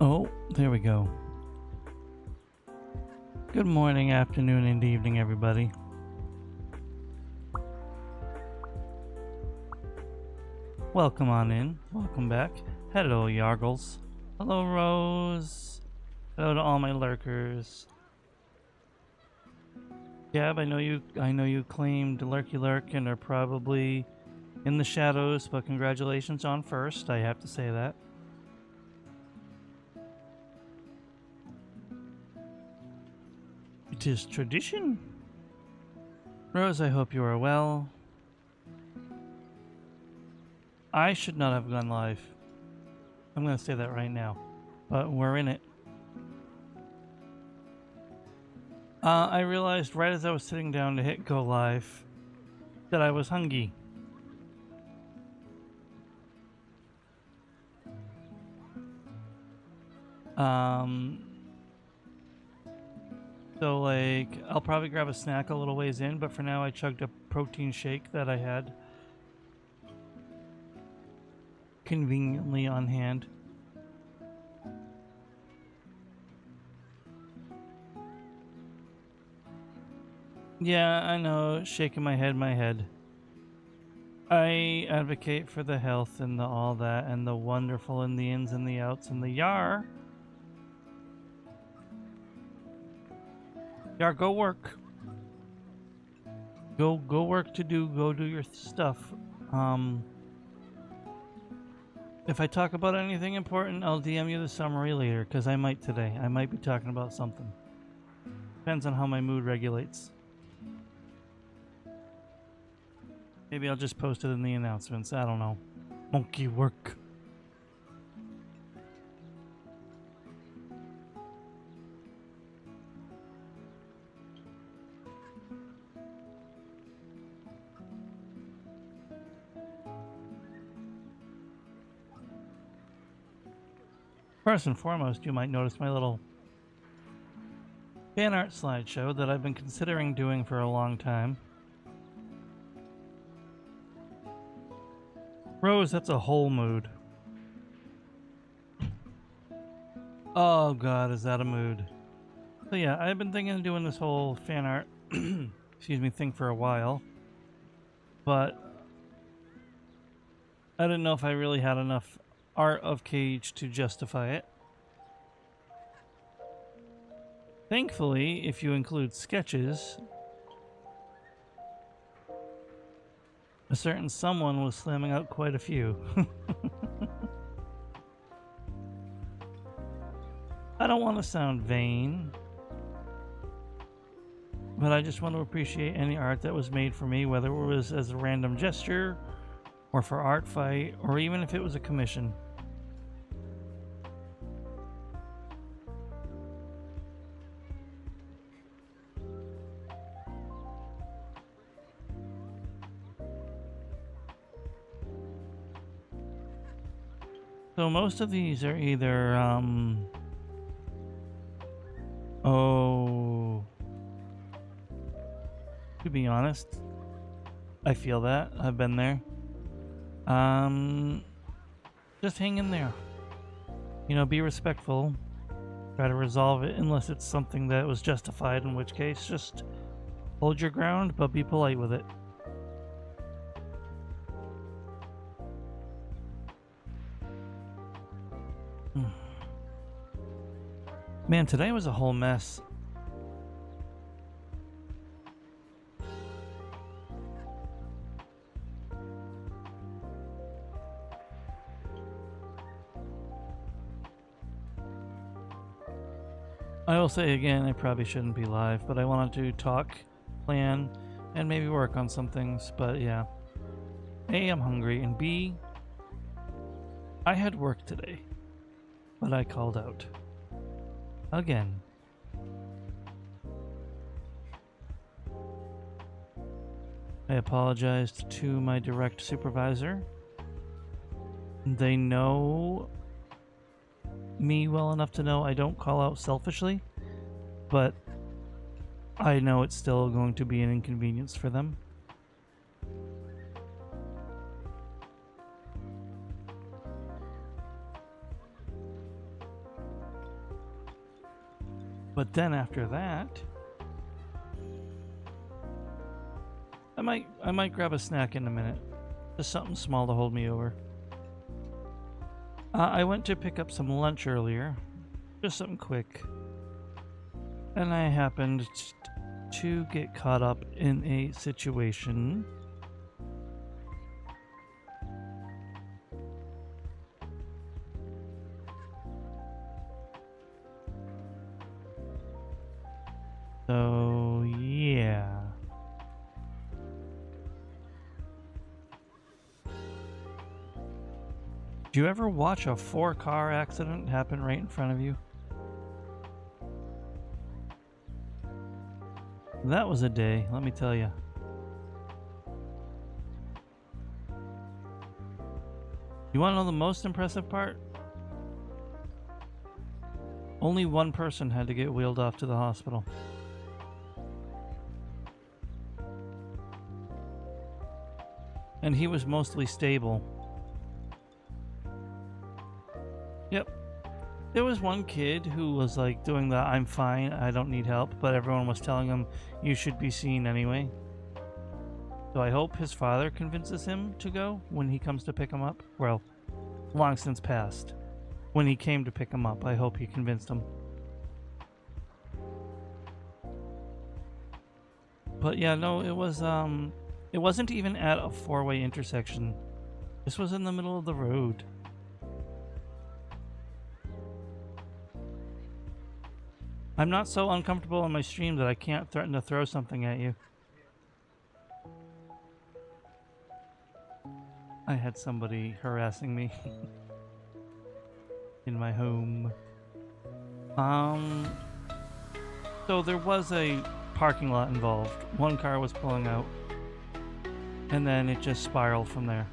Oh, there we go. Good morning, afternoon, and evening, everybody. Welcome on in. Welcome back. Hello, Yargles. Hello, Rose. Hello to all my lurkers. Gab, I know you claimed Lurky Lurk and are probably in the shadows, but congratulations on first. I have to say that. It is tradition. Rose, I hope you are well. I should not have gone live. I'm going to say that right now. But we're in it. I realized right as I was sitting down to hit go live that I was hungry. So like, I'll probably grab a snack a little ways in, but for now I chugged a protein shake that I had conveniently on hand. Yeah, I know, shaking my head. I advocate for the health and the all that and the wonderful and the ins and the outs and the yar. Yar, go work. Go work go do your stuff. If I talk about anything important, I'll DM you the summary later, because I might today. I might be talking about something. Depends on how my mood regulates. Maybe I'll just post it in the announcements. I don't know. Monkey work. First and foremost, you might notice my little fan art slideshow that I've been considering doing for a long time. Rose, that's a whole mood. Oh god, is that a mood? So yeah, I've been thinking of doing this whole fan art excuse me, thing for a while. But I didn't know if I really had enough art of Cage to justify it. Thankfully, if you include sketches, a certain someone was slamming out quite a few. I don't want to sound vain, but I just want to appreciate any art that was made for me, whether it was as a random gesture, or for art fight, or even if it was a commission. So most of these are either, to be honest, I feel that. I've been there. Just hang in there. You know, be respectful. Try to resolve it unless it's something that was justified, in which case, just hold your ground, but be polite with it. Man, today was a whole mess. I will say again, I probably shouldn't be live, but I wanted to talk, plan, and maybe work on some things, but yeah. A, I'm hungry, and B, I had work today, but I called out. Again. I apologized to my direct supervisor. They know me well enough to know I don't call out selfishly, but I know it's still going to be an inconvenience for them. But then after that, I might grab a snack in a minute. Just something small to hold me over. I went to pick up some lunch earlier. Just something quick. And I happened to get caught up in a situation so yeah. Do you ever watch a 4-car accident happen right in front of you? That was a day, let me tell you. You want to know the most impressive part? Only one person had to get wheeled off to the hospital. And he was mostly stable. Yep. There was one kid who was like doing the I'm fine, I don't need help, but everyone was telling him you should be seen anyway. So I hope his father convinces him to go when he comes to pick him up. Well, long since passed. When he came to pick him up, I hope he convinced him. But yeah, no, it wasn't even at a 4-way intersection. This was in the middle of the road. I'm not so uncomfortable on my stream that I can't threaten to throw something at you. I had somebody harassing me in my home. So there was a parking lot involved. One car was pulling out, and then it just spiraled from there.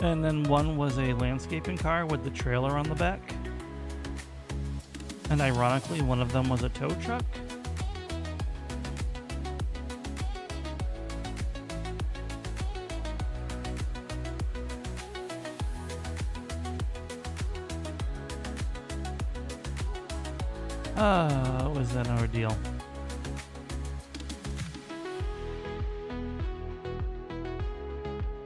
And then one was a landscaping car with the trailer on the back. And ironically, one of them was a tow truck. It was an ordeal.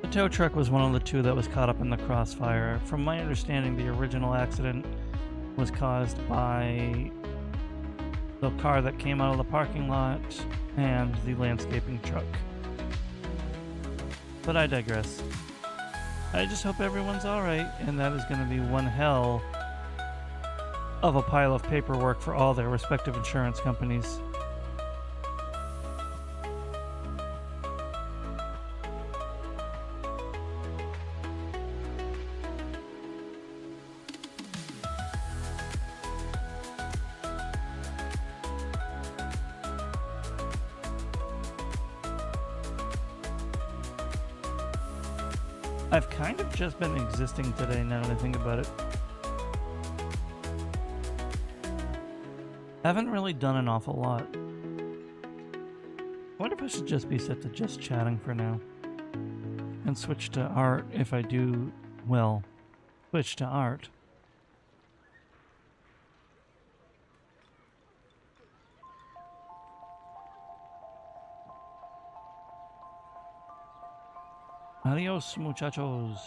The tow truck was one of the two that was caught up in the crossfire. From my understanding, the original accident was caused by the car that came out of the parking lot and the landscaping truck. But I digress. I just hope everyone's alright, and that is going to be one hell of a pile of paperwork for all their respective insurance companies. I've kind of just been existing today now that I think about it. I haven't really done an awful lot. I wonder if I should just be set to just chatting for now. And switch to art if I do, well, switch to art. Adios, muchachos.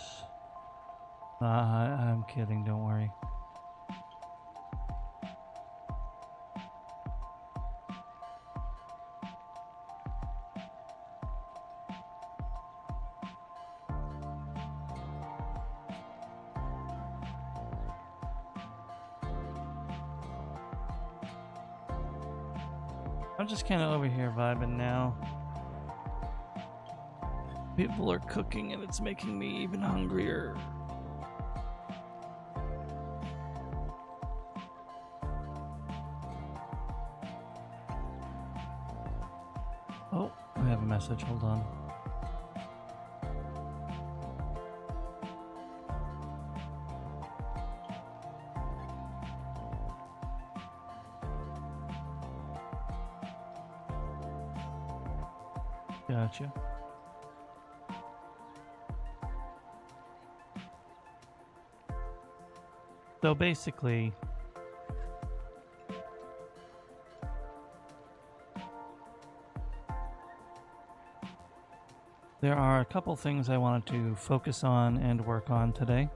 I'm kidding, don't worry. I'm just kind of over here vibing now. People are cooking and it's making me even hungrier. Oh, I have a message, hold on. Gotcha. So basically, there are a couple things I wanted to focus on and work on today.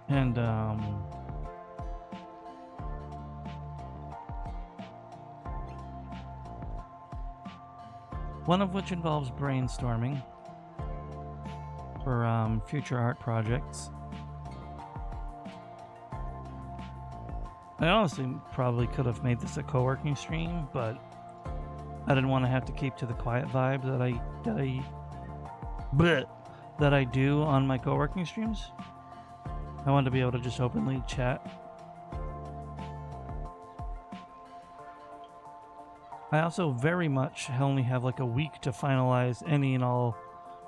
And one of which involves brainstorming for future art projects. I honestly probably could have made this a co-working stream, but I didn't want to have to keep to the quiet vibe that I do on my co-working streams. I wanted to be able to just openly chat. I also very much only have like a week to finalize any and all,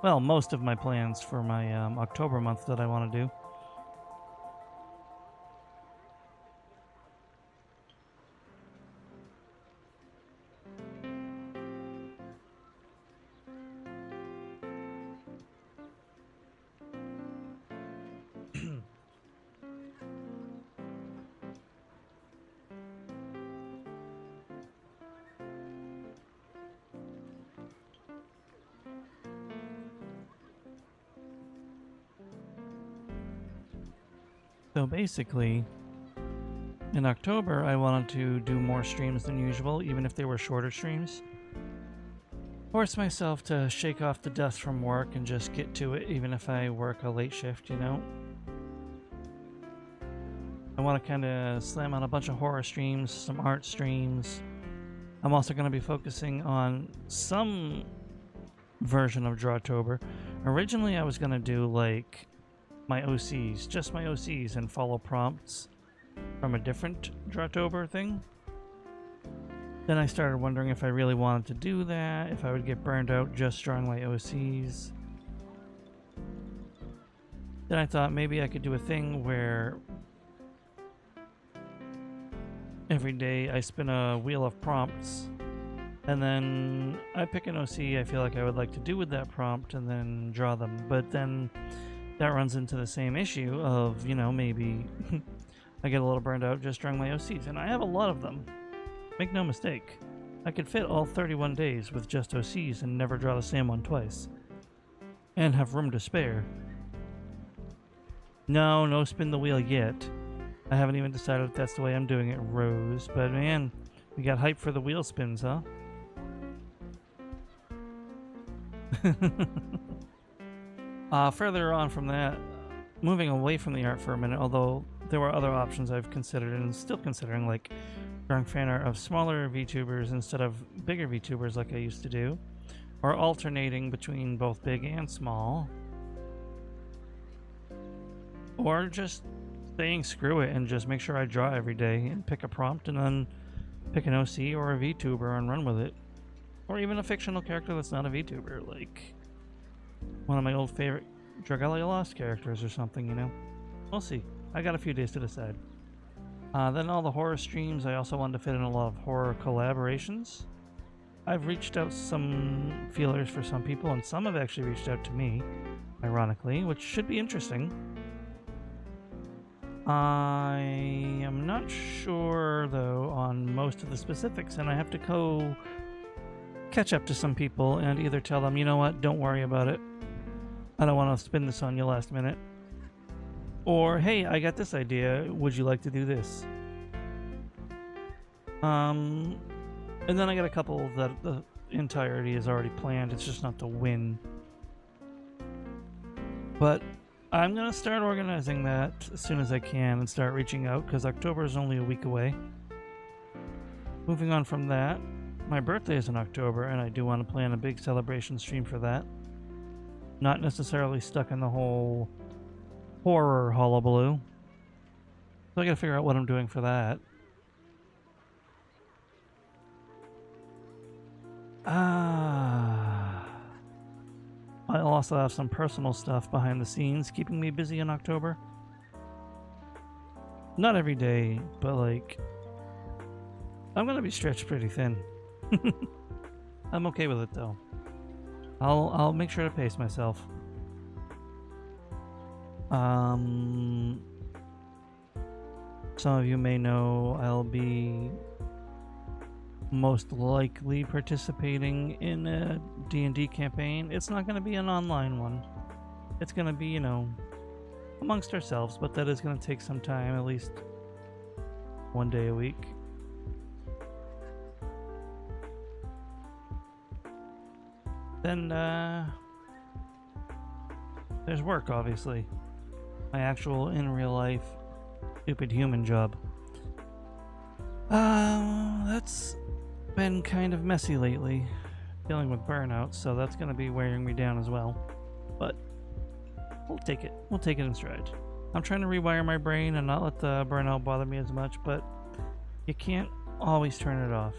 well, most of my plans for my October month that I want to do. So basically, in October, I wanted to do more streams than usual, even if they were shorter streams. Force myself to shake off the dust from work and just get to it, even if I work a late shift, you know? I want to kind of slam on a bunch of horror streams, some art streams. I'm also going to be focusing on some version of Drawtober. Originally, I was going to do like my OCs, just my OCs, and follow prompts from a different Drawtober thing. Then I started wondering if I really wanted to do that, if I would get burned out just drawing my OCs. Then I thought maybe I could do a thing where every day I spin a wheel of prompts, and then I pick an OC I feel like I would like to do with that prompt and then draw them. But then that runs into the same issue of, you know, maybe I get a little burned out just drawing my OCs, and I have a lot of them. Make no mistake, I could fit all 31 days with just OCs and never draw the same one twice. And have room to spare. No spin the wheel yet. I haven't even decided if that's the way I'm doing it, Rose. But man, we got hype for the wheel spins, huh? Further on from that, moving away from the art for a minute, although there were other options I've considered and still considering, like drawing fan art of smaller VTubers instead of bigger VTubers like I used to do, or alternating between both big and small, or just saying screw it and just make sure I draw every day and pick a prompt and then pick an OC or a VTuber and run with it. Or even a fictional character that's not a VTuber, like one of my old favorite Dragalia Lost characters or something, you know? We'll see. I got a few days to decide. Then all the horror streams, I also wanted to fit in a lot of horror collaborations. I've reached out some feelers for some people, and some have actually reached out to me, ironically, which should be interesting. I am not sure, though, on most of the specifics, and I have to catch up to some people and either tell them, you know what, don't worry about it. I don't want to spin this on you last minute. Or, hey, I got this idea. Would you like to do this? And then I got a couple that the entirety is already planned. It's just not to win. But I'm going to start organizing that as soon as I can and start reaching out, because October is only a week away. Moving on from that, my birthday is in October, and I do want to plan a big celebration stream for that. Not necessarily stuck in the whole horror hullabaloo. So I gotta figure out what I'm doing for that. I'll also have some personal stuff behind the scenes keeping me busy in October. Not every day, but like I'm gonna be stretched pretty thin. I'm okay with it though. I'll make sure to pace myself. Some of you may know I'll be most likely participating in a D&D campaign. It's not going to be an online one. It's going to be, you know, amongst ourselves, but that is going to take some time, at least one day a week. Then, there's work, obviously. My actual, in real life, stupid human job. That's been kind of messy lately, dealing with burnout, so that's going to be wearing me down as well. But we'll take it. We'll take it in stride. I'm trying to rewire my brain and not let the burnout bother me as much, but you can't always turn it off.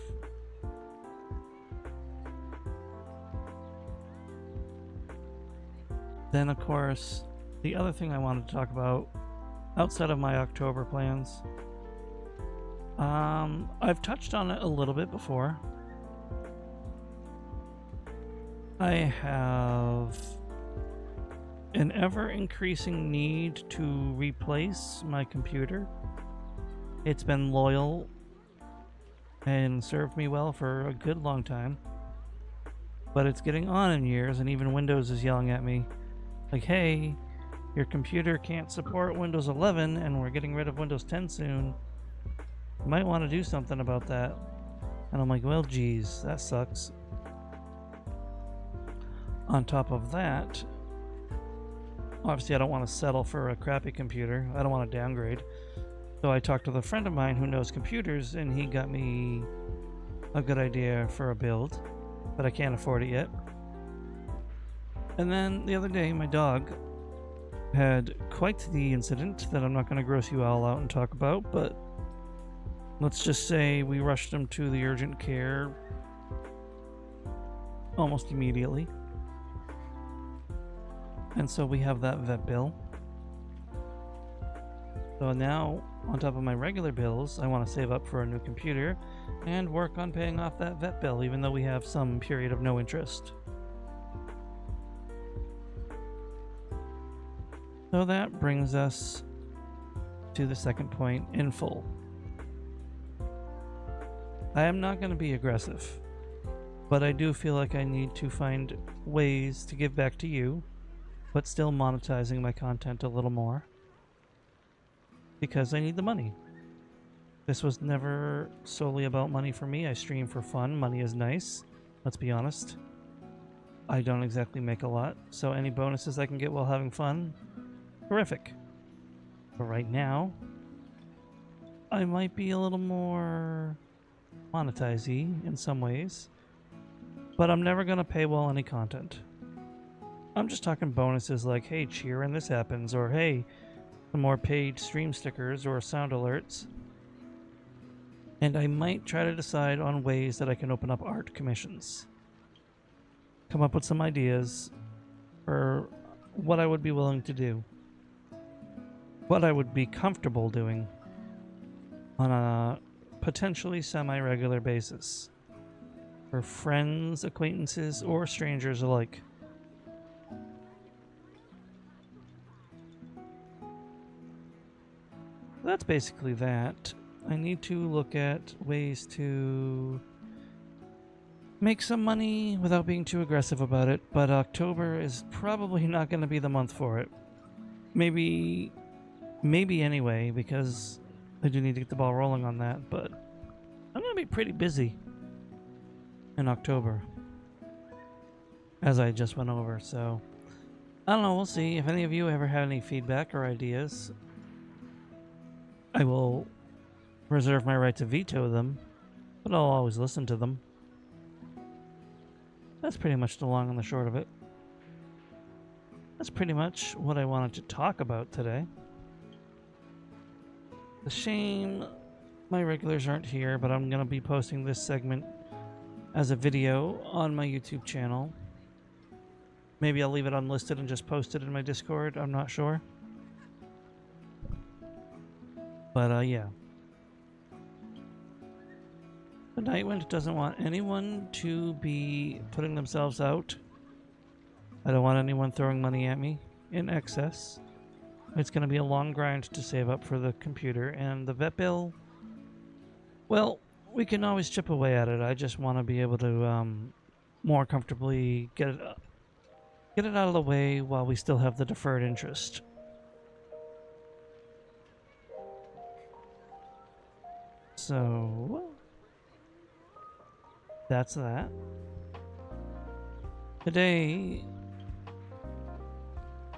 Then, of course, the other thing I wanted to talk about outside of my October plans, I've touched on it a little bit before. I have an ever-increasing need to replace my computer. It's been loyal and served me well for a good long time, but it's getting on in years, and even Windows is yelling at me like, hey, your computer can't support Windows 11 and we're getting rid of Windows 10 soon. You might want to do something about that. And I'm like, well, geez, that sucks. On top of that, obviously I don't want to settle for a crappy computer. I don't want to downgrade. So I talked with a friend of mine who knows computers, and he got me a good idea for a build, but I can't afford it yet. And then the other day, my dog had quite the incident that I'm not going to gross you all out and talk about, but let's just say we rushed him to the urgent care almost immediately. And so we have that vet bill. So now, on top of my regular bills, I want to save up for a new computer and work on paying off that vet bill, even though we have some period of no interest. So that brings us to the second point in full. I am not going to be aggressive, but I do feel like I need to find ways to give back to you, but still monetizing my content a little more, because I need the money. This was never solely about money for me. I stream for fun. Money is nice. Let's be honest. I don't exactly make a lot, so any bonuses I can get while having fun, terrific. But right now, I might be a little more monetize-y in some ways, but I'm never going to paywall any content. I'm just talking bonuses like, hey, cheer when this happens, or hey, some more paid stream stickers or sound alerts. And I might try to decide on ways that I can open up art commissions. Come up with some ideas for what I would be willing to do. What I would be comfortable doing on a potentially semi-regular basis for friends, acquaintances, or strangers alike. That's basically that. I need to look at ways to make some money without being too aggressive about it, but October is probably not going to be the month for it. Maybe anyway, because I do need to get the ball rolling on that, but I'm going to be pretty busy in October, as I just went over, so I don't know, we'll see. If any of you ever have any feedback or ideas, I will reserve my right to veto them, but I'll always listen to them. That's pretty much the long and the short of it. That's pretty much what I wanted to talk about today. It's a shame my regulars aren't here, but I'm going to be posting this segment as a video on my YouTube channel. Maybe I'll leave it unlisted and just post it in my Discord. I'm not sure. But yeah. The Nightwind doesn't want anyone to be putting themselves out. I don't want anyone throwing money at me in excess. It's going to be a long grind to save up for the computer, and the vet bill, well, we can always chip away at it. I just want to be able to more comfortably get it out of the way while we still have the deferred interest. So that's that. Today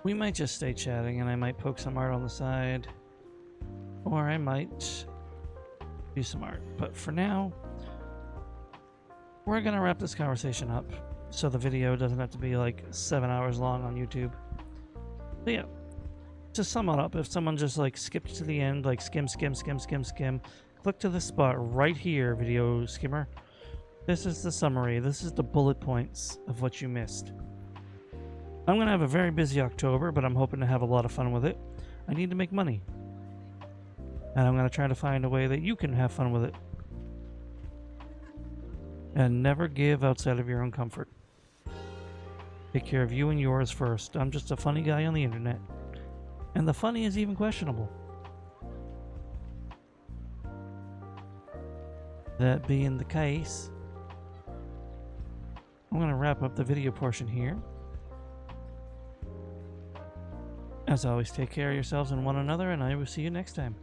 we might just stay chatting, and I might poke some art on the side, or I might do some art. But for now, we're gonna wrap this conversation up so the video doesn't have to be like 7 hours long on YouTube. But yeah, to sum it up, if someone just like skipped to the end, like skim, click to this spot right here, video skimmer. This is the summary. This is the bullet points of what you missed. I'm going to have a very busy October, but I'm hoping to have a lot of fun with it. I need to make money. And I'm going to try to find a way that you can have fun with it. And never give outside of your own comfort. Take care of you and yours first. I'm just a funny guy on the internet. And the funny is even questionable. That being the case, I'm going to wrap up the video portion here. As always, take care of yourselves and one another, and I will see you next time.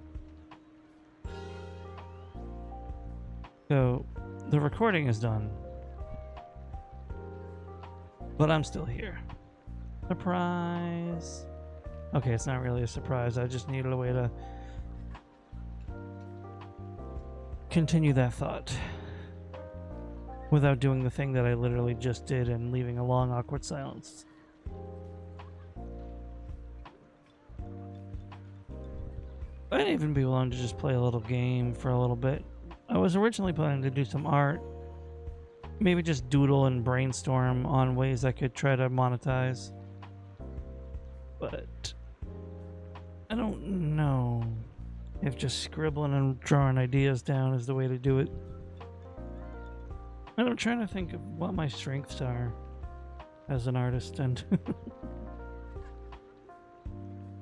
So, the recording is done. But I'm still here. Surprise! Okay, it's not really a surprise. I just needed a way to continue that thought without doing the thing that I literally just did and leaving a long, awkward silence. I'd even be willing to just play a little game for a little bit. I was originally planning to do some art. Maybe just doodle and brainstorm on ways I could try to monetize. But I don't know if just scribbling and drawing ideas down is the way to do it. And I'm trying to think of what my strengths are as an artist, and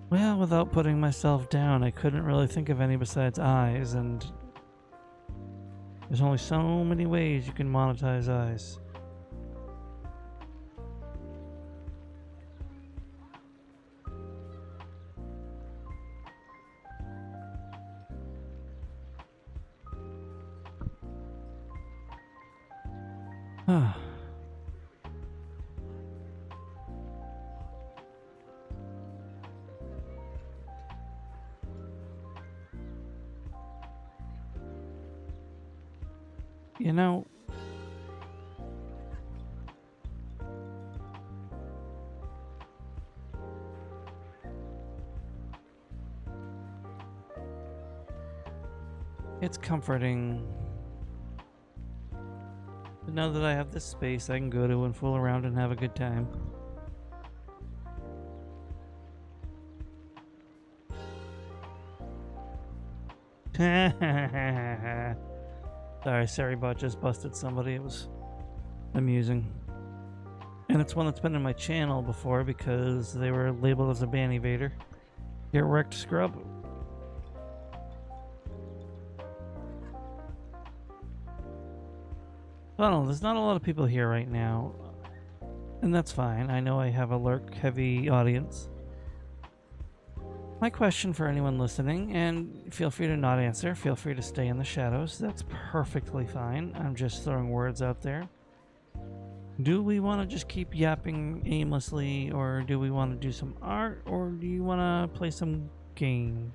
well, without putting myself down, I couldn't really think of any besides eyes, and there's only so many ways you can monetize eyes. You know, it's comforting to know that I have this space I can go to and fool around and have a good time. Sorry, Saribot just busted somebody. It was amusing. And it's one that's been in my channel before because they were labeled as a ban evader. Get wrecked, scrub. I don't know, there's not a lot of people here right now. And that's fine. I know I have a lurk-heavy audience. My question for anyone listening, and feel free to not answer, feel free to stay in the shadows, that's perfectly fine. I'm just throwing words out there. Do we want to just keep yapping aimlessly, or do we want to do some art, or do you want to play some game?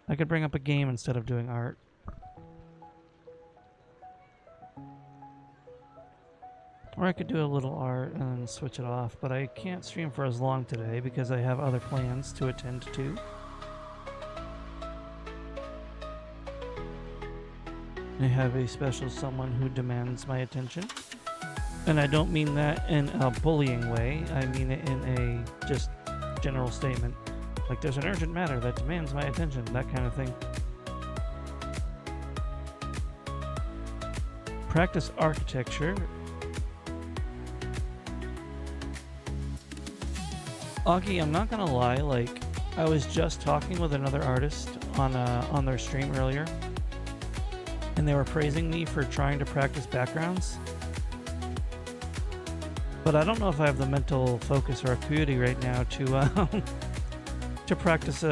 I could bring up a game instead of doing art. Or I could do a little art and then switch it off, but I can't stream for as long today because I have other plans to attend to. I have a special someone who demands my attention. And I don't mean that in a bullying way, I mean it in a just general statement. Like there's an urgent matter that demands my attention, that kind of thing. practice architecture. Augie, I'm not gonna lie, like, I was just talking with another artist on their stream earlier, and they were praising me for trying to practice backgrounds. But I don't know if I have the mental focus or acuity right now to to practice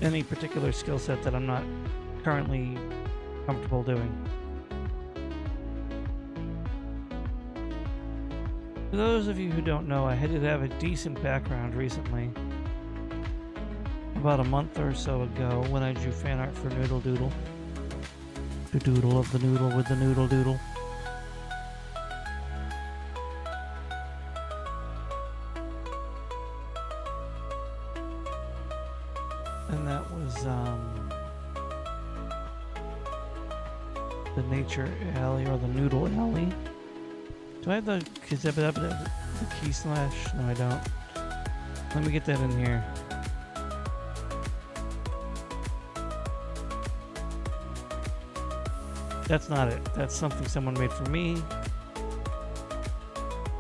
any particular skill set that I'm not currently comfortable doing. For those of you who don't know, I did have a decent background recently. About a month or so ago when I drew fan art for Noodle Doodle. The doodle of the noodle with the noodle doodle. And that was the Nature Alley or the Noodle Alley. Do I have the key slash? No, I don't. Let me get that in here. That's not it. That's something someone made for me.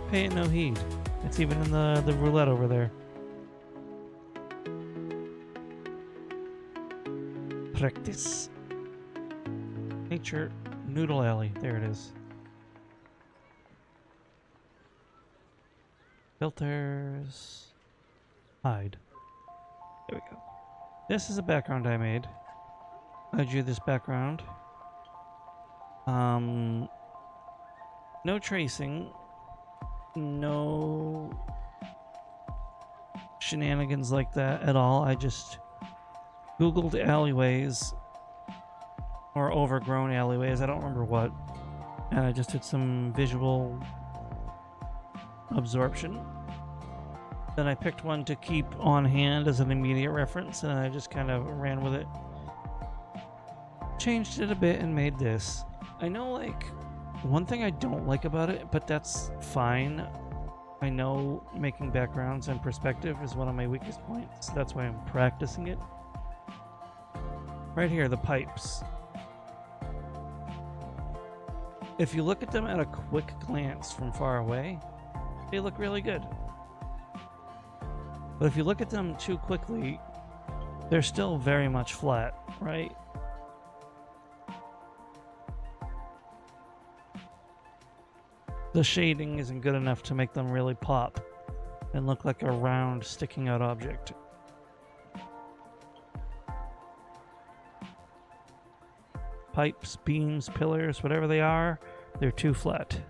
Pay it no heed. It's even in the roulette over there. Practice. Nature Noodle Alley. There it is. Filters. Hide. There we go. This is a background I made. I drew this background. No tracing. No shenanigans like that at all. I just Googled alleyways or overgrown alleyways. I don't remember what. And I just did some visual absorption. Then I picked one to keep on hand as an immediate reference, and I just kind of ran with it. Changed it a bit and made this. I know, like, one thing I don't like about it, but that's fine. I know making backgrounds and perspective is one of my weakest points. So that's why I'm practicing it. Right here, the pipes. If you look at them at a quick glance from far away, they look really good. But if you look at them too quickly, they're still very much flat, right? The shading isn't good enough to make them really pop and look like a round, sticking out object. Pipes, beams, pillars, whatever they are, they're too flat.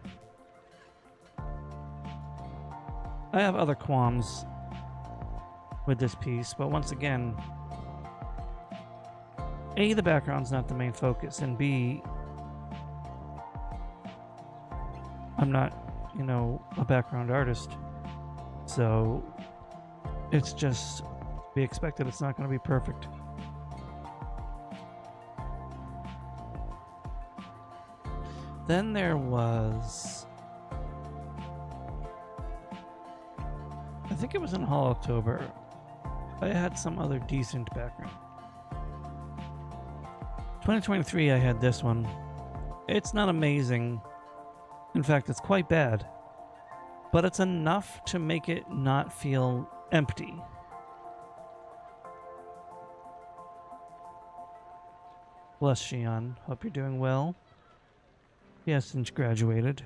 I have other qualms with this piece, but once again, A, the background's not the main focus, and B, I'm not, you know, a background artist, so it's just to be expected. It's not going to be perfect. Then there was, I think it was in Hall October, I had some other decent background. 2023, I had this one. It's not amazing. In fact, it's quite bad. But it's enough to make it not feel empty. Bless Shion. Hope you're doing well. Yes, since graduated.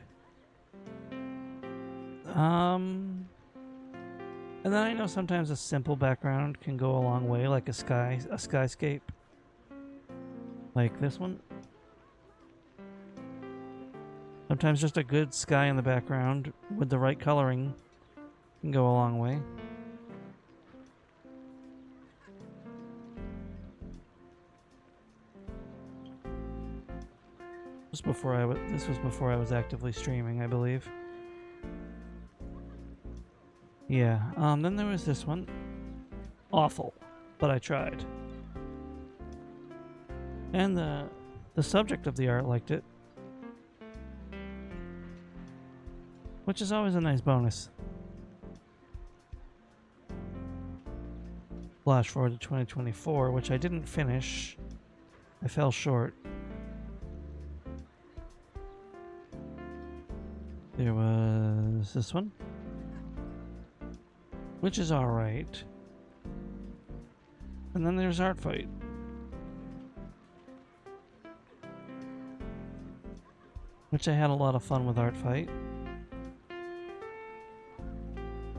And then I know sometimes a simple background can go a long way, like a skyscape. Like this one. Sometimes just a good sky in the background with the right coloring can go a long way. This was before I was actively streaming, I believe. Yeah, then there was this one. Awful, but I tried. And the subject of the art liked it. Which is always a nice bonus. Flash forward to 2024, which I didn't finish. I fell short. There was this one, which is alright. And then there's Art Fight. Which I had a lot of fun with Art Fight.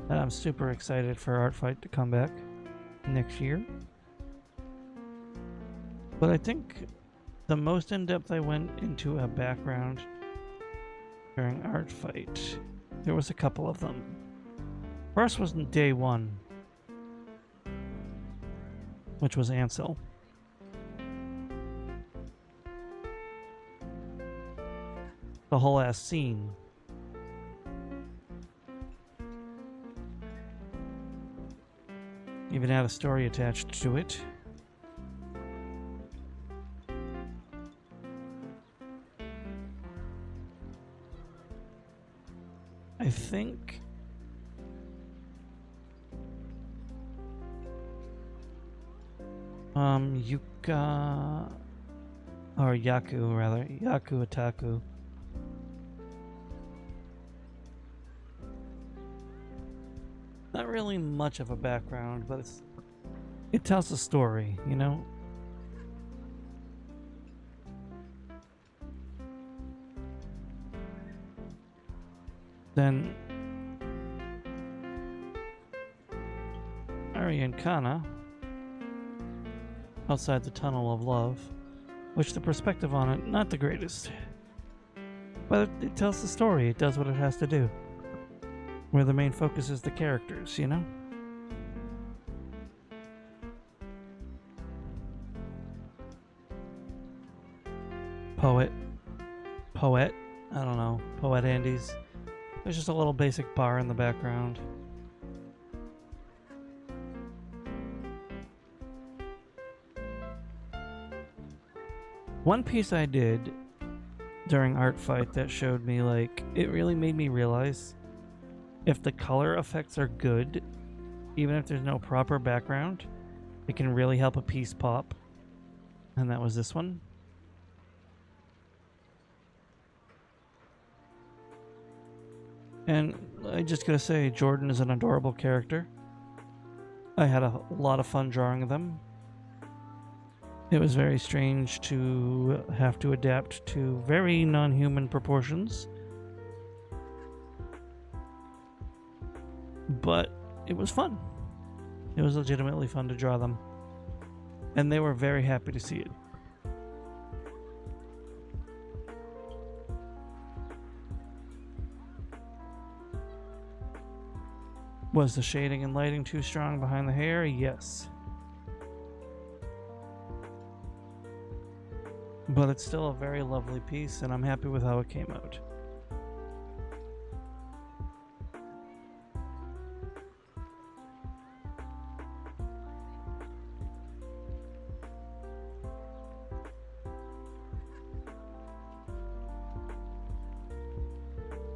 And I'm super excited for Art Fight to come back next year. But I think the most in-depth I went into a background during Art Fight, there was a couple of them. First was in day one, which was Ansel. The whole ass scene. Even had a story attached to it. I think Yuka or Yaku rather, Yaku Otaku. Not really much of a background, but it tells a story, you know? Then Ari and Kana outside the Tunnel of Love, which the perspective on it, not the greatest. But it tells the story, it does what it has to do. Where the main focus is the characters, you know? Poet, I don't know, Poet Andy's. There's just a little basic bar in the background. One piece I did during Art Fight that showed me, like, it really made me realize if the color effects are good, even if there's no proper background, it can really help a piece pop. And that was this one. And I just gotta say, Jordan is an adorable character. I had a lot of fun drawing them. It was very strange to have to adapt to very non-human proportions. But it was fun. It was legitimately fun to draw them. And they were very happy to see it. Was the shading and lighting too strong behind the hair? Yes. But it's still a very lovely piece, and I'm happy with how it came out.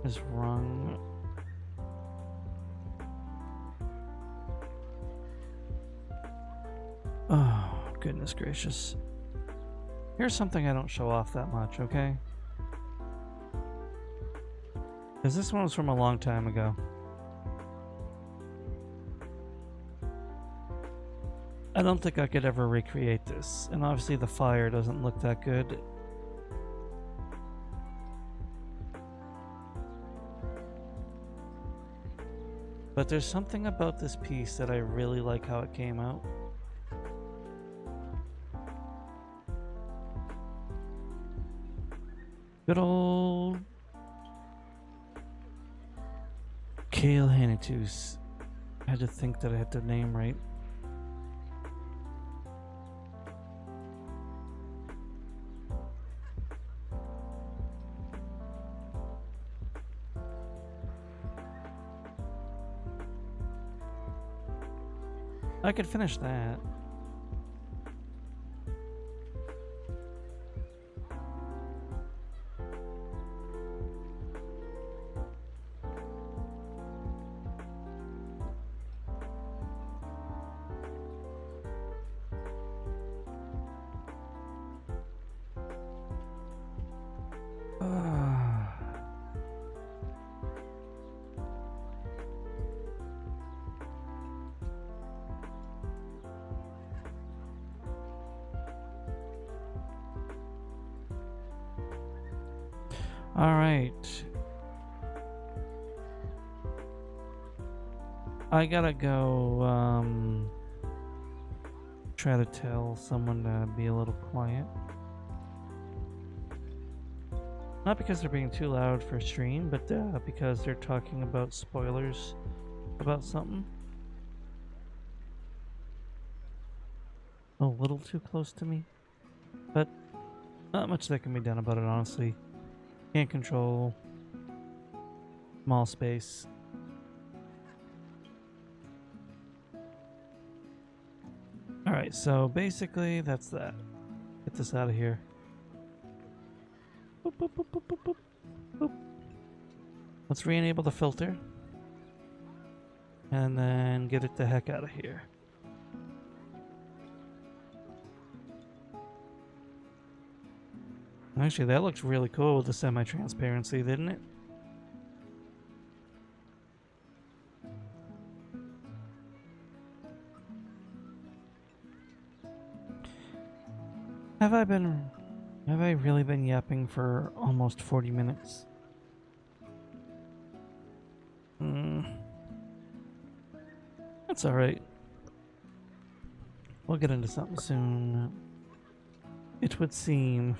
Is wrong. Oh, goodness gracious. Here's something I don't show off that much, okay? Because this one was from a long time ago. I don't think I could ever recreate this. And obviously the fire doesn't look that good. But there's something about this piece that I really like how it came out. Good old Kale Hanitus. I had to think that I had the name right. I could finish that. All right. I gotta go, try to tell someone to be a little quiet. Not because they're being too loud for stream, but because they're talking about spoilers about something. A little too close to me. But not much that can be done about it, honestly. Can't control small space. Alright, so basically that's that. Get this out of here. Boop, boop, boop, boop, boop, boop, boop. Let's re-enable the filter. And then get it the heck out of here. Actually, that looks really cool with the semi-transparency, didn't it? Have I really been yapping for almost 40 minutes? That's alright. We'll get into something soon. It would seem.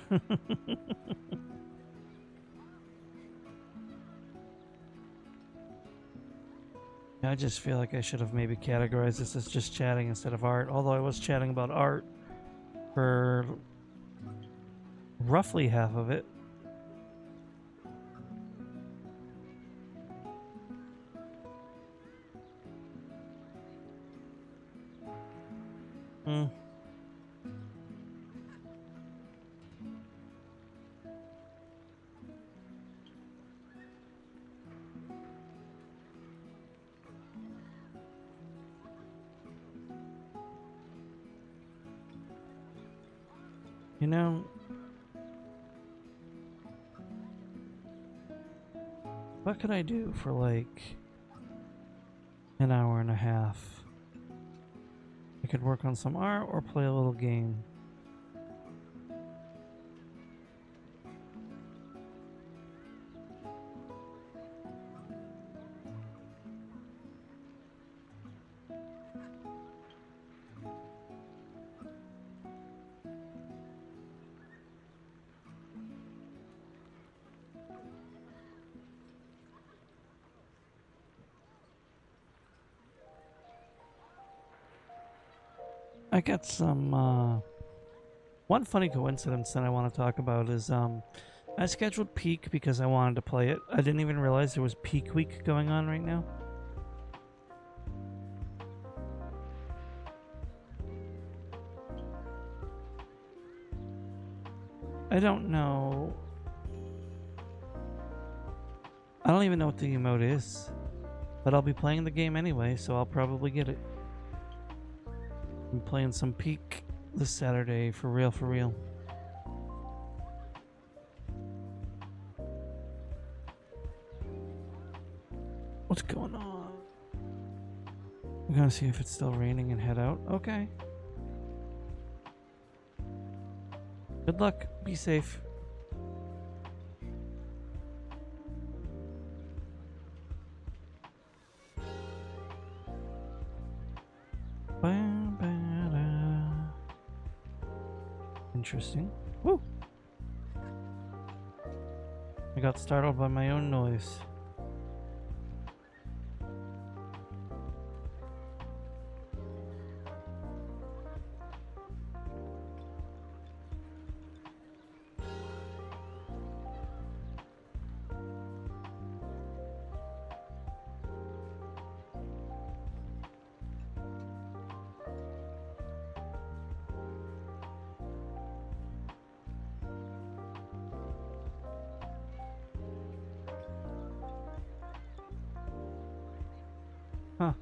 I just feel like I should have maybe categorized this as just chatting instead of art, although I was chatting about art for roughly half of it. You know, what could I do for like an hour and a half? I could work on some art or play a little game. I got some, one funny coincidence that I want to talk about is, I scheduled Peak because I wanted to play it. I didn't even realize there was Peak Week going on right now. I don't know. I don't even know what the emote is. But I'll be playing the game anyway, so I'll probably get it. I'm playing some Peak this Saturday, for real, for real. What's going on? I'm gonna see if it's still raining and head out. Okay. Good luck. Be safe. Interesting. Woo! I got startled by my own noise. Huh.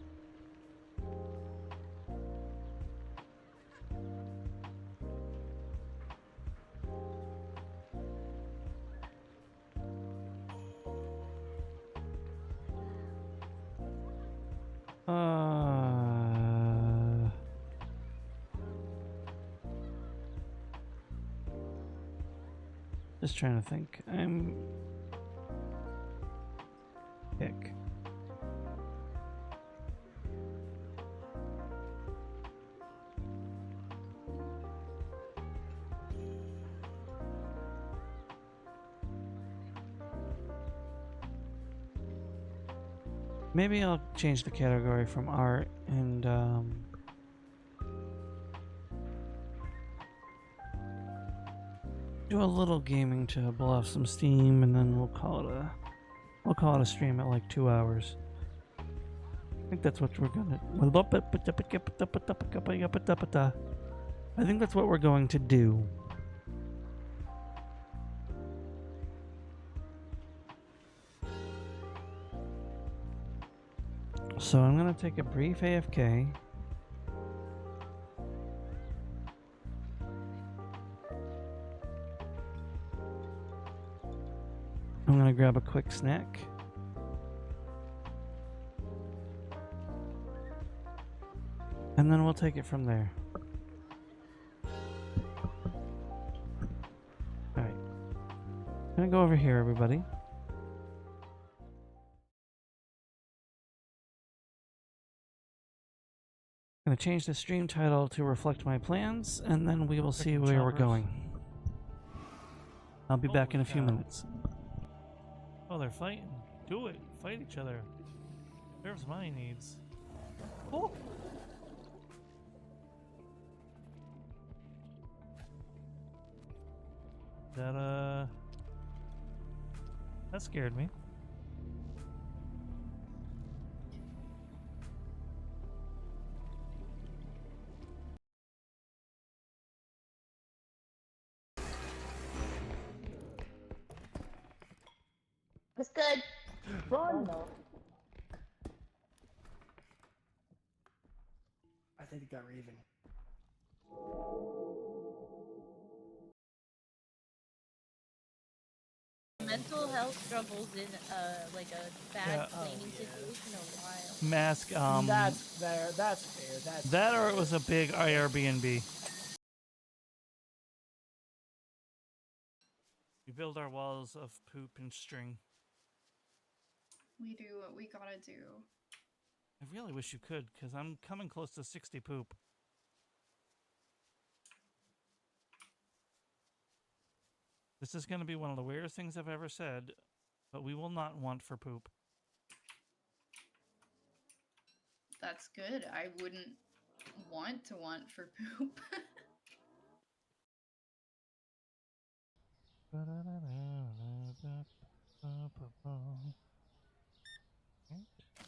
Just trying to think. I'm pick. Maybe I'll change the category from art and do a little gaming to blow off some steam, and then we'll call it a stream at like 2 hours. I think that's what we're gonna. I think that's what we're going to do. So I'm gonna take a brief AFK. I'm gonna grab a quick snack. And then we'll take it from there. Alright. I'm gonna go over here, everybody. I'm gonna change the stream title to reflect my plans, and then we will see where we're going. I'll be back in a few minutes. Oh, they're fighting. Do it. Fight each other. Serves my needs. Oh! That scared me. It's good. Run! I think it got Raven. Mental health struggles in like a bad cleaning situation a while. Mask, That's fair. That's fair. That's that fair. or it was a big Airbnb. We build our walls of poop and string. We do what we gotta do. I really wish you could, because I'm coming close to 60 poop. This is going to be one of the weirdest things I've ever said, but we will not want for poop. That's good. I wouldn't want for poop.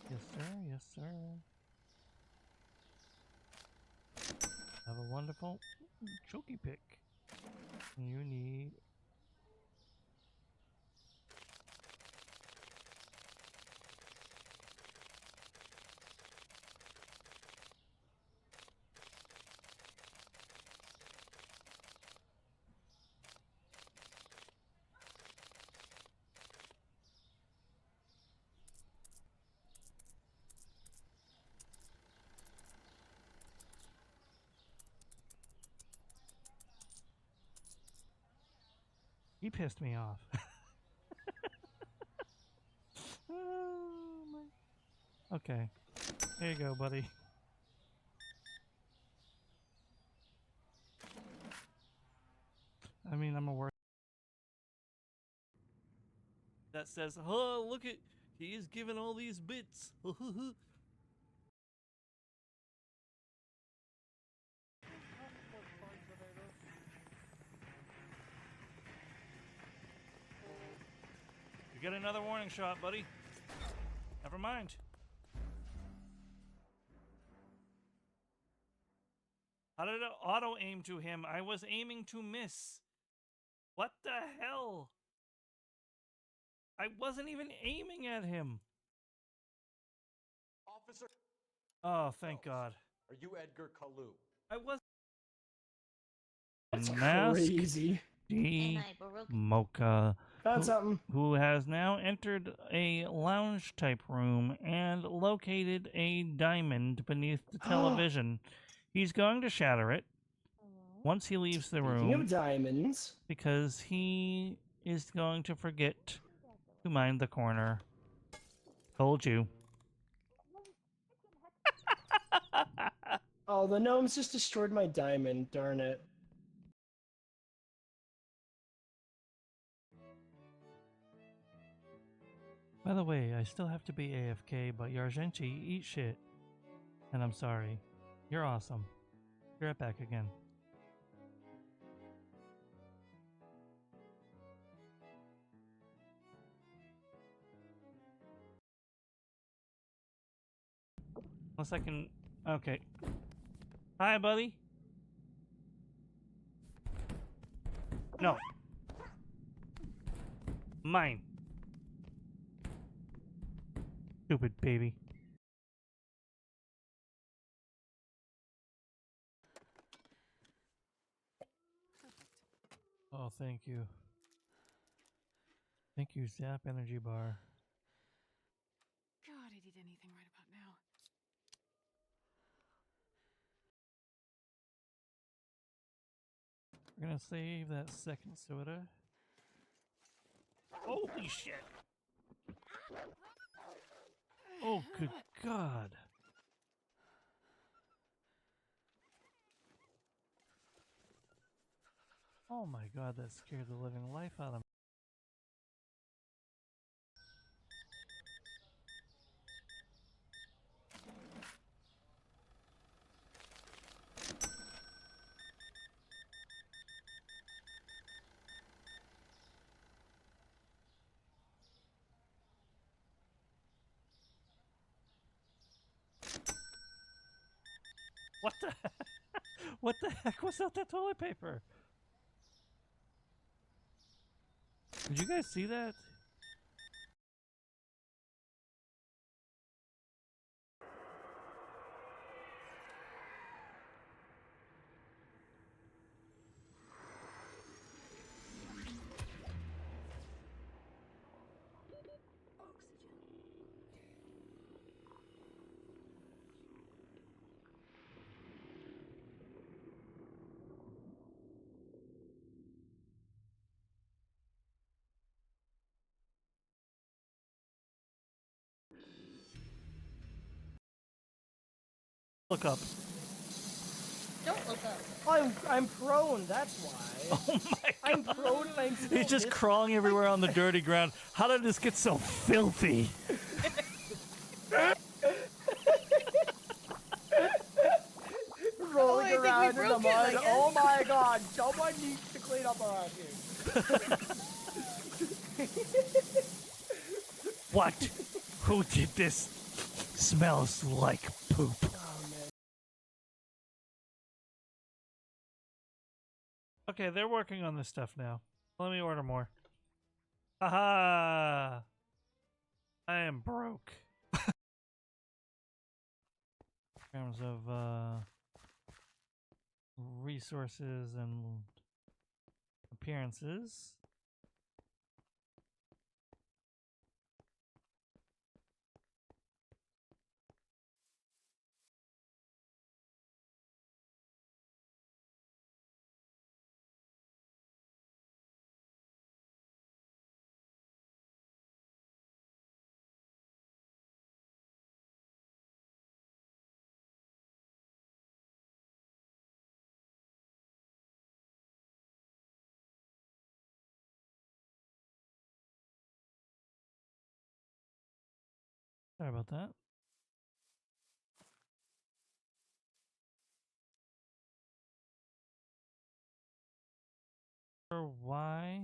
Yes, sir. Yes, sir. Have a wonderful choky pick. You need. He pissed me off. Oh, my. Okay. There you go, buddy. I mean, I'm a work that says, "Oh, look at he's given all these bits." You get another warning shot, buddy. Never mind. How did it auto aim to him? I was aiming to miss. What the hell? I wasn't even aiming at him. Officer. Oh, thank God. Are you Edgar Kalu? I was. That's Mask crazy. D. Mocha. That's something. Who has now entered a lounge type room and located a diamond beneath the television. He's going to shatter it once he leaves the Speaking room of diamonds, because he is going to forget to mind the corner. Told you. Oh, the gnomes just destroyed my diamond. Darn it. By the way, I still have to be AFK, but Yargenchi, eat shit. And I'm sorry. You're awesome. You're right back again. Unless I can... Okay. Hi, buddy. No. Mine. Stupid baby. Oh, thank you. Thank you, Zap Energy Bar. God, I'd eat anything right about now. We're gonna save that second soda. Holy shit! Oh, good God! Oh my God, that scared the living life out of me. What the heck? What the heck was that toilet paper? Did you guys see that? Look up. Don't look up. I'm prone, that's why. Oh my I'm God! prone and I'm still He's just missing. crawling everywhere on the dirty ground. How did this get so filthy? Rolling I think we around in the broke it, I mud. guess. Oh my God! Someone needs to clean up around here. What? Who did this? Smells like poop. Oh man. Okay, they're working on this stuff now. Let me order more. Haha! I am broke. In terms of resources and appearances. Sorry about that. Why?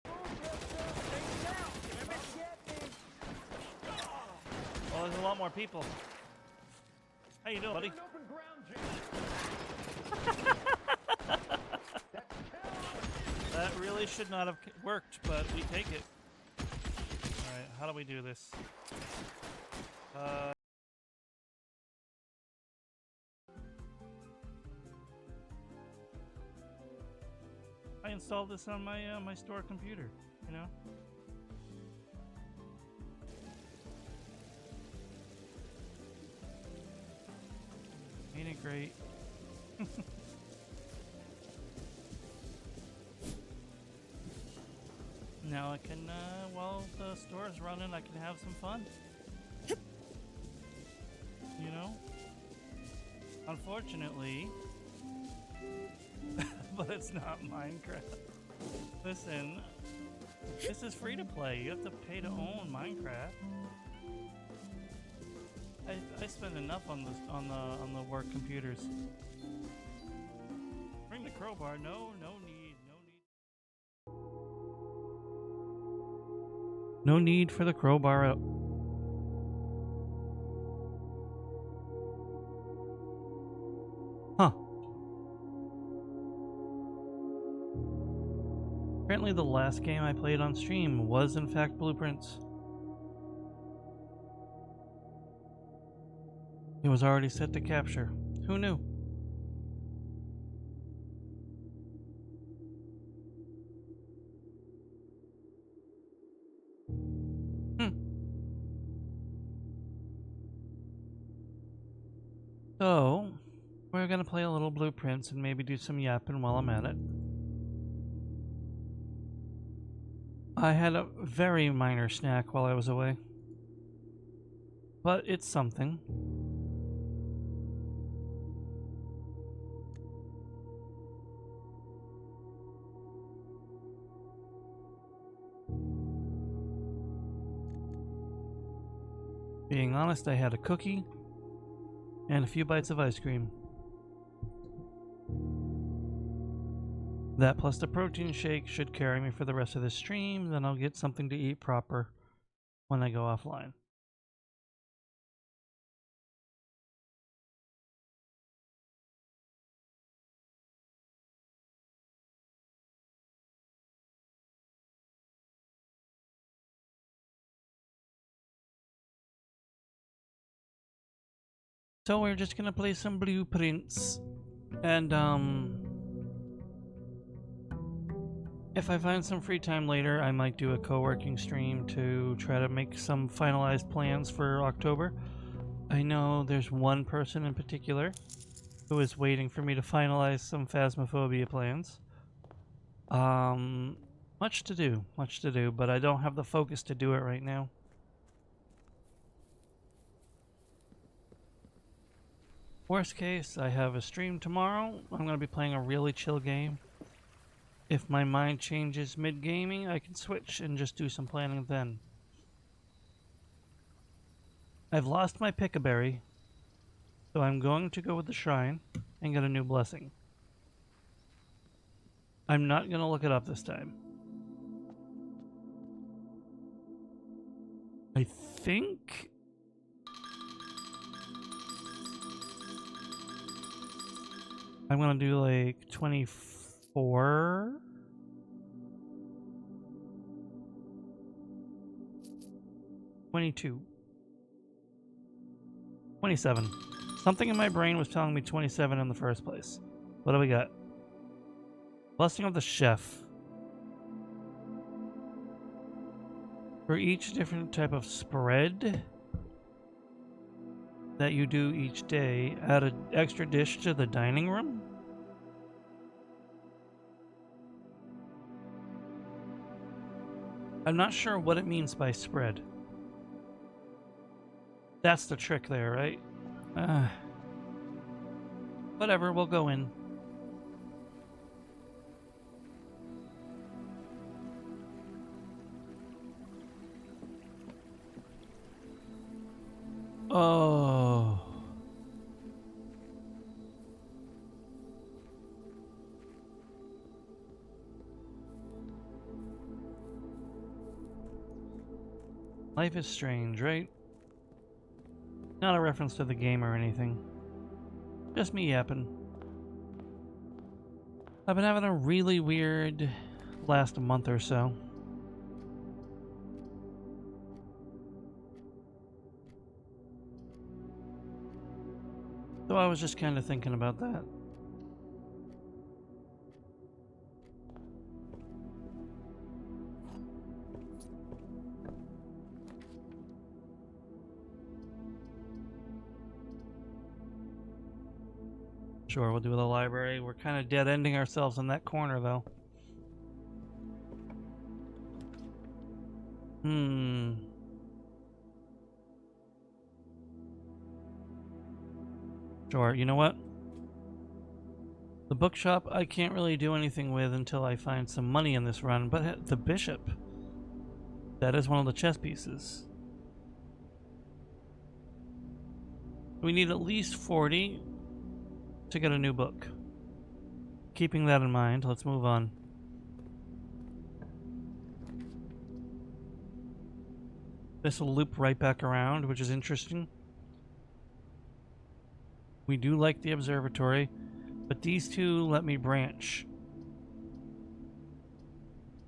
Oh, there's a lot more people. How you doing, buddy? That really should not have worked, but we take it. Alright, how do we do this? I installed this on my my store computer, you know? Ain't it great? Now I can, while the store's running, I can have some fun. You know? Unfortunately, but it's not Minecraft. Listen, this is free to play. You have to pay to own Minecraft. I spend enough on the work computers. Bring the crowbar. No need. No need for the crowbar. Huh. Apparently the last game I played on stream was in fact Blueprints. It was already set to capture. Who knew? So, we're gonna play a little Blueprints and maybe do some yapping while I'm at it. I had a very minor snack while I was away, but it's something. Being honest, I had a cookie and a few bites of ice cream. That plus the protein shake should carry me for the rest of the stream, then I'll get something to eat proper when I go offline. So we're just gonna play some Blueprints, and if I find some free time later, I might do a co-working stream to try to make some finalized plans for October. I know there's one person in particular who is waiting for me to finalize some Phasmophobia plans. Much to do, but I don't have the focus to do it right now. Worst case, I have a stream tomorrow. I'm going to be playing a really chill game. If my mind changes mid-gaming, I can switch and just do some planning then. I've lost my Pick-a-Berry, so I'm going to go with the Shrine and get a new blessing. I'm not going to look it up this time. I think... I'm gonna do like 24. 22. 27. Something in my brain was telling me 27 in the first place. What do we got? Blessing of the Chef. For each different type of spread that you do each day, add an extra dish to the dining room? I'm not sure what it means by spread. That's the trick there, right? Whatever, we'll go in. Oh. Life is strange, right? Not a reference to the game or anything. Just me yapping. I've been having a really weird last month or so. So I was just kind of thinking about that. Sure, we'll do the library. We're kind of dead-ending ourselves in that corner, though. Hmm. Sure, you know what? The bookshop I can't really do anything with until I find some money in this run, but the bishop, that is one of the chess pieces. We need at least 40 to get a new book. Keeping that in mind, let's move on. This will loop right back around, which is interesting. We do like the observatory, but these two let me branch.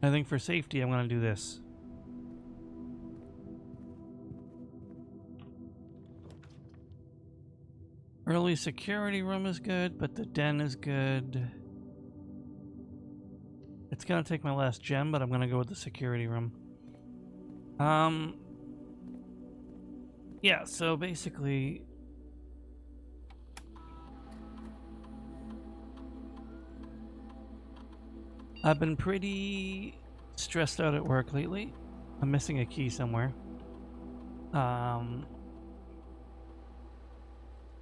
I think for safety, I'm going to do this. Early security room is good, but the den is good. It's going to take my last gem, but I'm going to go with the security room. Yeah, so basically... I've been pretty stressed out at work lately. I'm missing a key somewhere.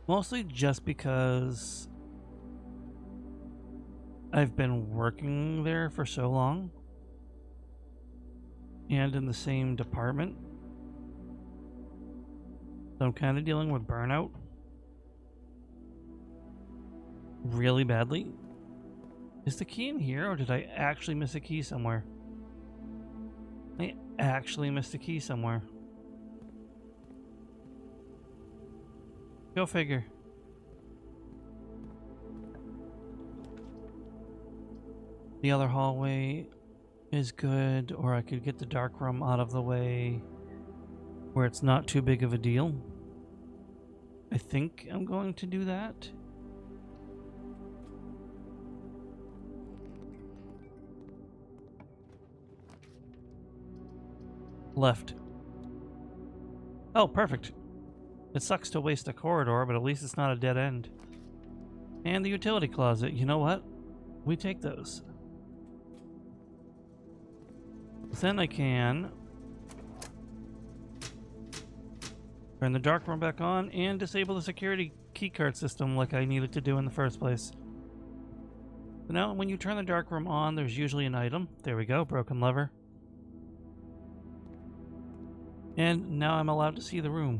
Mostly just because I've been working there for so long and in the same department. So I'm kind of dealing with burnout really badly. Is the key in here, or did I actually miss a key somewhere? I actually missed a key somewhere. Go figure. The other hallway is good, or I could get the dark room out of the way where it's not too big of a deal. I think I'm going to do that. Left. Oh, perfect. It sucks to waste a corridor, but at least it's not a dead end. And the utility closet. You know what? We take those. Then I can turn the dark room back on and disable the security keycard system like I needed to do in the first place. So now, when you turn the dark room on, there's usually an item. There we go, broken lever. And now I'm allowed to see the room.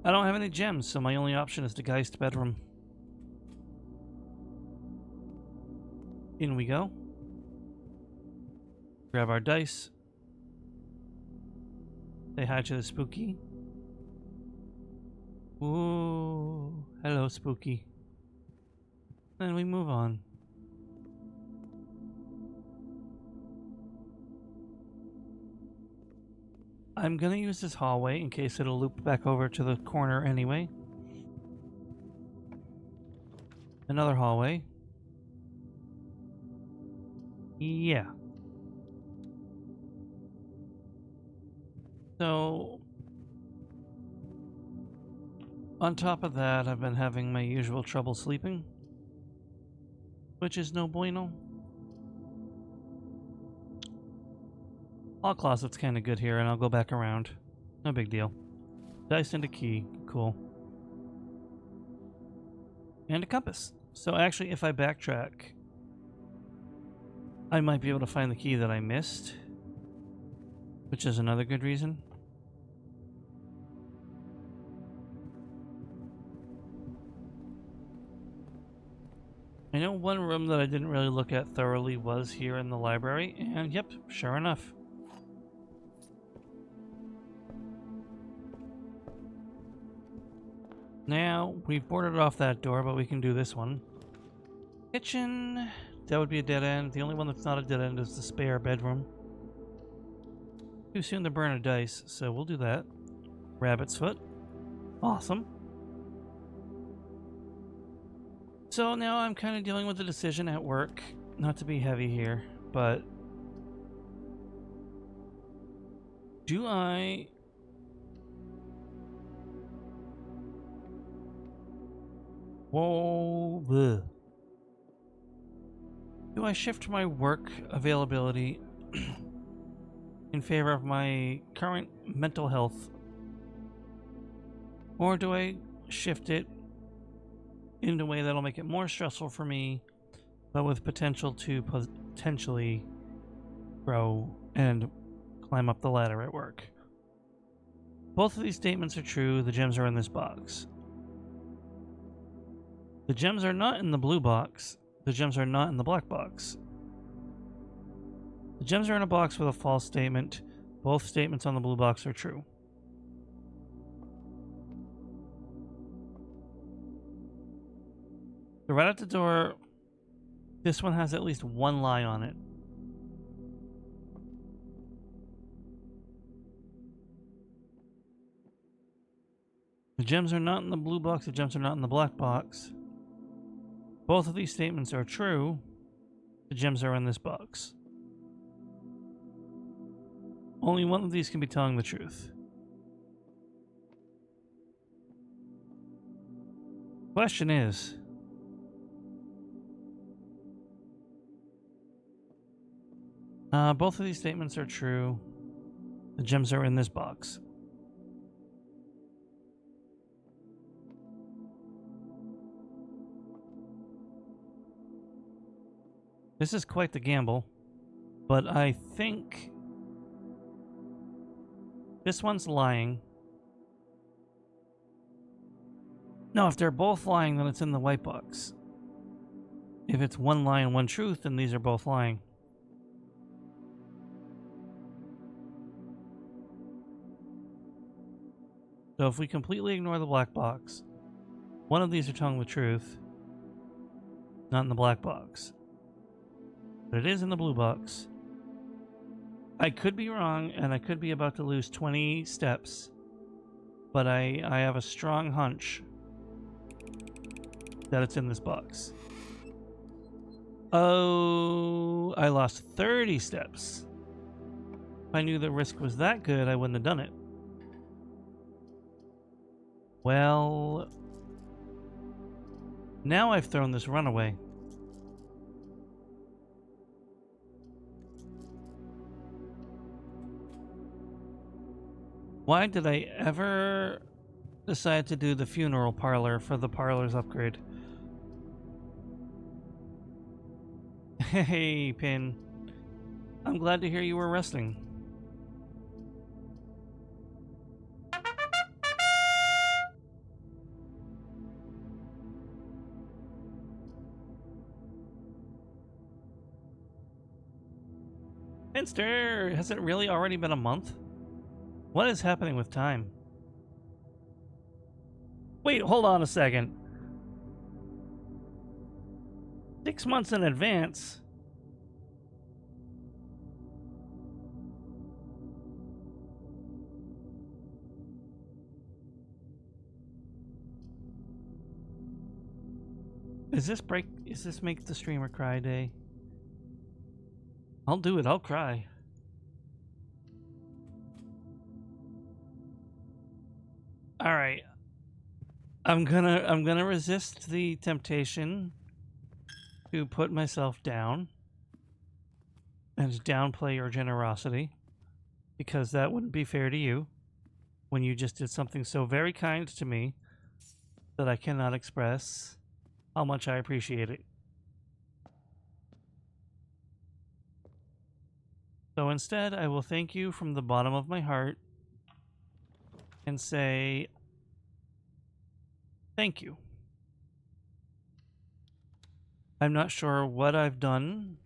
I don't have any gems, so my only option is the Geist bedroom. In we go. Grab our dice. Say hi to the spooky. Ooh, hello, spooky. Then we move on. I'm gonna use this hallway in case it'll loop back over to the corner anyway. Another hallway. Yeah. So, on top of that, I've been having my usual trouble sleeping, which is no bueno. All closet's kind of good here, and I'll go back around. No big deal. Dice and a key. Cool. And a compass. So actually, if I backtrack, I might be able to find the key that I missed, which is another good reason. I know one room that I didn't really look at thoroughly was here in the library, and yep, sure enough. Now, we've boarded off that door, but we can do this one. Kitchen. That would be a dead end. The only one that's not a dead end is the spare bedroom. Too soon to burn a dice, so we'll do that. Rabbit's foot. Awesome. So now I'm kind of dealing with the decision at work, not to be heavy here, but do I... Whoa, bleh. Do I shift my work availability in favor of my current mental health? Or do I shift it in a way that'll make it more stressful for me, but with potential to potentially grow and climb up the ladder at work? Both of these statements are true. The gems are in this box. The gems are not in the blue box. The gems are not in the black box. The gems are in a box with a false statement. Both statements on the blue box are true. So right at the door, this one has at least one lie on it. The gems are not in the blue box. The gems are not in the black box. Both of these statements are true. The gems are in this box. Only one of these can be telling the truth. Question is, both of these statements are true. The gems are in this box. This is quite the gamble, but I think this one's lying. No, if they're both lying, then it's in the white box. If it's one lie and one truth, then these are both lying. So if we completely ignore the black box, one of these are telling the truth, not in the black box. But it is in the blue box. I could be wrong, and I could be about to lose 20 steps, but I have a strong hunch that it's in this box. Oh, I lost 30 steps. If I knew the risk was that good, I wouldn't have done it. Well, now I've thrown this runaway. Why did I ever decide to do the funeral parlor for the parlor's upgrade? Hey, Pin. I'm glad to hear you were resting. Finster, has it really already been a month? What is happening with time? Wait, hold on a second. 6 months in advance? Is this make the streamer cry day? I'll do it, I'll cry. Alright. I'm gonna resist the temptation to put myself down and downplay your generosity, because that wouldn't be fair to you when you just did something so very kind to me that I cannot express how much I appreciate it. So instead, I will thank you from the bottom of my heart and say thank you. I'm not sure what I've done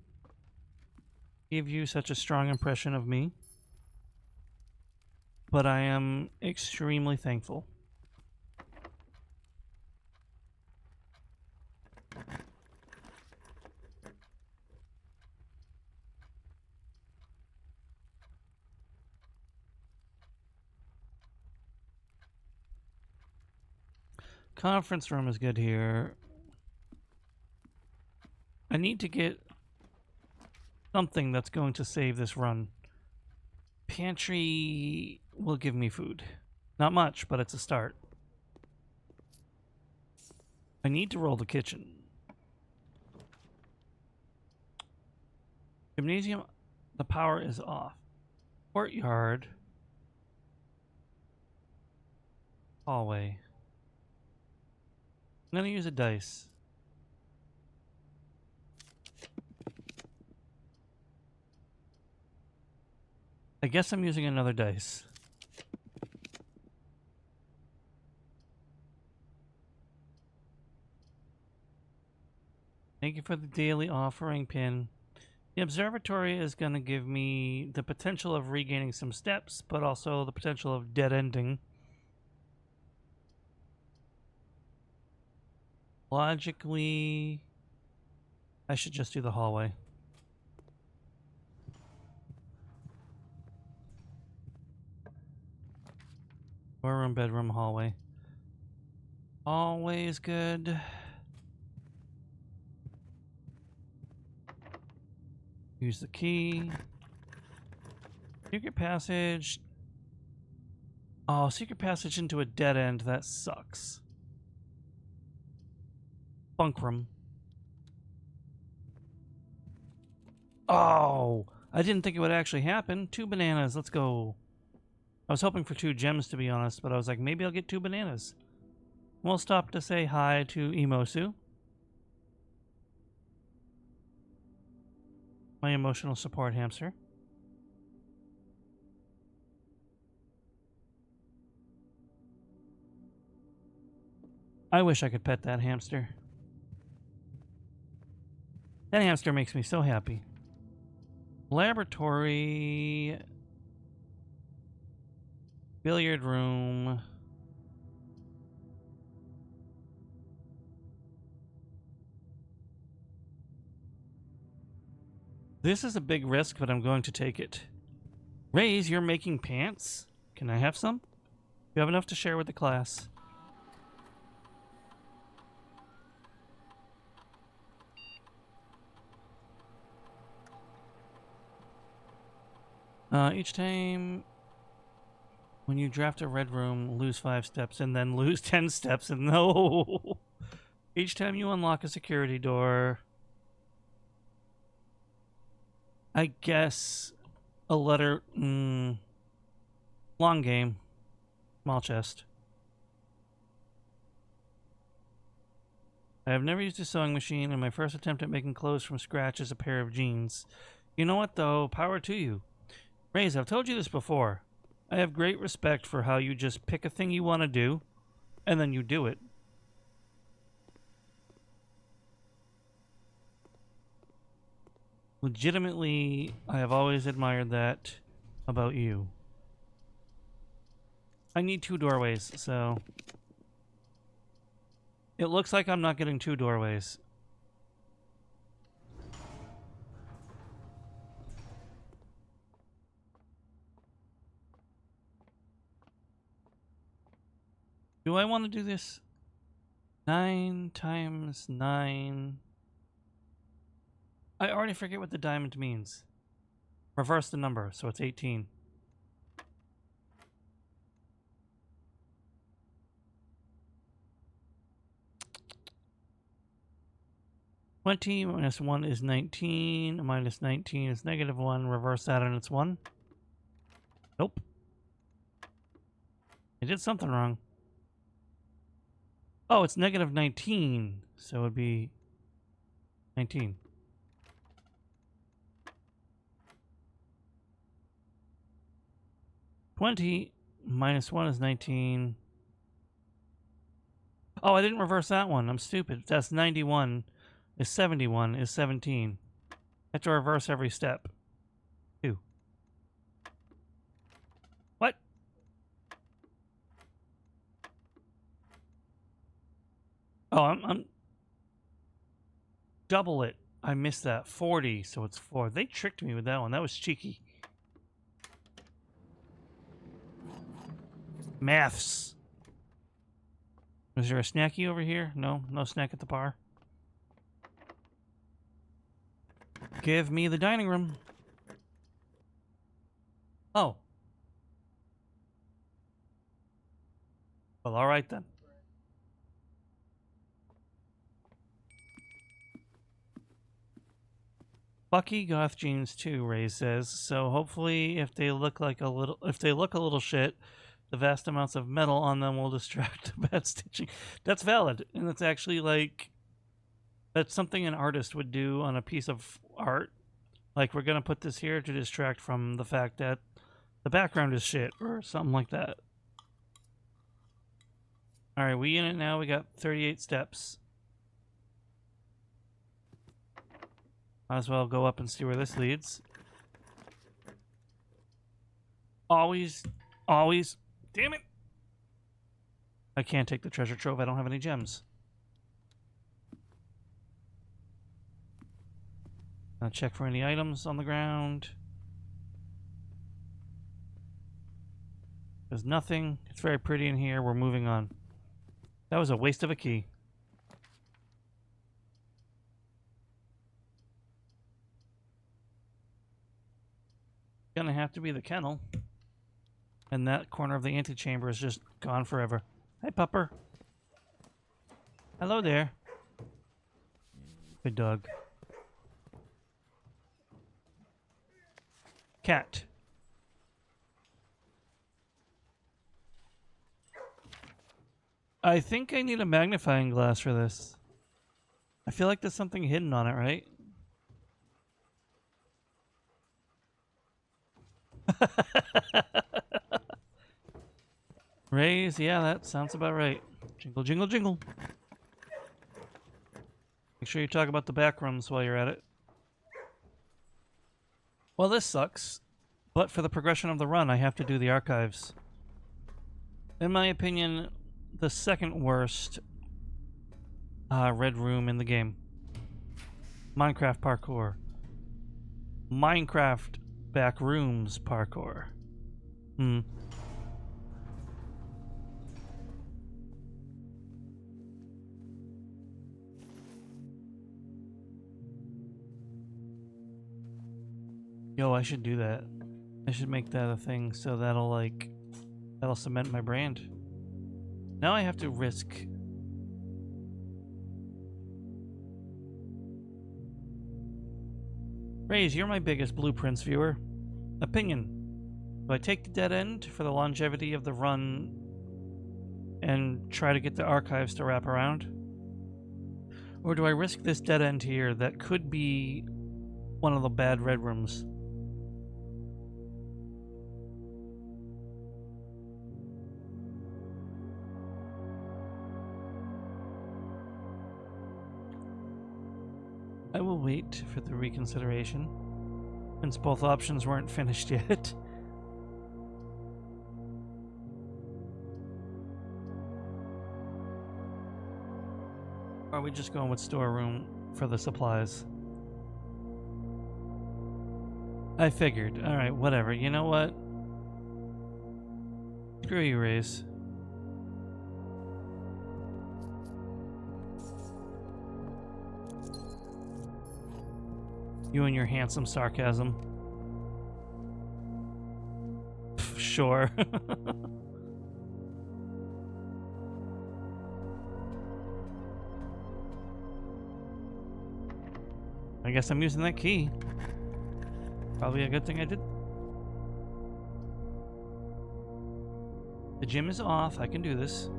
to give you such a strong impression of me, but I am extremely thankful. Conference room is good here. I need to get something that's going to save this run. Pantry will give me food. Not much, but it's a start. I need to roll the kitchen. Gymnasium, the power is off. Courtyard. Hallway. I'm gonna use a dice. I guess I'm using another dice. Thank you for the daily offering pin. The observatory is going to give me the potential of regaining some steps, but also the potential of dead ending. Logically, I should just do the hallway. Storeroom, bedroom, hallway. Hallway is good. Use the key. Secret passage. Oh, secret passage into a dead end. That sucks. Bunk room. Oh, I didn't think it would actually happen. 2 bananas. Let's go. I was hoping for 2 gems, to be honest, but I was like, maybe I'll get 2 bananas. We'll stop to say hi to Emosu, my emotional support hamster. I wish I could pet that hamster. That hamster makes me so happy. Laboratory. Billiard room. This is a big risk, but I'm going to take it. Raise, you're making pants? Can I have some? You have enough to share with the class. Each time when you draft a red room, lose 5 steps and then lose 10 steps. And no! Each time you unlock a security door, I guess a letter. Long game. Small chest. I have never used a sewing machine, and my first attempt at making clothes from scratch is a pair of jeans. You know what, though? Power to you. Raze, I've told you this before. I have great respect for how you just pick a thing you want to do, and then you do it. Legitimately, I have always admired that about you. I need 2 doorways, so... It looks like I'm not getting 2 doorways. Do I want to do this? 9 times 9... I already forget what the diamond means. Reverse the number, so it's 18. (20) minus 1 is 19. Minus 19 is -1. Reverse that and it's 1. Nope. I did something wrong. Oh, it's -19. So it would be 19. (20) minus 1 is 19. Oh, I didn't reverse that one. I'm stupid. That's 91. Is 71. Is 17. I have to reverse every step. 2. What? Oh, I'm double it. I missed that. 40, so it's 4. They tricked me with that one. That was cheeky. Maths. Is there a snacky over here? No? No snack at the bar? Give me the dining room. Oh. Well, alright then. Bucky goth jeans too, Ray says. So hopefully, if they look a little shit, the vast amounts of metal on them will distract the bad stitching. That's valid, and that's actually like that's something an artist would do on a piece of art. Like, we're gonna put this here to distract from the fact that the background is shit or something like that. All right, we in it now. We got 38 steps. Might as well go up and see where this leads. Always. Damn it! I can't take the treasure trove. I don't have any gems. I'll check for any items on the ground. There's nothing. It's very pretty in here. We're moving on. That was a waste of a key. Gonna have to be the kennel. And that corner of the antechamber is just gone forever. Hey, pupper. Hello there. Good dog. Cat. I think I need a magnifying glass for this. I feel like there's something hidden on it, right? Raise, yeah, that sounds about right. Jingle, jingle, jingle. Make sure you talk about the back rooms while you're at it. Well, this sucks, but for the progression of the run, I have to do the archives. In my opinion, the second worst red room in the game. Minecraft parkour. Minecraft back rooms parkour. Yo, I should do that. I should make that a thing so that'll cement my brand. Now I have to risk. Raze, you're my biggest Blueprints viewer. Opinion. Do I take the dead end for the longevity of the run and try to get the archives to wrap around? Or do I risk this dead end here that could be one of the bad red rooms? I will wait for the reconsideration, since both options weren't finished yet. Or are we just going with storeroom for the supplies? I figured. Alright, whatever. You know what? Screw you, Raze. You and your handsome sarcasm. Pff, sure. I guess I'm using that key. Probably a good thing I did. The gym is off. I can do this.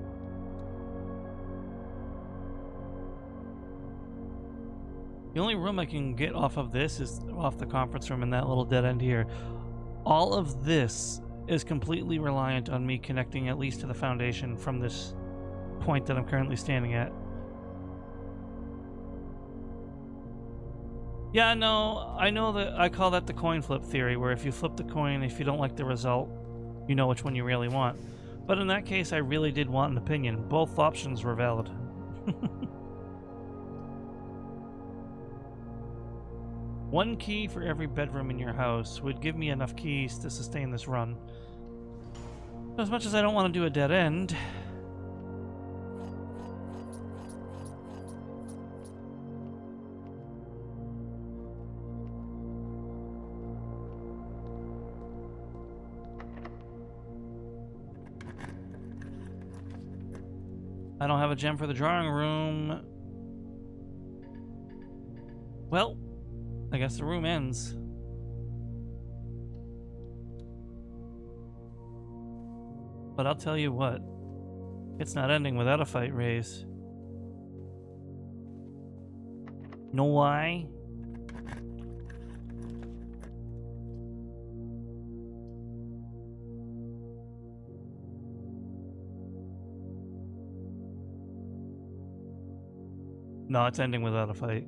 The only room I can get off of this is off the conference room in that little dead end here. All of this is completely reliant on me connecting at least to the foundation from this point that I'm currently standing at. Yeah, no, I know that I call that the coin flip theory, where if you flip the coin, if you don't like the result, you know which one you really want. But in that case, I really did want an opinion. Both options were valid. One key for every bedroom in your house would give me enough keys to sustain this run. As much as I don't want to do a dead end. I don't have a gem for the drawing room. Well, I guess the room ends. But I'll tell you what, it's not ending without a fight, Raze. Know why? No, it's ending without a fight.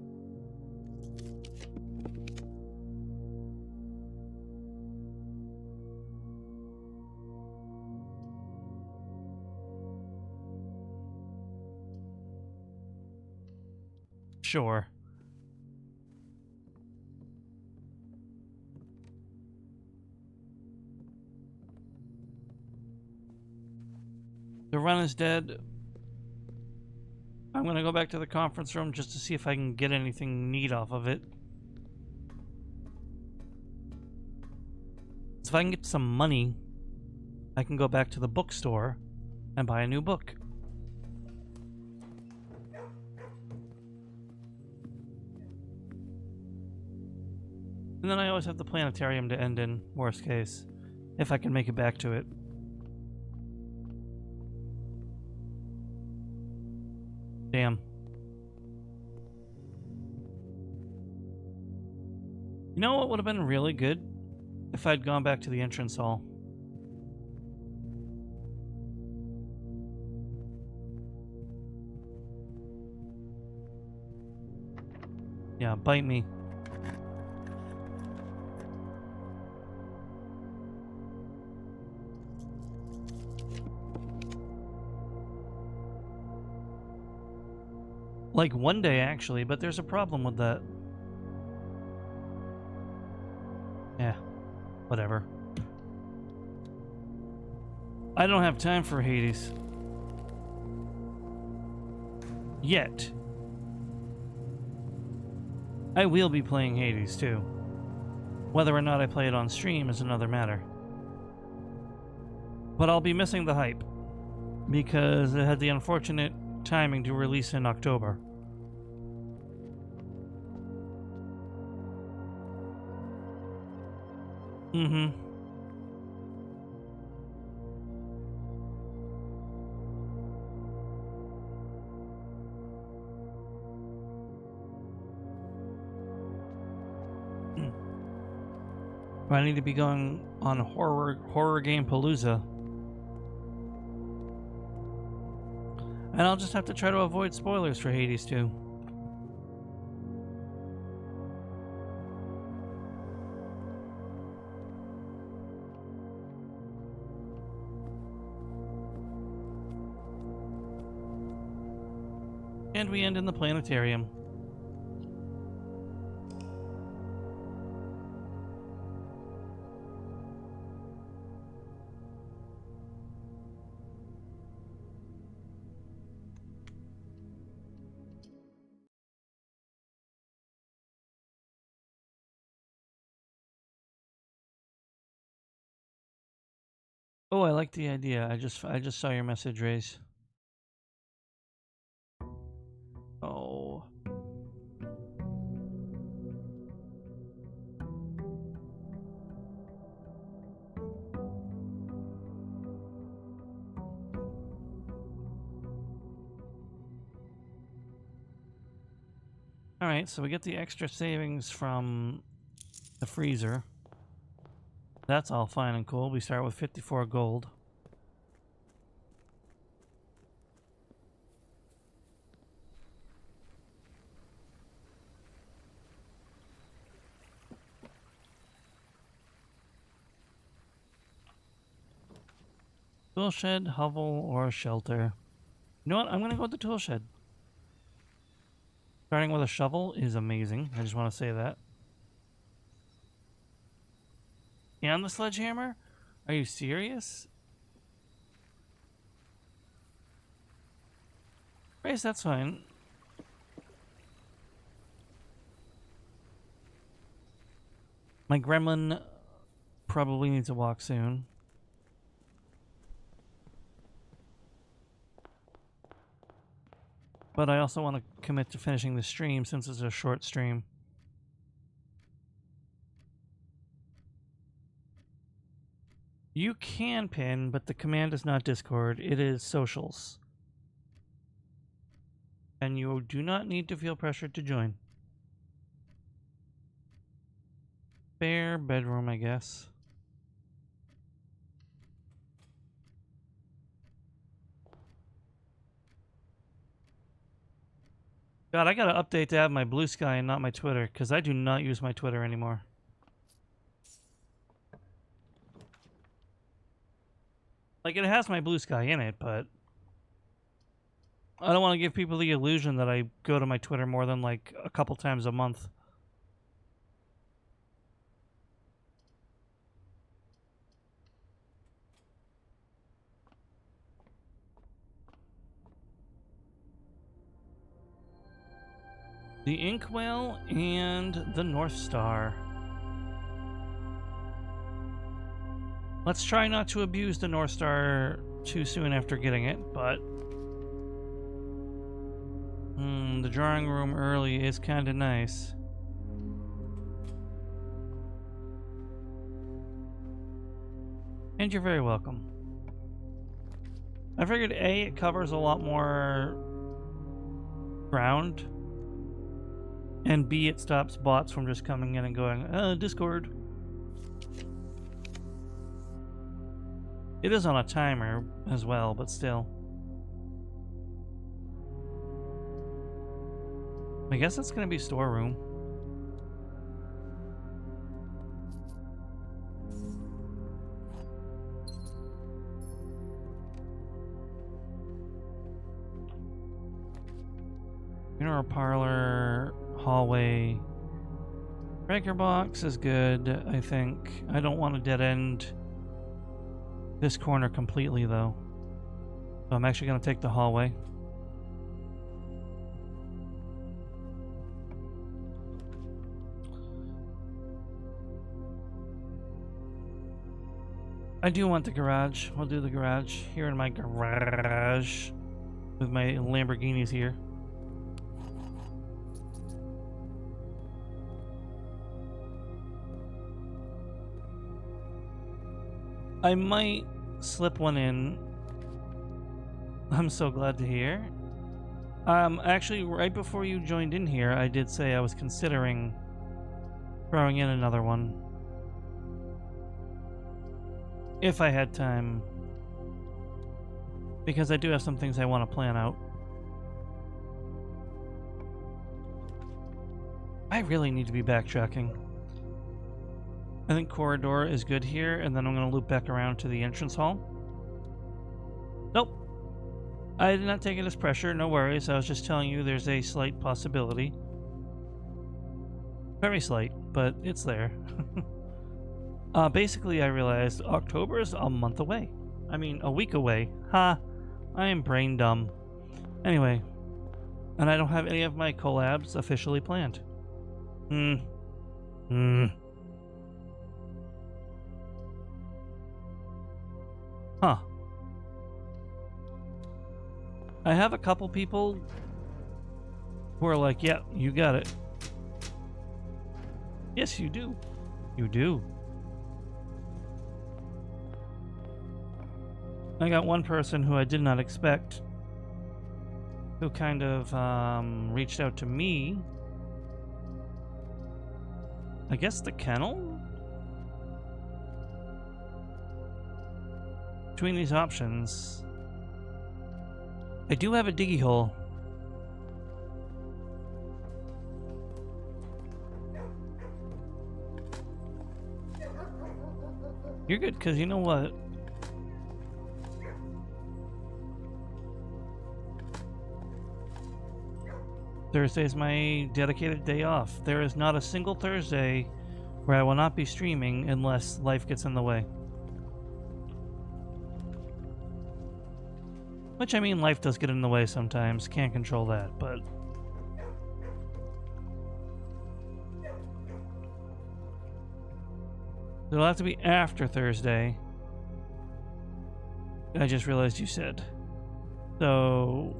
Sure. The run is dead. I'm gonna go back to the conference room just to see if I can get anything neat off of it. So if I can get some money, I can go back to the bookstore and buy a new book. And then I always have the planetarium to end in, worst case, if I can make it back to it. Damn. You know what would have been really good? If I'd gone back to the entrance hall. Yeah, bite me. Like one day, actually, but there's a problem with that. Yeah, whatever. I don't have time for Hades. Yet. I will be playing Hades, too. Whether or not I play it on stream is another matter. But I'll be missing the hype, because it had the unfortunate timing to release in October. Mm-hmm. I need to be going on horror game palooza. And I'll just have to try to avoid spoilers for Hades too. And we end in the planetarium. Oh, I like the idea. I just saw your message, Raze. Oh. Alright, so we get the extra savings from the freezer. That's all fine and cool. We start with 54 gold. Tool shed, hovel, or shelter. You know what? I'm gonna go with the tool shed. Starting with a shovel is amazing. I just want to say that. And the sledgehammer? Are you serious? Race, that's fine. My gremlin probably needs a walk soon. But I also want to commit to finishing the stream since it's a short stream. You can pin, but the command is not Discord. It is socials. And you do not need to feel pressured to join. Spare bedroom, I guess. God, I gotta update to have my Blue Sky and not my Twitter, because I do not use my Twitter anymore. Like, it has my Blue Sky in it, but I don't want to give people the illusion that I go to my Twitter more than, like, a couple times a month. The Inkwell and the North Star. Let's try not to abuse the North Star too soon after getting it, but the drawing room early is kind of nice. And you're very welcome. I figured A, it covers a lot more ground, and B, it stops bots from just coming in and going, Discord. It is on a timer as well, but still. I guess it's going to be storeroom. Funeral parlor, hallway. Breaker box is good, I think. I don't want to dead end this corner completely, though. So I'm actually going to take the hallway. I do want the garage. We'll do the garage here in my garage with my Lamborghinis here. I might slip one in. I'm so glad to hear. Actually, right before you joined in here, I did say I was considering throwing in another one. If I had time. Because I do have some things I want to plan out. I really need to be backtracking. I think corridor is good here, and then I'm going to loop back around to the entrance hall. Nope. I did not take it as pressure, no worries. I was just telling you there's a slight possibility. Very slight, but it's there. Basically, I realized October is a month away. I mean, a week away. Ha! I am brain dumb. Anyway, and I don't have any of my collabs officially planned. Huh. I have a couple people who are like, yeah, you got it. Yes, you do. You do. I got one person who I did not expect who kind of reached out to me. I guess the kennel? Between these options, I do have a diggy hole. You're good, because you know what? Thursday is my dedicated day off. There is not a single Thursday where I will not be streaming unless life gets in the way. Which, I mean, life does get in the way sometimes. Can't control that, but... it'll have to be after Thursday. I just realized you said. So...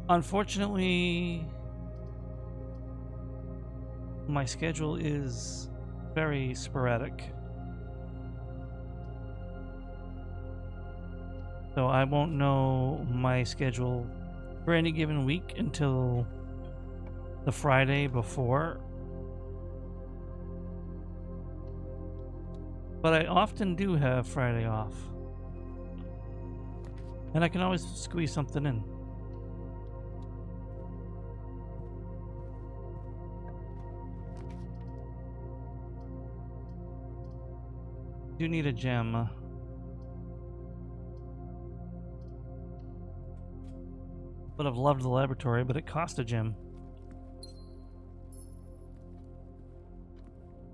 unfortunately... my schedule is very sporadic. So I won't know my schedule for any given week until the Friday before. But I often do have Friday off. And I can always squeeze something in. Do need a gem. Would have loved the laboratory, but it cost a gem.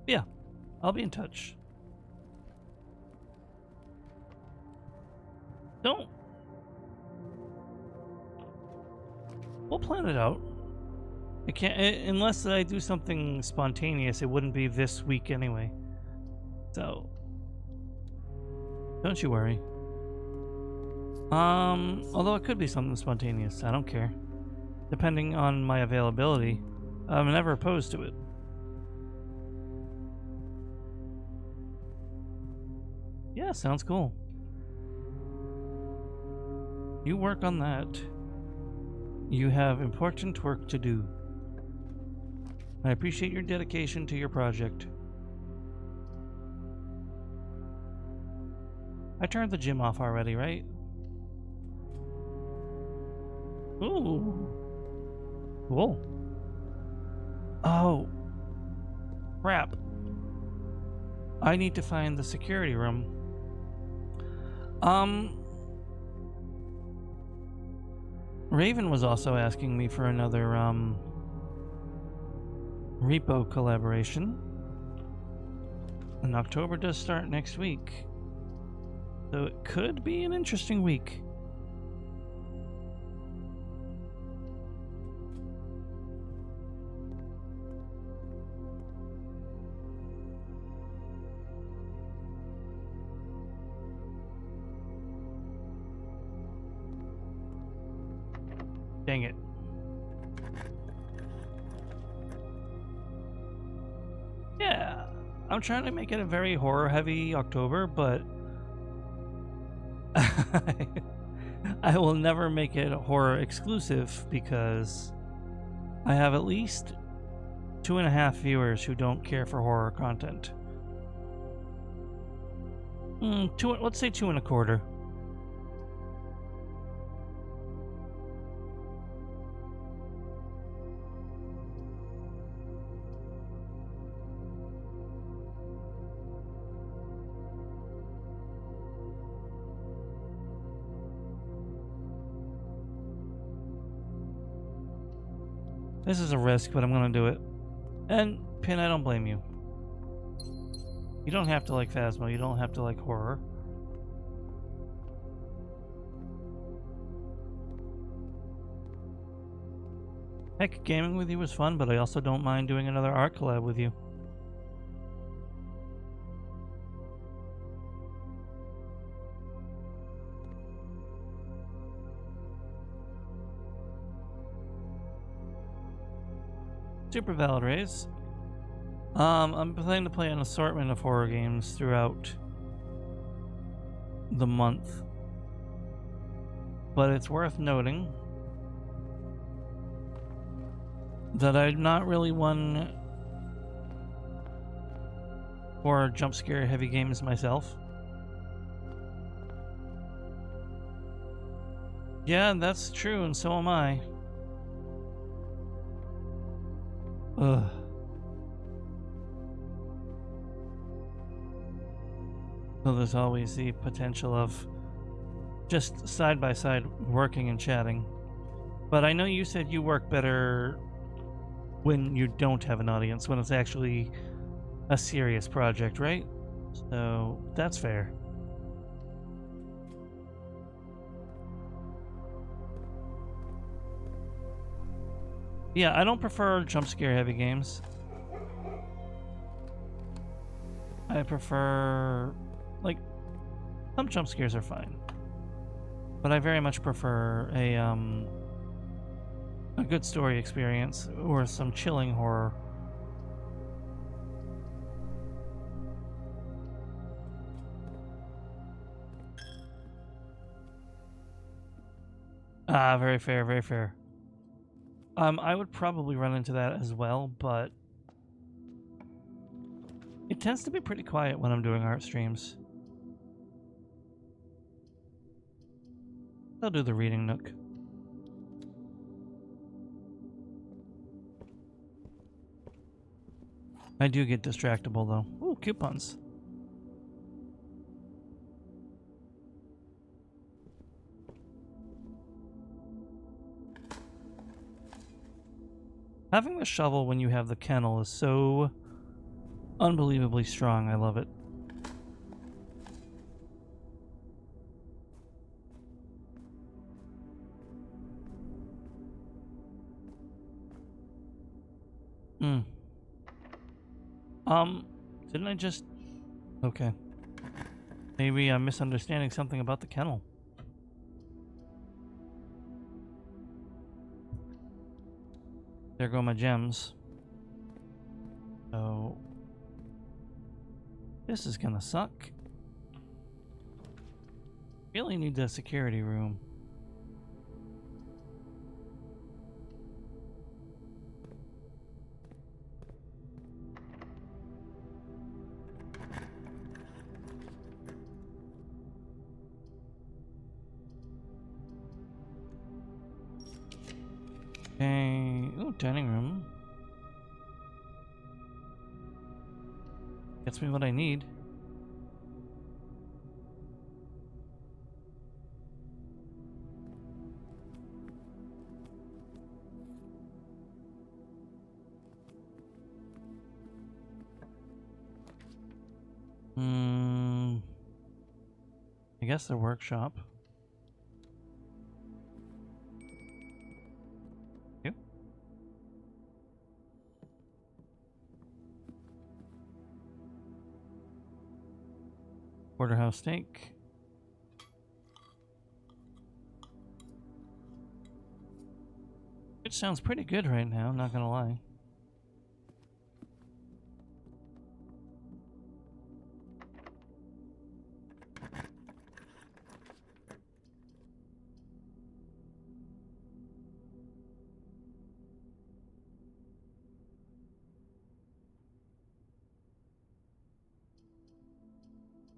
Yeah, I'll be in touch. Don't. We'll plan it out. I can't, unless I do something spontaneous, it wouldn't be this week anyway. So, don't you worry. Although it could be something spontaneous, I don't care. Depending on my availability, I'm never opposed to it. Yeah, sounds cool. You work on that. You have important work to do. I appreciate your dedication to your project. I turned the gym off already, right? Ooh. Cool. Oh. Crap. I need to find the security room. Raven was also asking me for another, repo collaboration. And October does start next week. So it could be an interesting week. Dang it. Yeah, I'm trying to make it a very horror-heavy October, but I will never make it horror exclusive because I have at least 2.5 viewers who don't care for horror content. Let's say 2.25. This is a risk, but I'm gonna do it. And, Pin, I don't blame you. You don't have to like Phasmo, you don't have to like horror. Heck, gaming with you was fun, but I also don't mind doing another art collab with you. Super valid raise. I'm planning to play an assortment of horror games throughout the month. But it's worth noting that I'm not really one for jump scare heavy games myself. Yeah, that's true, and so am I. Ugh. So there's always the potential of just side by side working and chatting. But I know you said you work better when you don't have an audience, when it's actually a serious project, right? So that's fair. Yeah, I don't prefer jump scare heavy games. I prefer, like, some jump scares are fine, but I very much prefer a good story experience or some chilling horror. Ah, very fair, very fair. I would probably run into that as well, but it tends to be pretty quiet when I'm doing art streams. I'll do the reading nook. I do get distractible though. Ooh, coupons. Having the shovel when you have the kennel is so unbelievably strong. I love it. Didn't I just... Okay. Maybe I'm misunderstanding something about the kennel. There go my gems. So... This is gonna suck. Really need the security room. Okay, ooh, dining room. Gets me what I need. I guess the workshop. Porterhouse steak. It sounds pretty good right now, not gonna lie.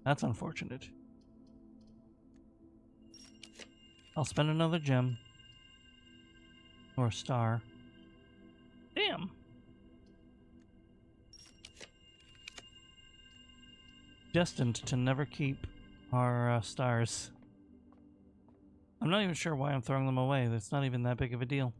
That's unfortunate. I'll spend another gem. Or a star. Damn! Destined to never keep our stars. I'm not even sure why I'm throwing them away. That's not even that big of a deal.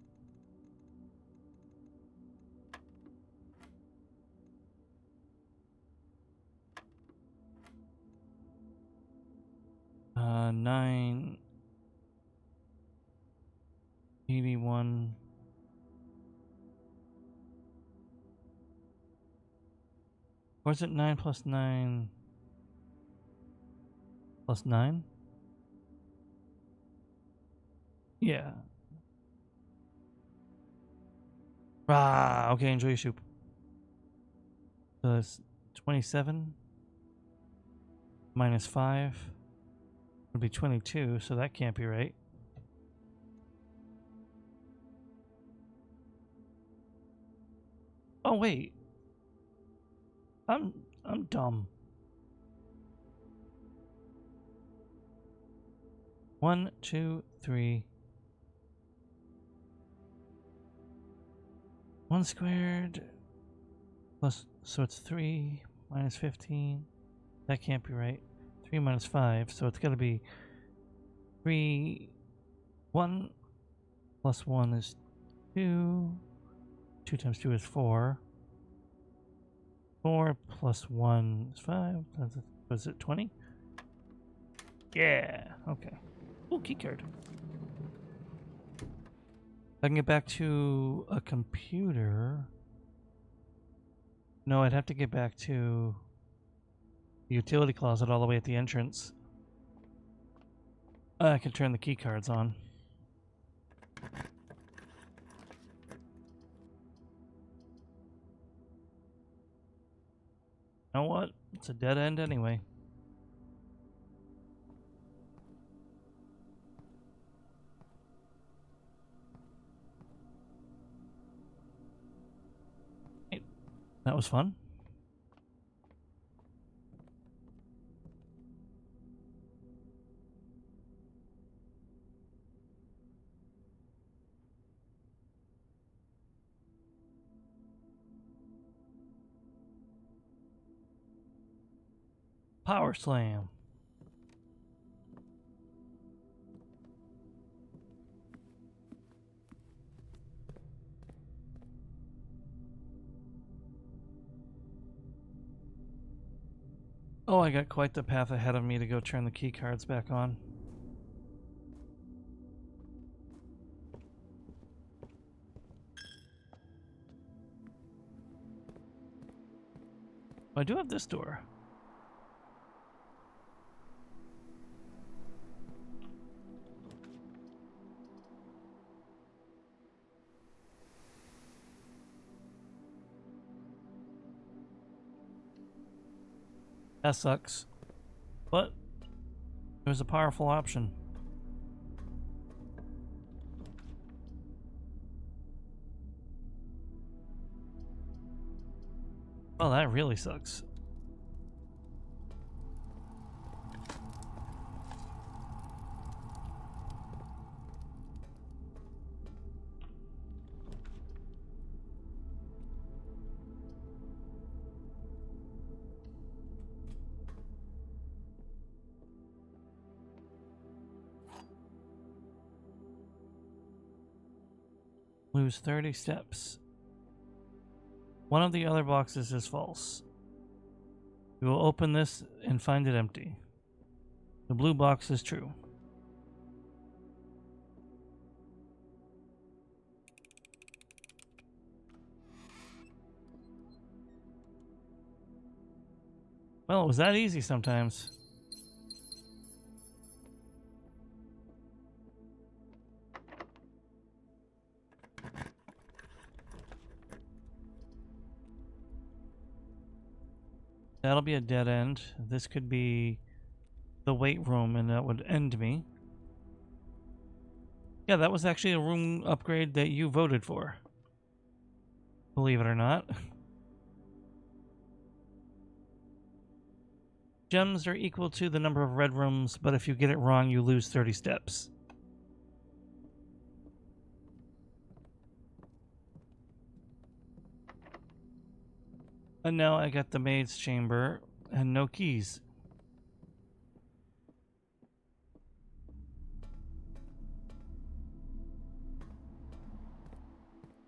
$9.81. Or is it 9 plus 9 plus 9? Yeah. Ah, okay, enjoy your soup. So that's 27 minus 5 would be 22, so that can't be right. Oh wait. I'm dumb. 1, 2, 3. 1 squared plus, so it's 3 minus 15. That can't be right. 3 minus 5, so it's got to be 3. 1 plus 1 is 2. 2 times 2 is 4. 4 plus 1 is 5. Was it 20? Yeah, okay. Ooh, keycard. If I can get back to a computer... No, I'd have to get back to the utility closet all the way at the entrance. I can turn the key cards on. You know what? It's a dead end anyway. That was fun. Power slam. Oh, I got quite the path ahead of me to go turn the key cards back on. I do have this door. That sucks. But it was a powerful option. Well, that really sucks. Lose 30 steps. One of the other boxes is false. We will open this and find it empty. The blue box is true. Well, it was that easy sometimes. That'll be a dead end. This could be the weight room, and that would end me. Yeah, that was actually a room upgrade that you voted for. Believe it or not. Gems are equal to the number of red rooms, but if you get it wrong, you lose 30 steps. And now I got the maid's chamber and no keys.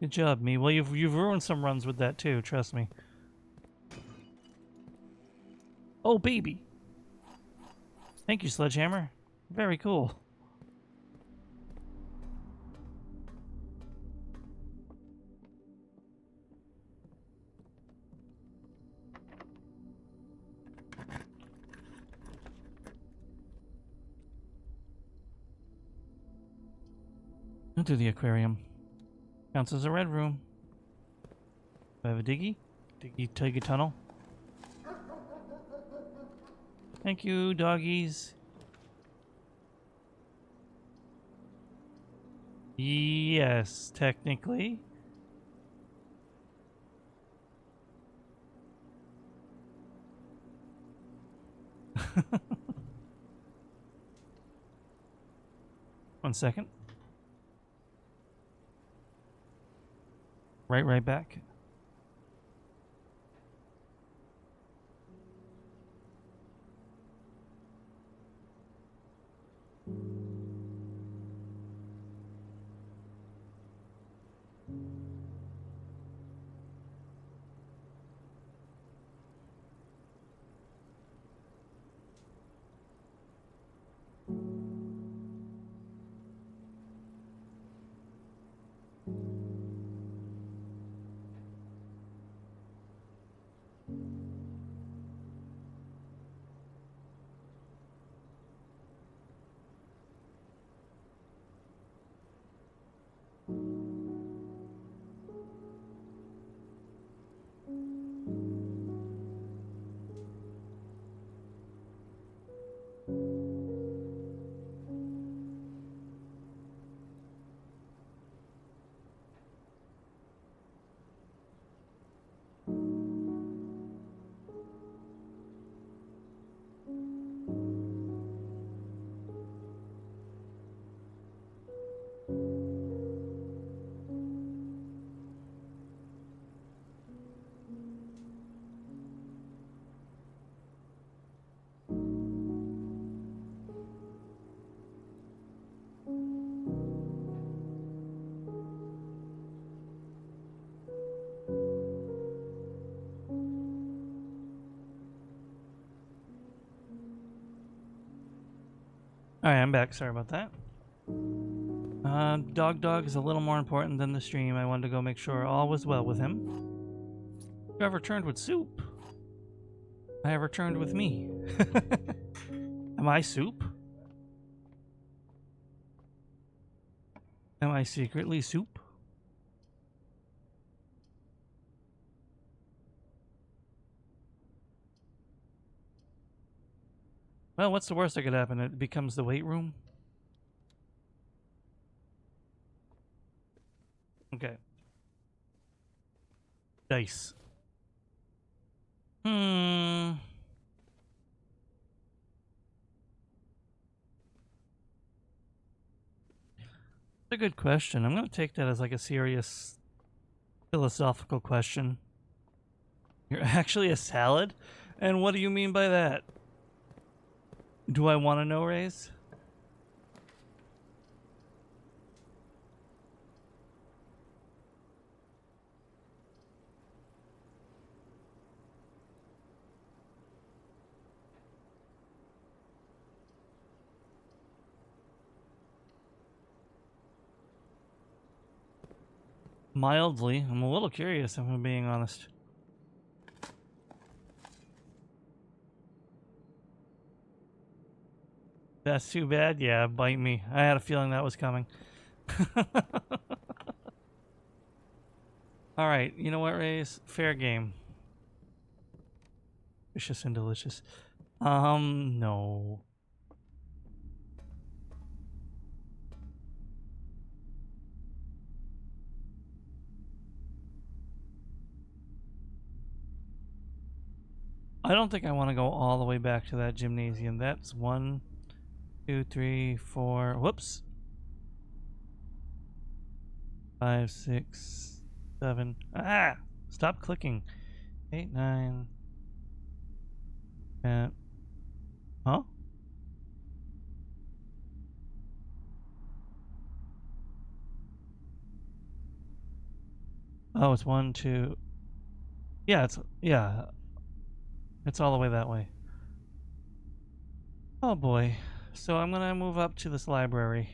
Good job, me. Well, you've ruined some runs with that too, trust me. Oh, baby. Thank you, Sledgehammer. Very cool. I'll do the aquarium. Counts as a red room. Do I have a diggy? Diggy tunnel. Thank you, doggies. Yes, technically. One second. Right back. Alright, I'm back. Sorry about that. Dog is a little more important than the stream. I wanted to go make sure all was well with him. You have returned with soup. I have returned with me. Am I soup? Am I secretly soup? Well, what's the worst that could happen? It becomes the weight room? Okay. Dice. It's a good question. I'm going to take that as like a serious philosophical question. You're actually a salad? And what do you mean by that? Do I want to know, Raze? Mildly. I'm a little curious, if I'm being honest. That's too bad? Yeah, bite me. I had a feeling that was coming. Alright, you know what, Raze? Fair game. Vicious and delicious. No. I don't think I want to go all the way back to that gymnasium. That's 1, 2, 3, 4. Whoops. 5, 6, 7. Ah! Stop clicking. 8, 9. 10. Huh? Oh, it's 1, 2. Yeah, it's all the way that way. Oh boy. So I'm gonna move up to this library.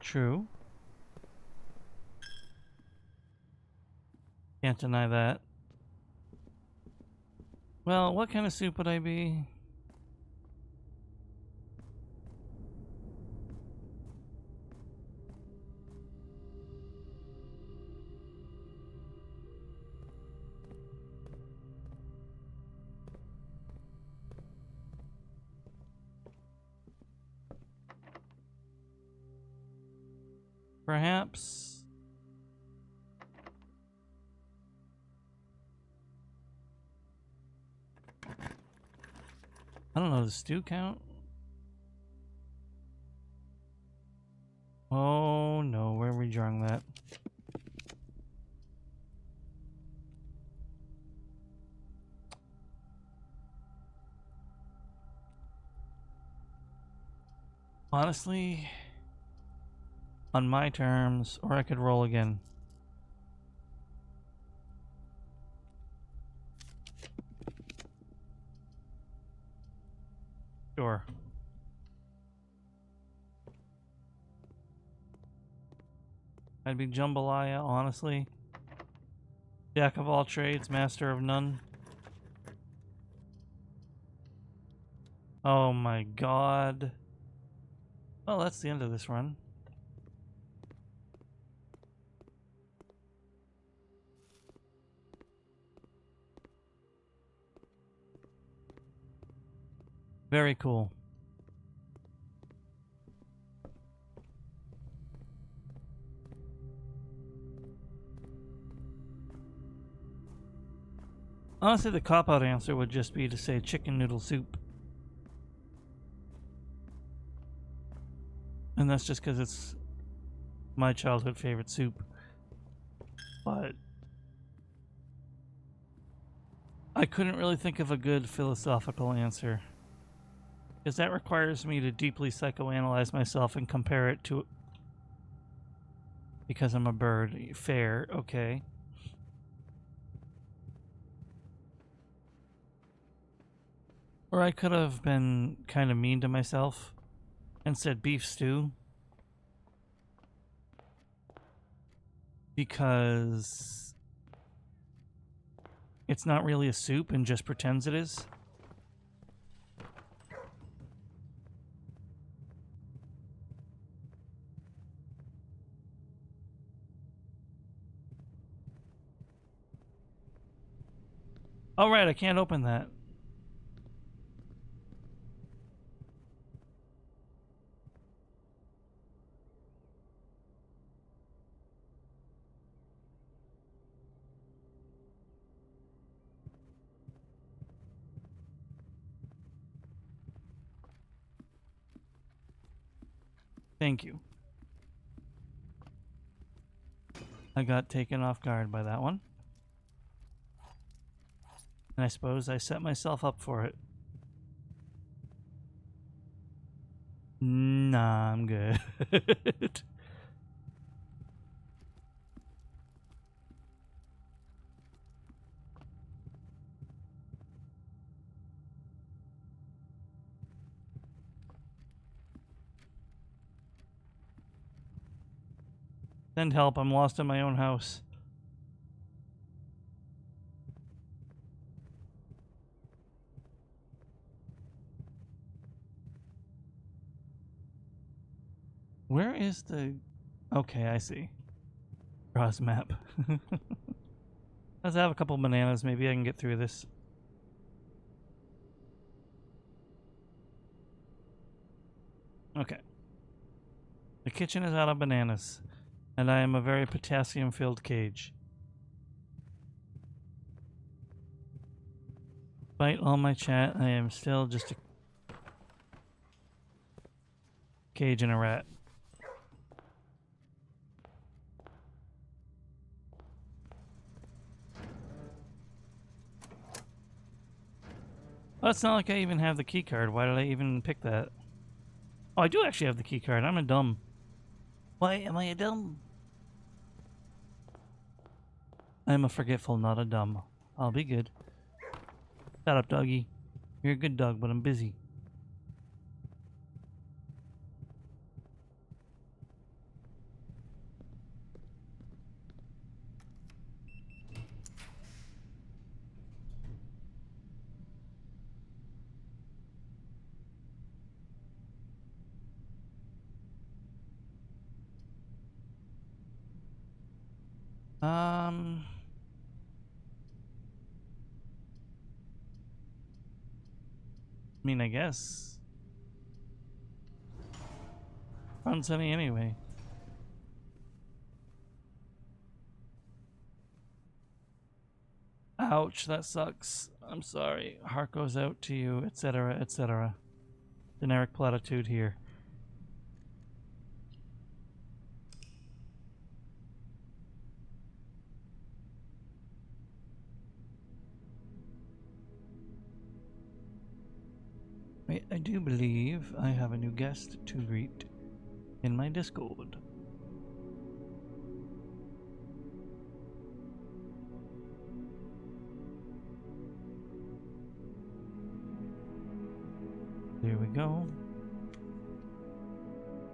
True. Can't deny that. Well, what kind of soup would I be? Perhaps. I don't know, does stew count? Oh no, we're redrawing that. Honestly, on my terms, or I could roll again. Sure. I'd be jambalaya, honestly. Jack of all trades, master of none. Oh my god. Well, that's the end of this run. Very cool. Honestly, the cop-out answer would just be to say chicken noodle soup. And that's just because it's my childhood favorite soup. But I couldn't really think of a good philosophical answer, because that requires me to deeply psychoanalyze myself and compare it to... Because I'm a bird. Fair, okay. Or I could have been kind of mean to myself and said beef stew, because it's not really a soup and just pretends it is. Oh right, I can't open that. Thank you. I got taken off guard by that one. And I suppose I set myself up for it. Nah, I'm good. Send help, I'm lost in my own house. Where is the... Okay, I see. Cross map. Let's have a couple bananas, maybe I can get through this. Okay. The kitchen is out of bananas, and I am a very potassium-filled cage. Despite all my chat, I am still just a cage and a rat. Well, it's not like I even have the key card. Why did I even pick that? Oh, I do actually have the key card. I'm a dumb. Why am I a dumb? I'm a forgetful, not a dumb. I'll be good. Shut up, doggy. You're a good dog, but I'm busy. I mean, I guess. Run Sunny anyway. Ouch, that sucks. I'm sorry. Heart goes out to you, etc., etc. Generic platitude here. Wait, I do believe I have a new guest to greet in my Discord. There we go.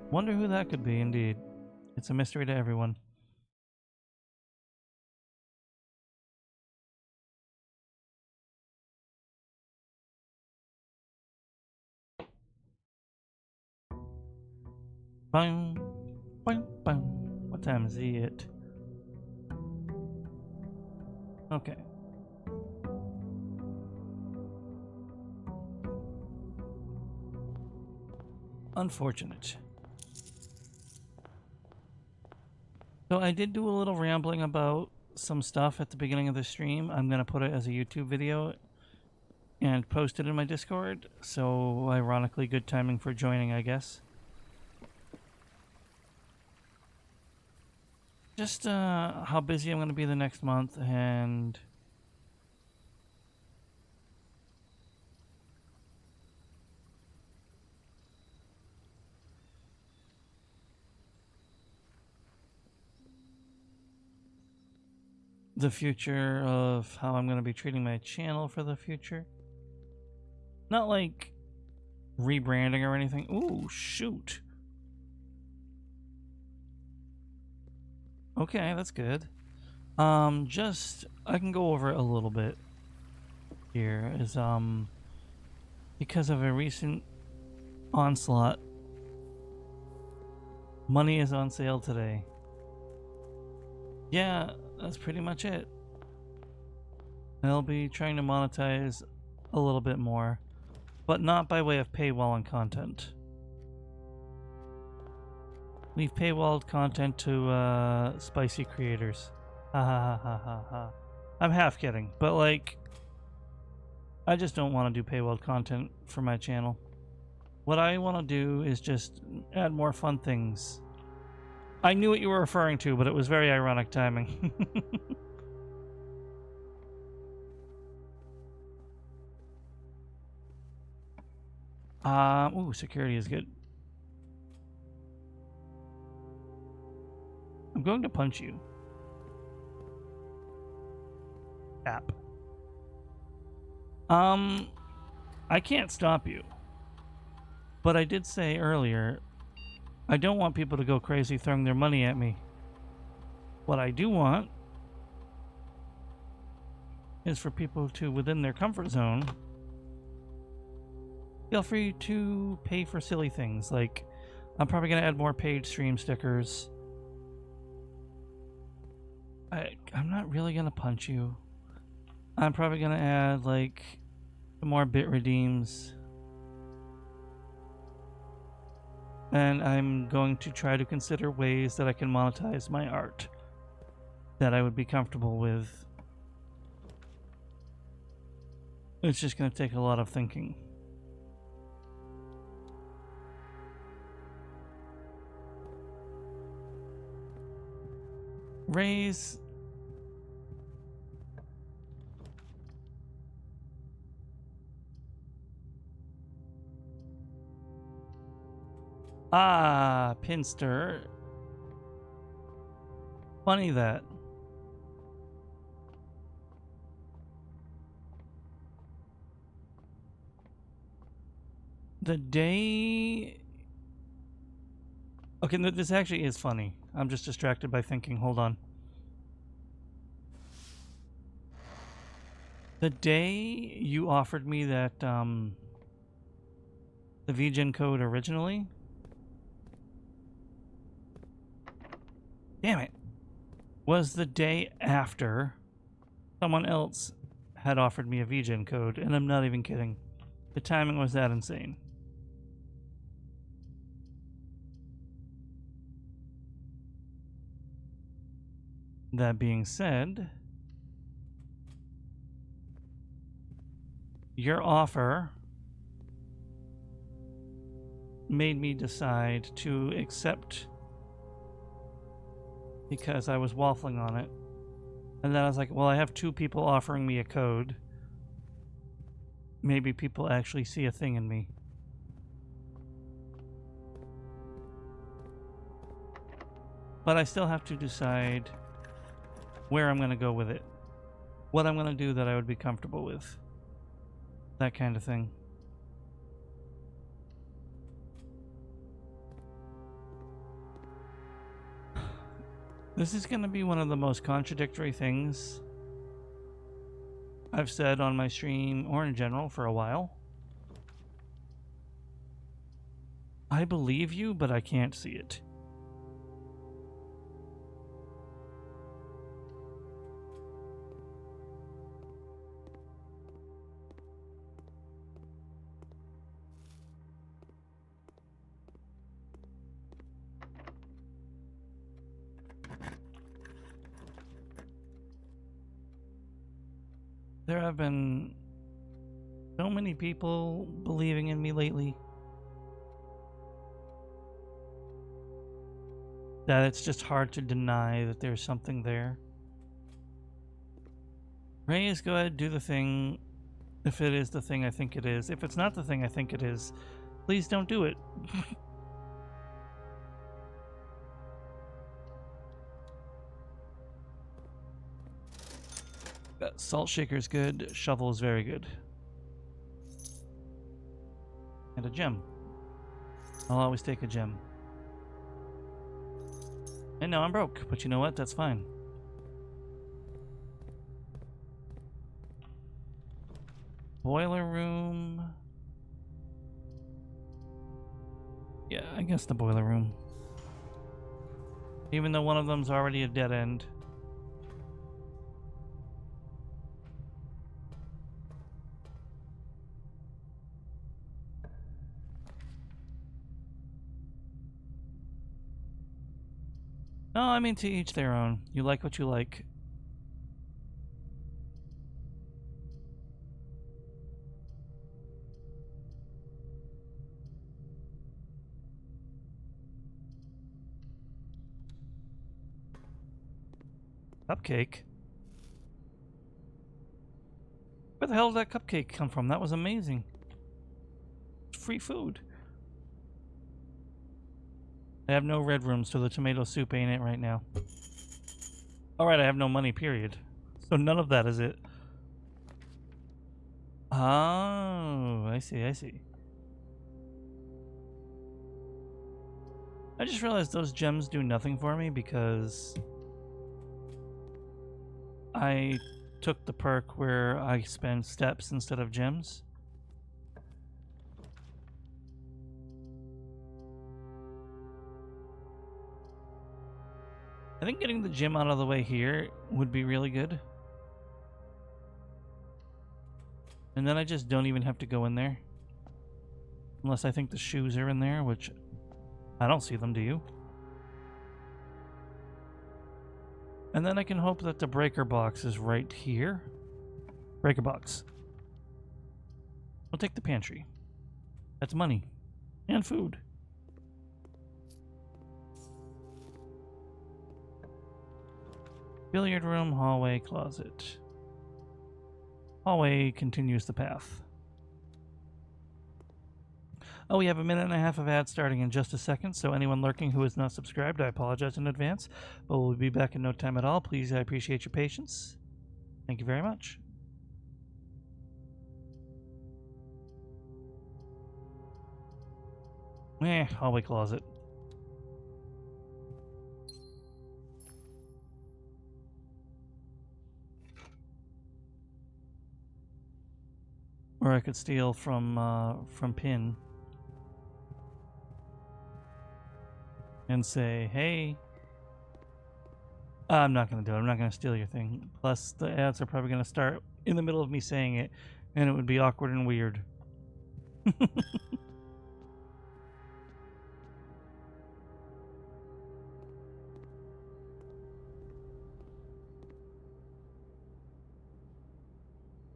Wonder who that could be, indeed. It's a mystery to everyone. Bang, bang, bang. What time is it? Okay. Unfortunate. So I did do a little rambling about some stuff at the beginning of the stream. I'm going to put it as a YouTube video and post it in my Discord. So, ironically, good timing for joining, I guess. Just how busy I'm going to be the next month and the future of how I'm going to be treating my channel for the future. Not like rebranding or anything. Ooh, shoot. Okay, that's good. Just I can go over it a little bit here is because of a recent onslaught. Money is on sale today. Yeah, that's pretty much it. I'll be trying to monetize a little bit more, but not by way of paywall and content. Leave paywalled content to spicy creators. Ha ha ha ha ha. I'm half kidding, but like, I just don't want to do paywalled content for my channel. What I want to do is just add more fun things. I knew what you were referring to, but it was very ironic timing. Ooh, security is good. I'm going to punch you. App. I can't stop you. But I did say earlier, I don't want people to go crazy throwing their money at me. What I do want is for people to, within their comfort zone, feel free to pay for silly things. Like, I'm probably going to add more paid stream stickers. I'm not really going to punch you. I'm probably going to add, like, more bit redeems. And I'm going to try to consider ways that I can monetize my art that I would be comfortable with. It's just going to take a lot of thinking. Raise. Ah, Pinster. Funny that. The day... Okay, this actually is funny. I'm just distracted by thinking. Hold on. The day you offered me that, the VGen code originally... Damn it. Was the day after someone else had offered me a VGen code, and I'm not even kidding. The timing was that insane. That being said, your offer made me decide to accept because I was waffling on it. And then I was like, well, I have two people offering me a code. Maybe people actually see a thing in me. But I still have to decide where I'm going to go with it. What I'm going to do that I would be comfortable with. That kind of thing. This is going to be one of the most contradictory things I've said on my stream or in general for a while. I believe you, but I can't see it. There have been so many people believing in me lately that it's just hard to deny that there's something there. Raise, go ahead, do the thing. If it is the thing I think it is. If it's not the thing I think it is, please don't do it. Salt shaker's good. Shovel is very good. And a gem. I'll always take a gem. And now I'm broke, but you know what? That's fine. Boiler room. Yeah, I guess the boiler room. Even though one of them's already a dead end. No, I mean, to each their own. You like what you like. Cupcake? Where the hell did that cupcake come from? That was amazing. Free food. I have no red room, so the tomato soup ain't it right now. Alright, I have no money, period. So none of that is it. Oh, I see, I see. I just realized those gems do nothing for me because I took the perk where I spend steps instead of gems. I think getting the gym out of the way here would be really good. And then I just don't even have to go in there. Unless I think the shoes are in there, which I don't see them, do you? And then I can hope that the breaker box is right here. Breaker box. I'll take the pantry. That's money. And food. Billiard room, hallway, closet. Hallway continues the path. Oh, we have a minute and a half of ads starting in just a second, so anyone lurking who is not subscribed, I apologize in advance, but we'll be back in no time at all. Please, I appreciate your patience. Thank you very much. Hallway closet. Or I could steal from Pin and say, hey, I'm not going to do it. I'm not going to steal your thing. Plus, the ads are probably going to start in the middle of me saying it, and it would be awkward and weird.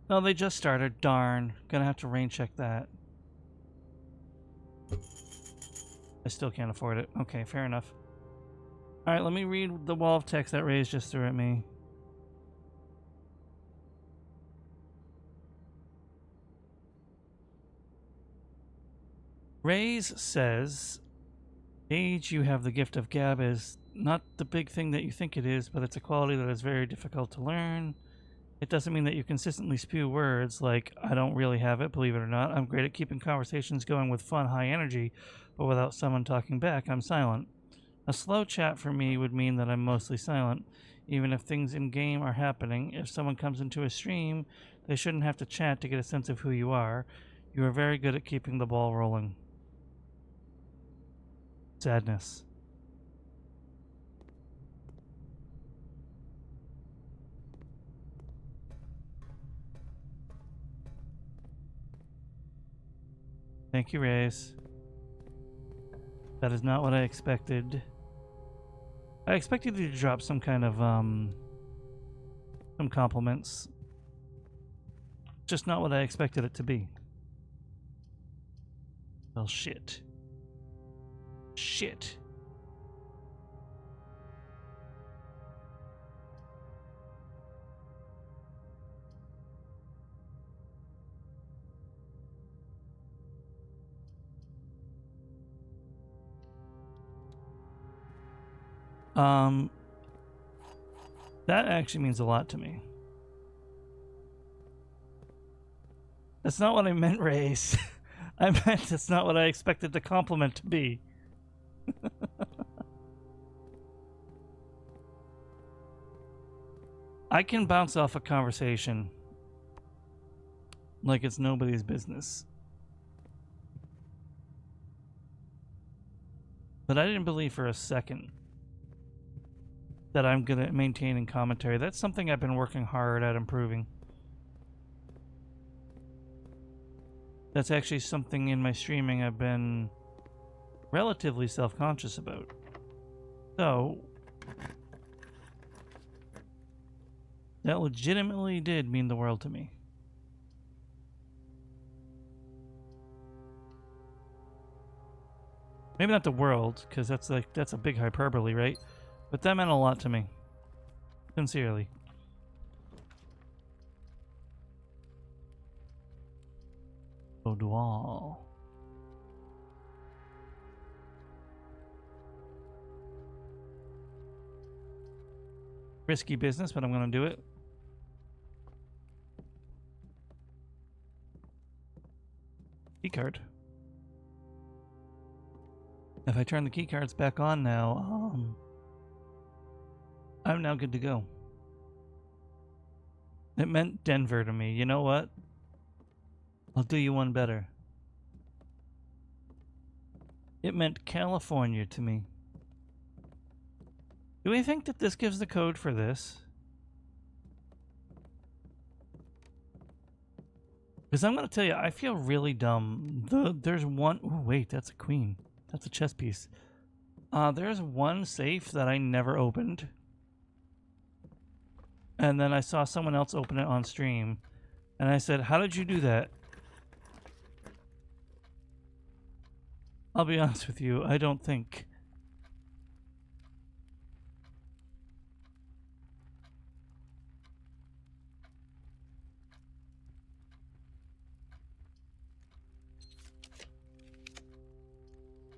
No, they just started. Darn. Gonna have to rain check that. I still can't afford it. Okay, fair enough. Alright, let me read the wall of text that Ray's just threw at me. Ray's says, Age, you have the gift of gab is not the big thing that you think it is, but it's a quality that is very difficult to learn. It doesn't mean that you consistently spew words like, I don't really have it, believe it or not. I'm great at keeping conversations going with fun, high energy, but without someone talking back, I'm silent. A slow chat for me would mean that I'm mostly silent. Even if things in-game are happening, if someone comes into a stream, they shouldn't have to chat to get a sense of who you are. You are very good at keeping the ball rolling. Sadness. Thank you, Rays. That is not what I expected. I expected you to drop some kind of, some compliments. just not what I expected it to be. Well, shit. Shit. That actually means a lot to me. That's not what I meant, Race. I meant that's not what I expected the compliment to be. I can bounce off a conversation like it's nobody's business. But I didn't believe for a second that I'm going to maintain in commentary. That's something I've been working hard at improving. That's actually something in my streaming I've been relatively self-conscious about. So, that legitimately did mean the world to me. Maybe not the world, because that's a big hyperbole, right? But that meant a lot to me. Sincerely. Odual. Risky business, but I'm going to do it. Keycard. If I turn the keycards back on now, I'm now good to go. It meant Denver to me. You know what? I'll do you one better. It meant California to me. Do we think that this gives the code for this? Because I'm going to tell you, I feel really dumb. There's one... Oh, wait, that's a queen. That's a chess piece. There's one safe that I never opened. And then I saw someone else open it on stream. And I said, how did you do that? I'll be honest with you, I don't think.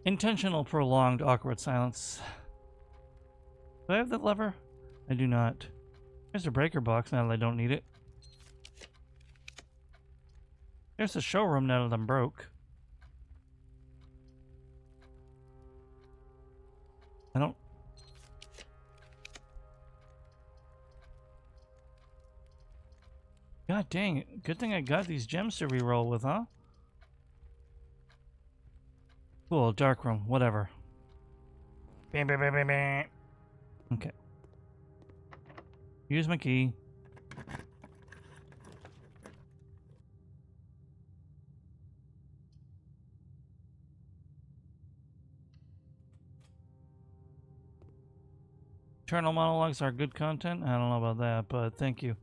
Intentional, prolonged, awkward silence. Do I have that lever? I do not. There's a breaker box now that I don't need it. There's a showroom now that I'm broke. I don't... God dang it. Good thing I got these gems to reroll with, huh? Cool, dark room, whatever. Bam, bam, bam, bam, bam. Okay. Use my key. Eternal monologues are good content? I don't know about that, but thank you.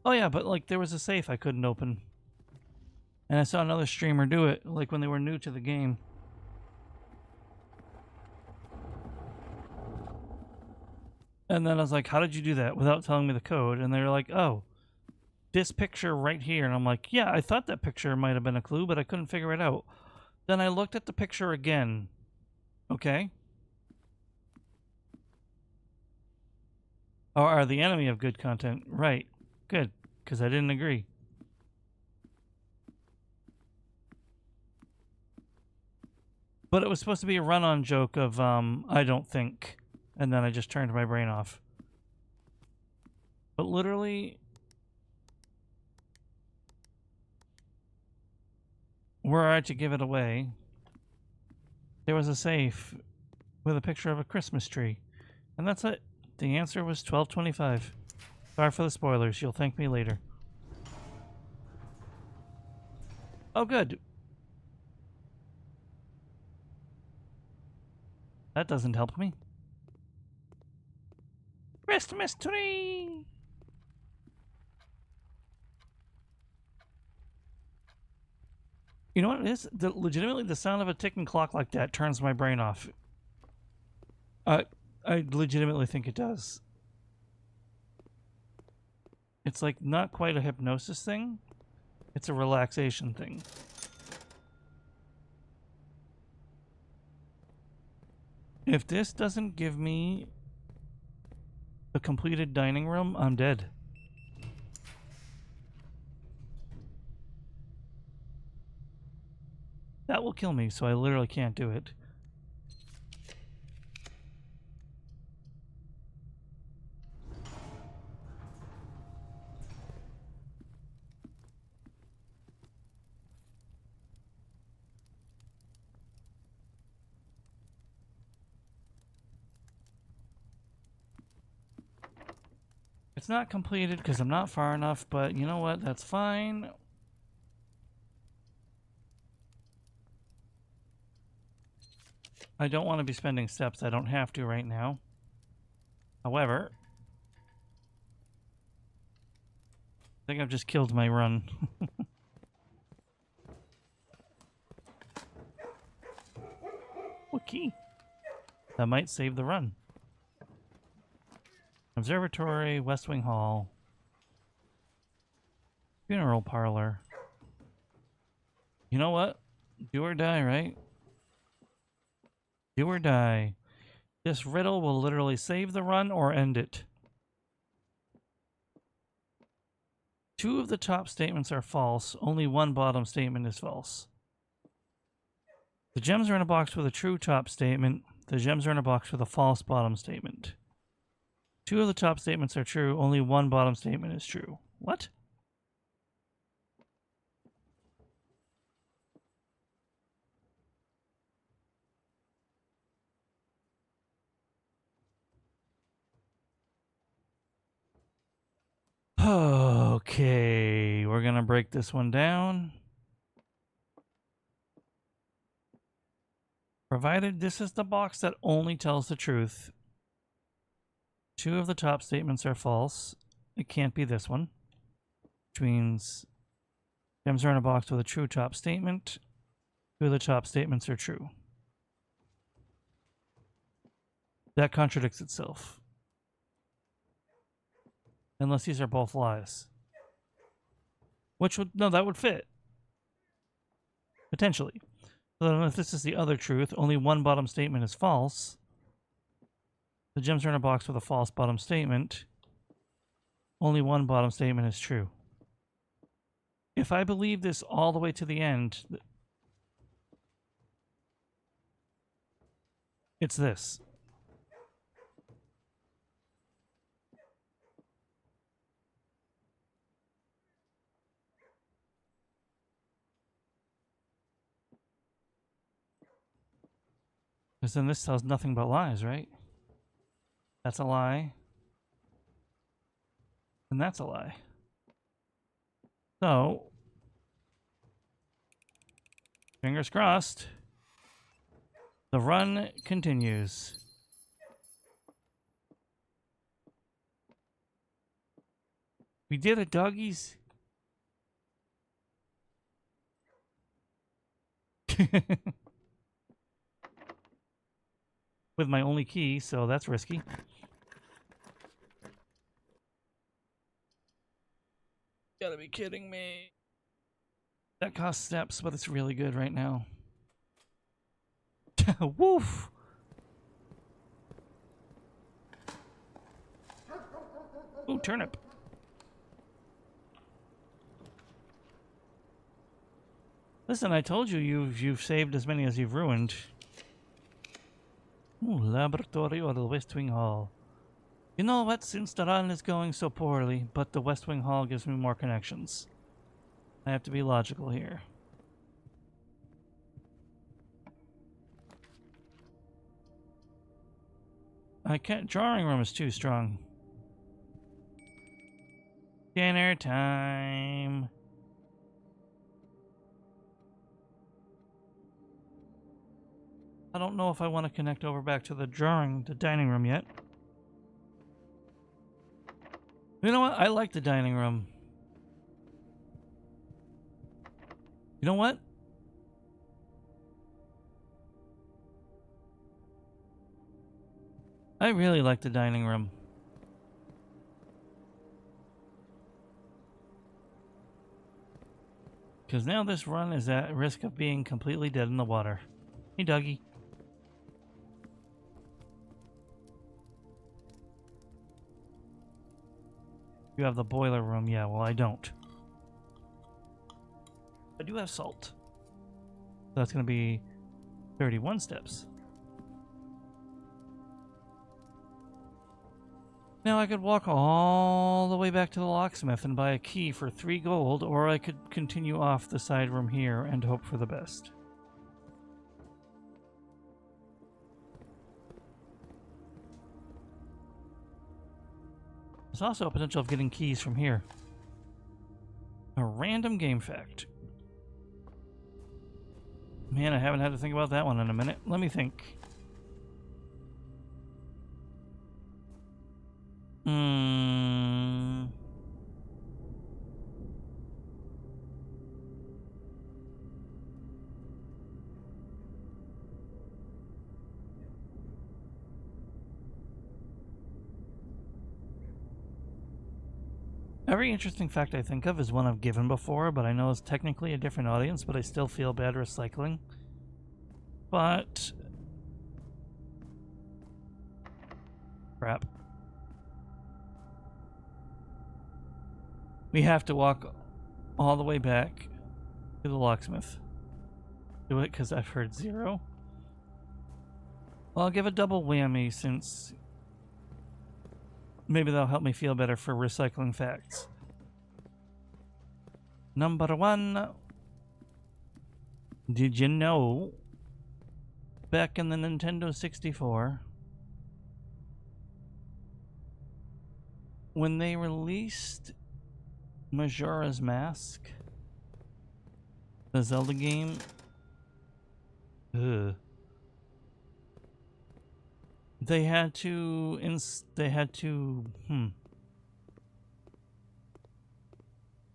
Oh yeah, but like there was a safe I couldn't open. And I saw another streamer do it, like when they were new to the game. And then I was like, how did you do that without telling me the code? And they were like, oh, this picture right here. And I'm like, yeah, I thought that picture might have been a clue, but I couldn't figure it out. Then I looked at the picture again. Okay. Or are the enemy of good content? Right. Good. Because I didn't agree. But it was supposed to be a run-on joke of, I don't think. And then I just turned my brain off. But literally, were I to give it away, there was a safe with a picture of a Christmas tree. And that's it. The answer was 1225. Sorry for the spoilers. You'll thank me later. Oh, good. That doesn't help me. Christmas tree! You know what it is? Legitimately, the sound of a ticking clock like that turns my brain off. I legitimately think it does. It's like not quite a hypnosis thing. It's a relaxation thing. If this doesn't give me a completed dining room, I'm dead. That will kill me, so I literally can't do it. It's not completed because I'm not far enough, but you know what? That's fine. I don't want to be spending steps. I don't have to right now. However, I think I've just killed my run. Okay. That might save the run. Observatory, West Wing Hall, funeral parlor. You know what? Do or die, right? Do or die. This riddle will literally save the run or end it. 2 of the top statements are false. Only 1 bottom statement is false. The gems are in a box with a true top statement. The gems are in a box with a false bottom statement. 2 of the top statements are true. Only 1 bottom statement is true. What? Okay, we're gonna break this one down. Provided this is the box that only tells the truth. 2 of the top statements are false. It can't be this one. Which means gems are in a box with a true top statement. 2 of the top statements are true. That contradicts itself. Unless these are both lies. Which would, no, that would fit. Potentially. So then if this is the other truth, only 1 bottom statement is false. The gems are in a box with a false bottom statement. Only 1 bottom statement is true. If I believe this all the way to the end, it's this. Because then this tells nothing but lies, right? That's a lie. And that's a lie. So, fingers crossed. The run continues. We did it, doggies. With my only key, so that's risky. Gotta be kidding me. That costs steps, but it's really good right now. Woof! Ooh, turnip. Listen, I told you you've saved as many as you've ruined. Ooh, laboratory or the West Wing Hall. You know what? Since the run is going so poorly, but the West Wing Hall gives me more connections. I have to be logical here. I can't. Drawing room is too strong. Dinner time. I don't know if I want to connect over back to the dining room yet. You know what? I like the dining room. You know what? I really like the dining room. Because now this run is at risk of being completely dead in the water. Hey, doggy. You have the boiler room. Yeah, well, I don't. I do have salt. That's going to be 31 steps. Now I could walk all the way back to the locksmith and buy a key for 3 gold, or I could continue off the side room here and hope for the best. There's also a potential of getting keys from here. A random game fact. Man, I haven't had to think about that one in a minute. Let me think. Every interesting fact I think of is one I've given before, but I know it's technically a different audience, but I still feel bad recycling. But... crap. We have to walk all the way back to the locksmith. Do it because I've heard 0. Well, I'll give a double whammy since maybe that'll help me feel better for recycling facts. Number 1. Did you know back in the Nintendo 64 when they released Majora's Mask, the Zelda game, they had to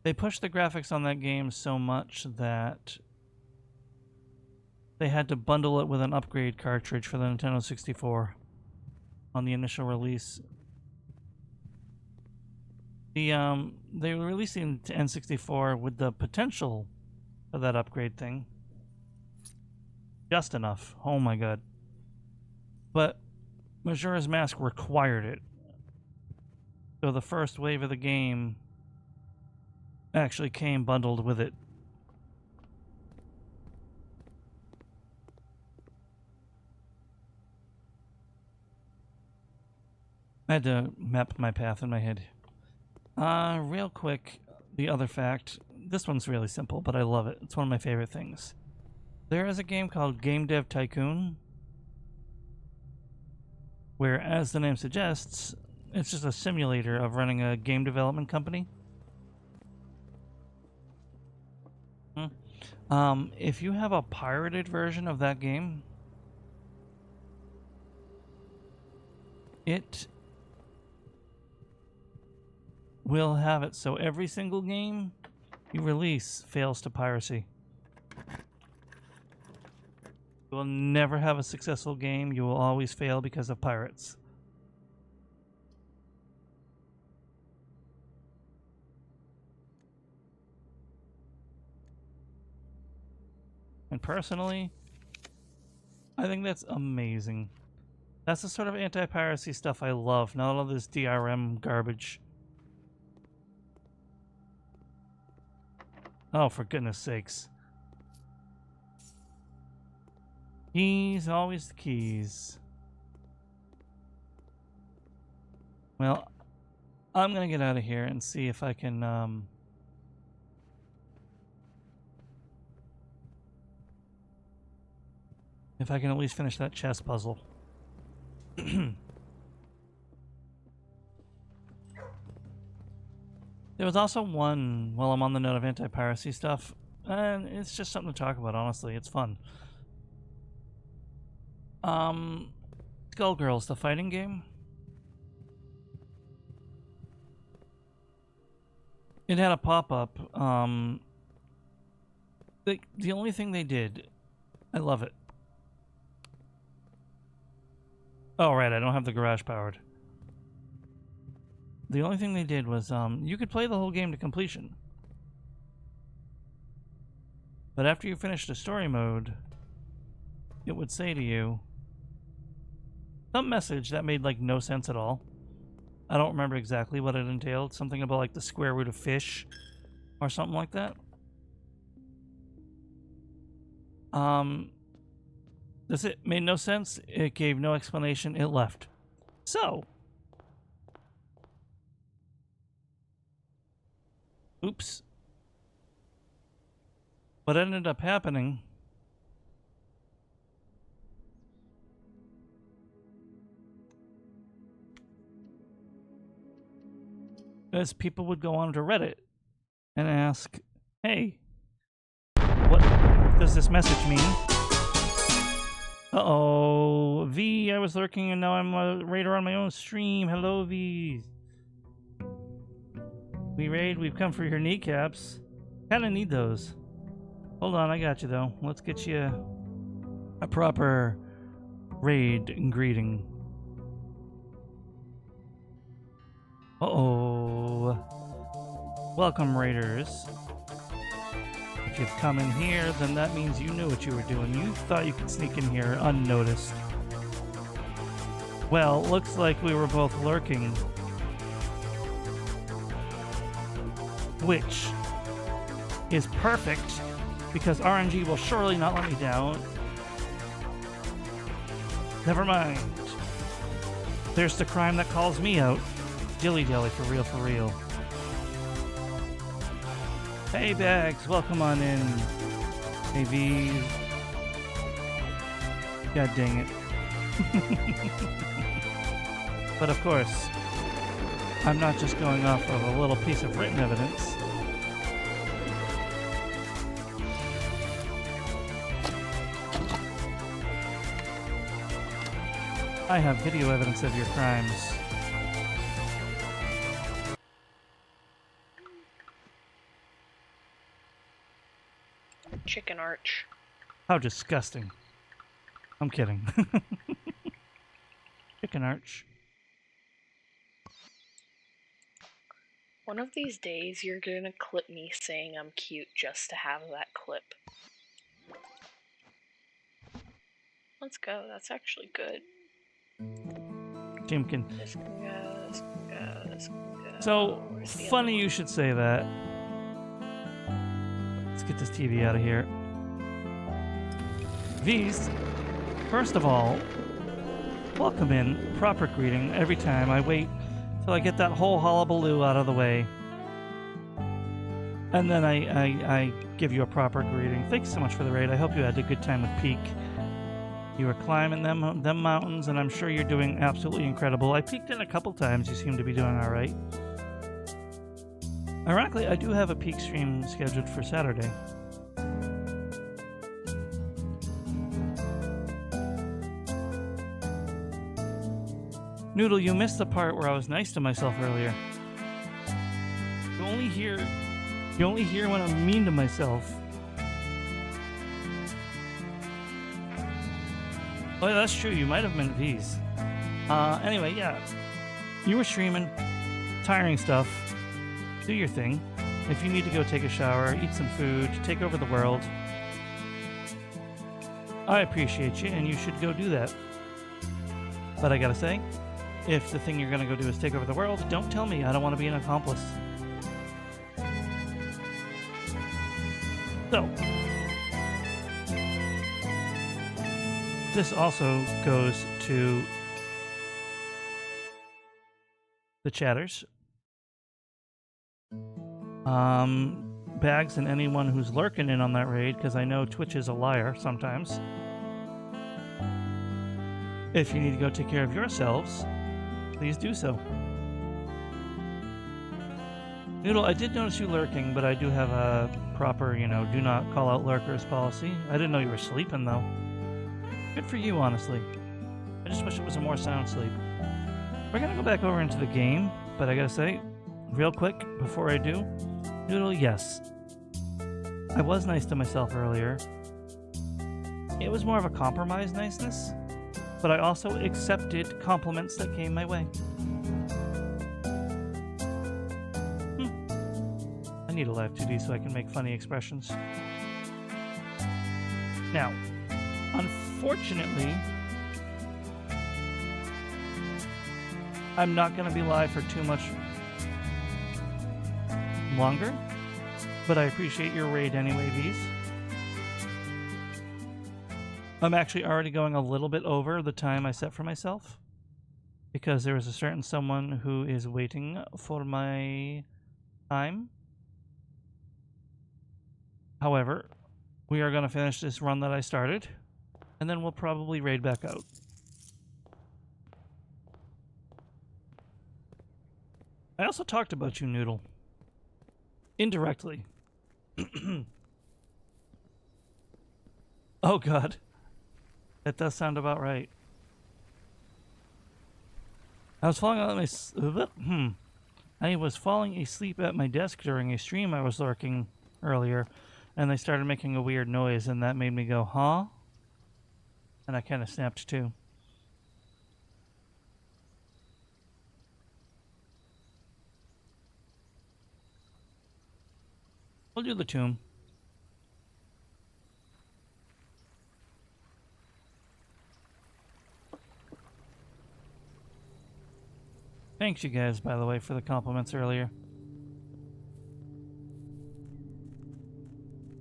they pushed the graphics on that game so much that they had to bundle it with an upgrade cartridge for the Nintendo 64 on the initial release. They were releasing the N64 with the potential of that upgrade thing. Just enough. Oh my god. But Majora's Mask required it. So the first wave of the game actually came bundled with it. I had to map my path in my head. Real quick, the other fact. This one's really simple, but I love it. It's one of my favorite things. There is a game called Game Dev Tycoon, where, as the name suggests, it's just a simulator of running a game development company. If you have a pirated version of that game, it will have it so every single game you release fails to piracy. You will never have a successful game. You will always fail because of pirates. And personally, I think that's amazing. That's the sort of anti-piracy stuff I love, not all this DRM garbage. Oh, for goodness sakes. Keys, always the keys. Well, I'm gonna get out of here and see if I can, if I can at least finish that chess puzzle. There was also one, while I'm on the note of anti-piracy stuff, and it's just something to talk about, honestly. It's fun. Skullgirls, the fighting game. It had a pop-up. The only thing they did, I love it. Oh, right, I don't have the garage powered. The only thing they did was, you could play the whole game to completion. But after you finished the story mode, it would say to you some message that made, like, no sense at all. I don't remember exactly what it entailed. Something about, like, the square root of fish or something like that. It made no sense. It gave no explanation. It left. So, oops. What ended up happening is people would go onto Reddit and ask, hey, what does this message mean? Uh-oh, V, I was lurking and now I'm a raider on my own stream. Hello, V. We raid, we've come for your kneecaps. Kinda need those. Hold on, I got you though. Let's get you a proper raid and greeting. Uh-oh. Welcome, raiders. If you've come in here, then that means you knew what you were doing. You thought you could sneak in here unnoticed. Well, looks like we were both lurking. Which is perfect, because RNG will surely not let me down. Never mind. There's the crime that calls me out. Dilly-dilly, for real, for real. Hey, Bags, welcome on in. Hey, V. God dang it. But of course, I'm not just going off of a little piece of written evidence. I have video evidence of your crimes. Chicken Arch. How disgusting. I'm kidding. Chicken Arch. One of these days, you're gonna clip me saying I'm cute just to have that clip. Let's go, that's actually good. Jimkin. This can go, this can go, this can go. So, Where's the funny other you should say that. Let's get this TV out of here. V's, first of all, welcome in. Proper greeting every time. I wait till I get that whole hullabaloo out of the way. And then I give you a proper greeting. Thanks so much for the raid. I hope you had a good time with Peak. You were climbing them mountains, and I'm sure you're doing absolutely incredible. I peeked in a couple times. You seem to be doing all right. Ironically, I do have a Peak stream scheduled for Saturday. Noodle, you missed the part where I was nice to myself earlier. You only hear when I'm mean to myself. Oh, yeah, that's true. You might have meant V's. Anyway, yeah. You were streaming, tiring stuff. Do your thing. If you need to go take a shower, eat some food, take over the world, I appreciate you, and you should go do that. But I gotta say, if the thing you're gonna go do is take over the world, don't tell me. I don't want to be an accomplice. So, this also goes to the chatters. Bags and anyone who's lurking in on that raid, because I know Twitch is a liar sometimes. If you need to go take care of yourselves, please do so. Noodle, I did notice you lurking, but I do have a proper, do not call out lurkers policy. I didn't know you were sleeping, though. Good for you, honestly. I just wish it was a more sound sleep. We're gonna go back over into the game, but I gotta say, real quick, before I do, Noodle, yes. I was nice to myself earlier. It was more of a compromise niceness. but I also accepted compliments that came my way. I need a live 2D so I can make funny expressions. Now, unfortunately, I'm not going to be live for too much longer, but I appreciate your raid anyway, V's. I'm actually already going a little bit over the time I set for myself because there is a certain someone who is waiting for my time. However, we are going to finish this run that I started, and then we'll probably raid back out. I also talked about you, Noodle. Indirectly. Oh god. That does sound about right. I was falling asleep at my desk during a stream I was lurking earlier, and they started making a weird noise, and that made me go, huh? And I kind of snapped too. We'll do the tomb. Thanks you guys, by the way, for the compliments earlier.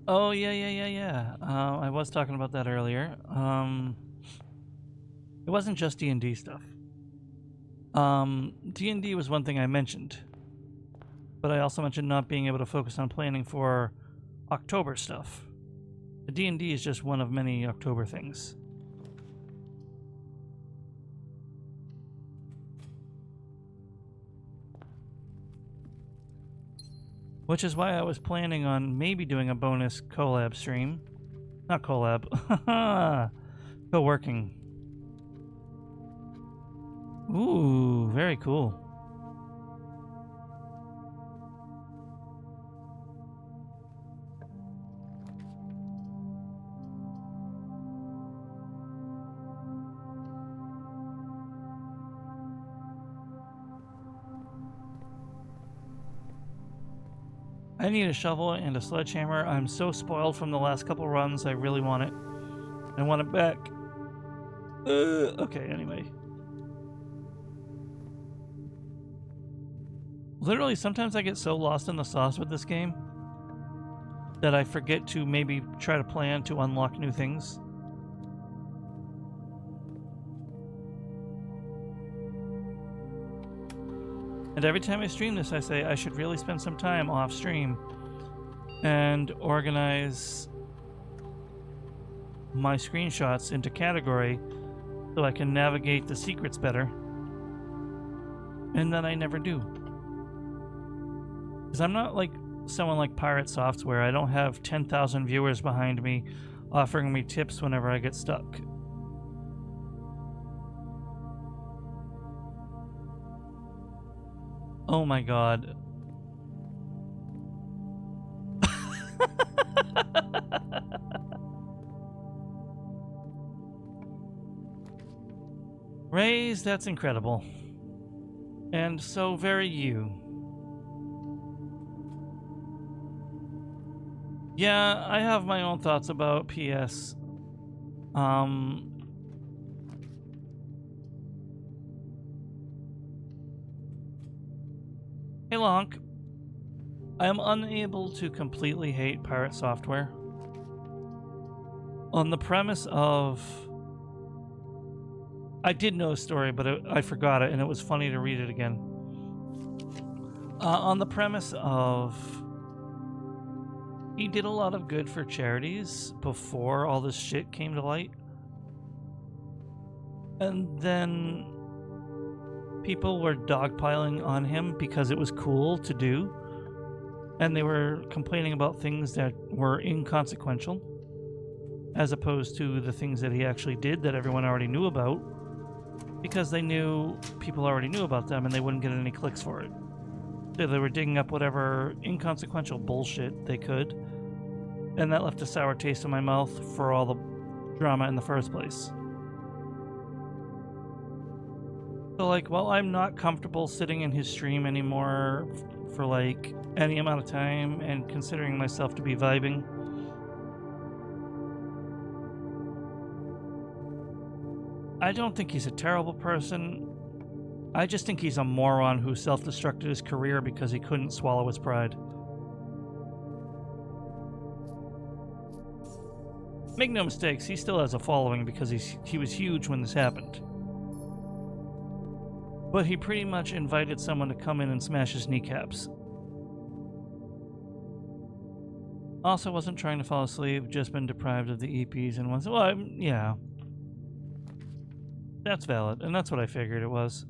Oh, yeah. I was talking about that earlier. It wasn't just D&D stuff. D&D was one thing I mentioned. But I also mentioned not being able to focus on planning for October stuff. The D&D is just one of many October things. Which is why I was planning on maybe doing a bonus collab stream. Not collab. Co-working. Ooh, very cool. I need a shovel and a sledgehammer. I'm so spoiled from the last couple runs. I really want it. I want it back. Okay, anyway. Literally, sometimes I get so lost in the sauce with this game that I forget to maybe try to plan to unlock new things. And every time I stream this, I say I should really spend some time off stream and organize my screenshots into category so I can navigate the secrets better. And then I never do. Because I'm not like someone like Pirate Software. I don't have 10,000 viewers behind me offering me tips whenever I get stuck. Oh my god. Raise, that's incredible. And so very you. Yeah, I have my own thoughts about PS. Hey Lonk, I am unable to completely hate Pirate Software on the premise of... I did know a story, but I forgot it, and it was funny to read it again. On the premise of... he did a lot of good for charities before all this shit came to light. And then people were dogpiling on him because it was cool to do. And they were complaining about things that were inconsequential, as opposed to the things that he actually did that everyone already knew about, because they knew people already knew about them and they wouldn't get any clicks for it. So they were digging up whatever inconsequential bullshit they could, and that left a sour taste in my mouth for all the drama in the first place. So, like, while I'm not comfortable sitting in his stream anymore for, like, any amount of time and considering myself to be vibing, I don't think he's a terrible person. I just think he's a moron who self-destructed his career because he couldn't swallow his pride. Make no mistakes, he still has a following because he was huge when this happened. But he pretty much invited someone to come in and smash his kneecaps. Also wasn't trying to fall asleep, just been deprived of the EPs and once. Well, yeah. That's valid, and that's what I figured it was.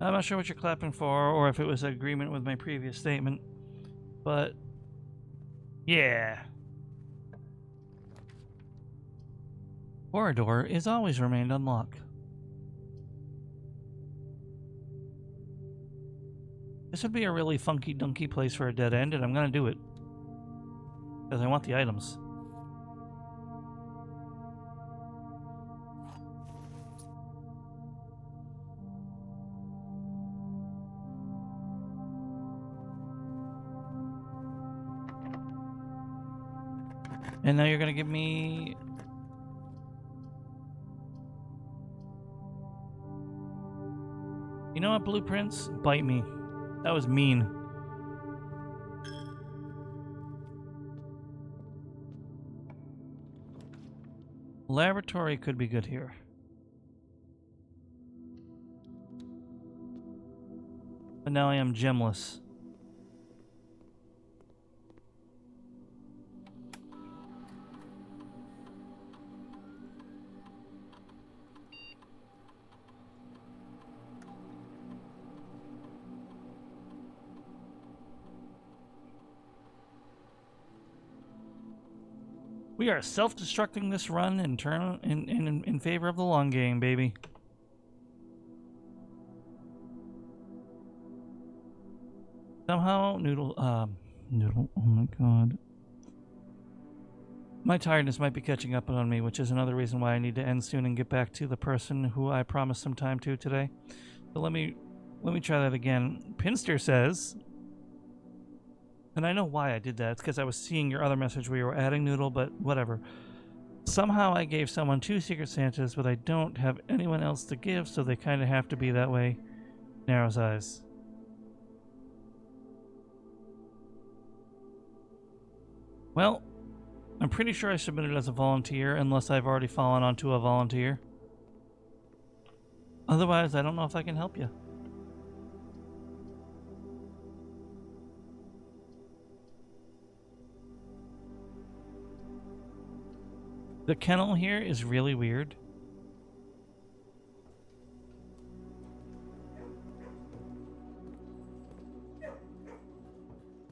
I'm not sure what you're clapping for, or if it was an agreement with my previous statement, but yeah. Corridor is always remained unlocked. This would be a really funky dunky place for a dead end, and I'm gonna do it. Because I want the items. And now you're gonna give me... You know what, Blueprints? Bite me. That was mean. Laboratory could be good here. But now I am gemless. We are self-destructing this run in favor of the long game, baby. Somehow, Noodle, oh my god. My tiredness might be catching up on me, which is another reason why I need to end soon and get back to the person who I promised some time to today. So let me try that again. Pinster says... And I know why I did that. It's because I was seeing your other message where you were adding Noodle, but whatever. Somehow I gave someone 2 Secret Santas, but I don't have anyone else to give, so they kind of have to be that way. Narrows eyes. Well, I'm pretty sure I submitted as a volunteer, unless I've already fallen onto a volunteer. Otherwise, I don't know if I can help you. The kennel here is really weird.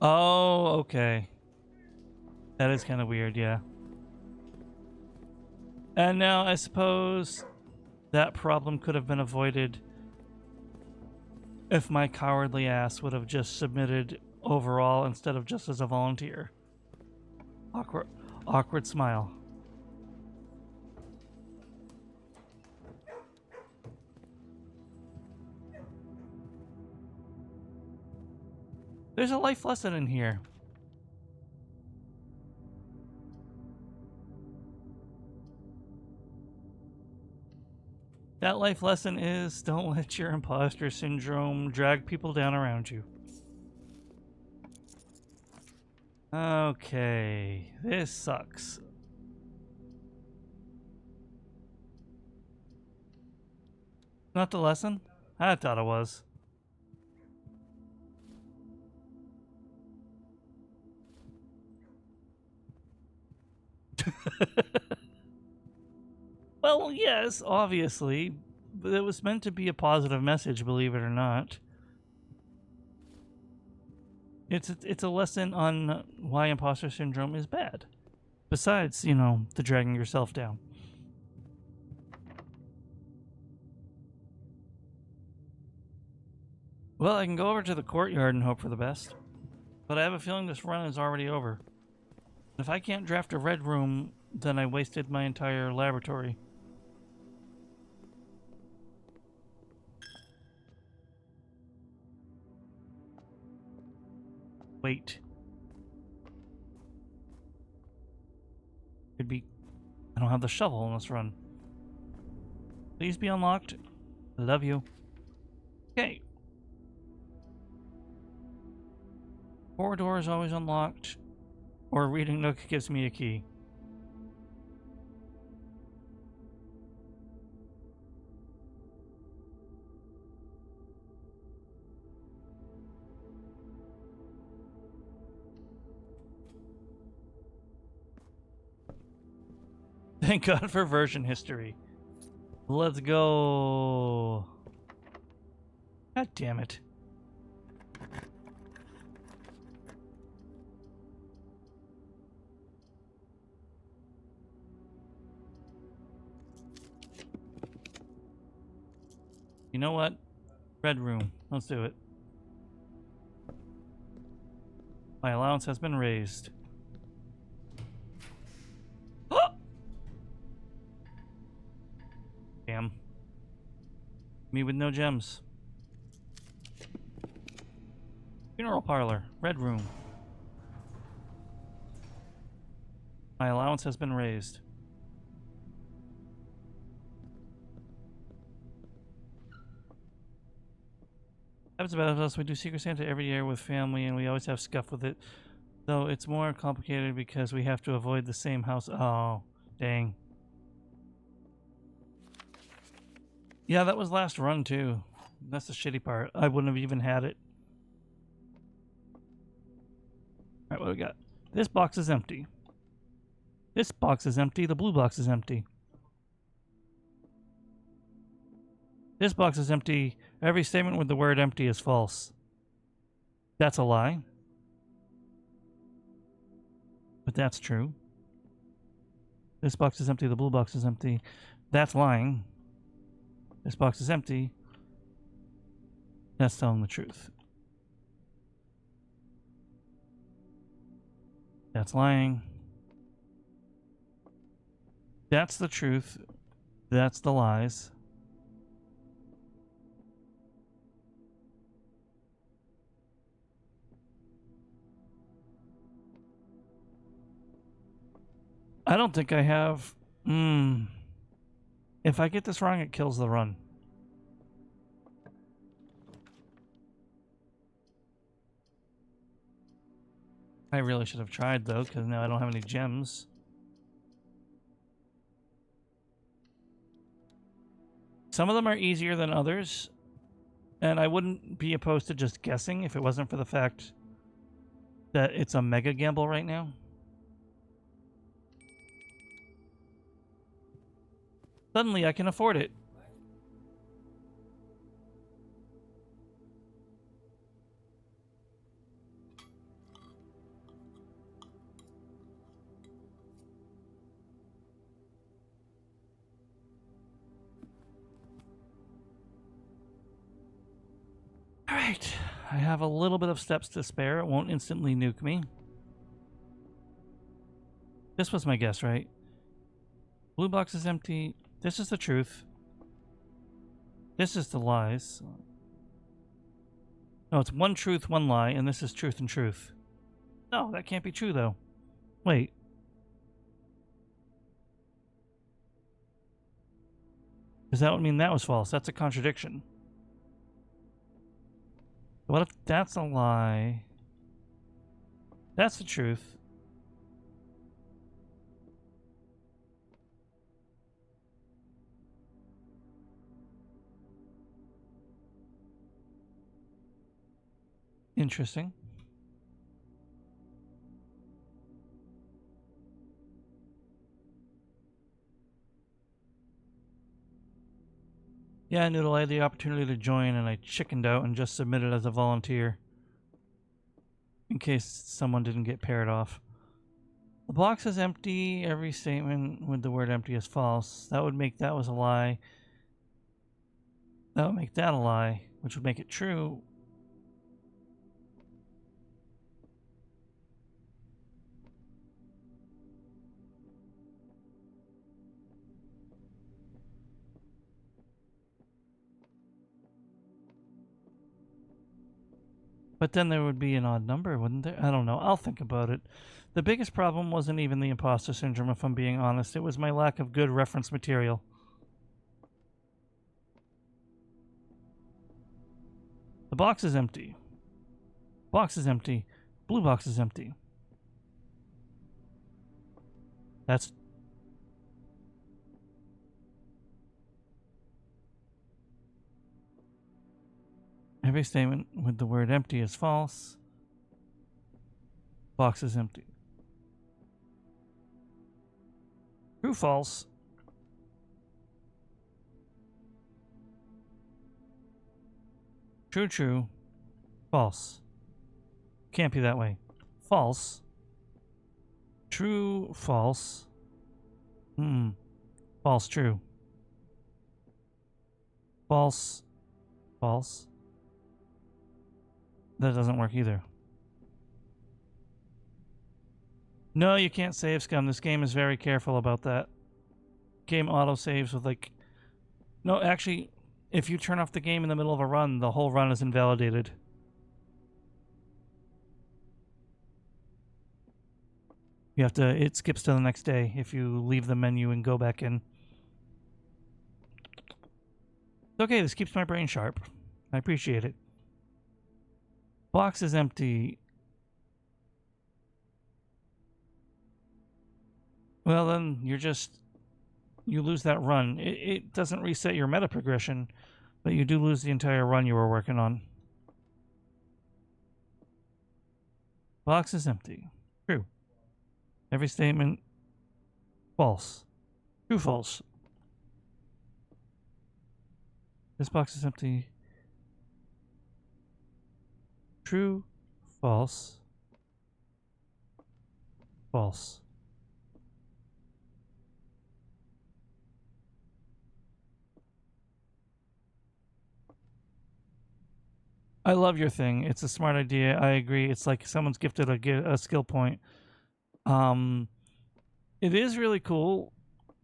Oh, okay. That is kind of weird, yeah. And now I suppose that problem could have been avoided if my cowardly ass would have just submitted overall instead of just as a volunteer. Awkward smile. There's a life lesson in here. That life lesson is don't let your imposter syndrome drag people down around you. Okay, this sucks. Not the lesson? I thought it was. Well, yes, obviously, but it was meant to be a positive message, believe it or not. It's a lesson on why imposter syndrome is bad. Besides, you know, the dragging yourself down. Well, I can go over to the courtyard and hope for the best. But I have a feeling this run is already over. If I can't draft a red room, then I wasted my entire laboratory. Wait. Could be... I don't have the shovel on this run. Please be unlocked. I love you. Okay. Corridor is always unlocked. Or reading nook gives me a key. Thank God for version history. Let's go. God damn it. You know what? Red room. Let's do it. My allowance has been raised. Damn. Me with no gems. Funeral parlor. Red room. My allowance has been raised. Happens about us. We do Secret Santa every year with family, and we always have scuff with it. Though it's more complicated because we have to avoid the same house. Oh, dang. Yeah, that was last run too. That's the shitty part. I wouldn't have even had it. Alright, what do we got? This box is empty. This box is empty. The blue box is empty. This box is empty. Every statement with the word empty is false. That's a lie. But that's true. This box is empty. The blue box is empty. That's lying. This box is empty. That's telling the truth. That's lying. That's the truth. That's the lies. I don't think I have... If I get this wrong, it kills the run. I really should have tried, though, because now I don't have any gems. Some of them are easier than others, and I wouldn't be opposed to just guessing if it wasn't for the fact that it's a mega gamble right now. Suddenly I can afford it. Alright, I have a little bit of steps to spare. It won't instantly nuke me. This was my guess, right? Blue box is empty. This is the truth. This is the lies. No, it's one truth, one lie, and this is truth and truth. No, that can't be true, though. Wait. Does that mean that was false? That's a contradiction. What if that's a lie? That's the truth. Interesting. Yeah, Noodle, I had the opportunity to join and I chickened out and just submitted as a volunteer. In case someone didn't get paired off. The box is empty. Every statement with the word empty is false. That would make that was a lie. That would make that a lie, which would make it true, But then there would be an odd number, wouldn't there? I don't know. I'll think about it. The biggest problem wasn't even the imposter syndrome, if I'm being honest. It was my lack of good reference material. The box is empty. Box is empty. Blue box is empty. That's... Every statement with the word empty is false. Box is empty. True, false. True, true. False. Can't be that way. False. True, false. False, true. False, false. That doesn't work either. No, you can't save scum. This game is very careful about that. Game auto-saves with like... No, actually, if you turn off the game in the middle of a run, the whole run is invalidated. You have to... It skips to the next day if you leave the menu and go back in. Okay, this keeps my brain sharp. I appreciate it. Box is empty. Well, then you're just... You lose that run. It doesn't reset your meta progression, but you do lose the entire run you were working on. Box is empty. True. Every statement... False. True, false. This box is empty. True, false, false. I love your thing. It's a smart idea. I agree. It's like someone's gifted a skill point. It is really cool.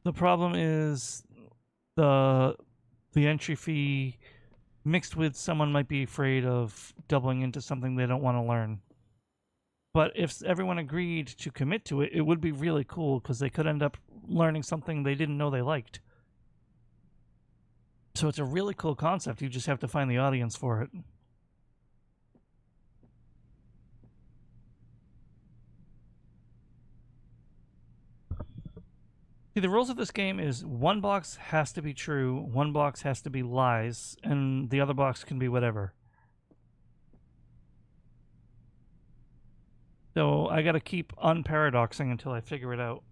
The problem is the entry fee mixed with someone might be afraid of doubling into something they don't want to learn. But if everyone agreed to commit to it, it would be really cool because they could end up learning something they didn't know they liked. So it's a really cool concept. You just have to find the audience for it. See, the rules of this game is one box has to be true, one box has to be lies, and the other box can be whatever. So I gotta keep unparadoxing until I figure it out.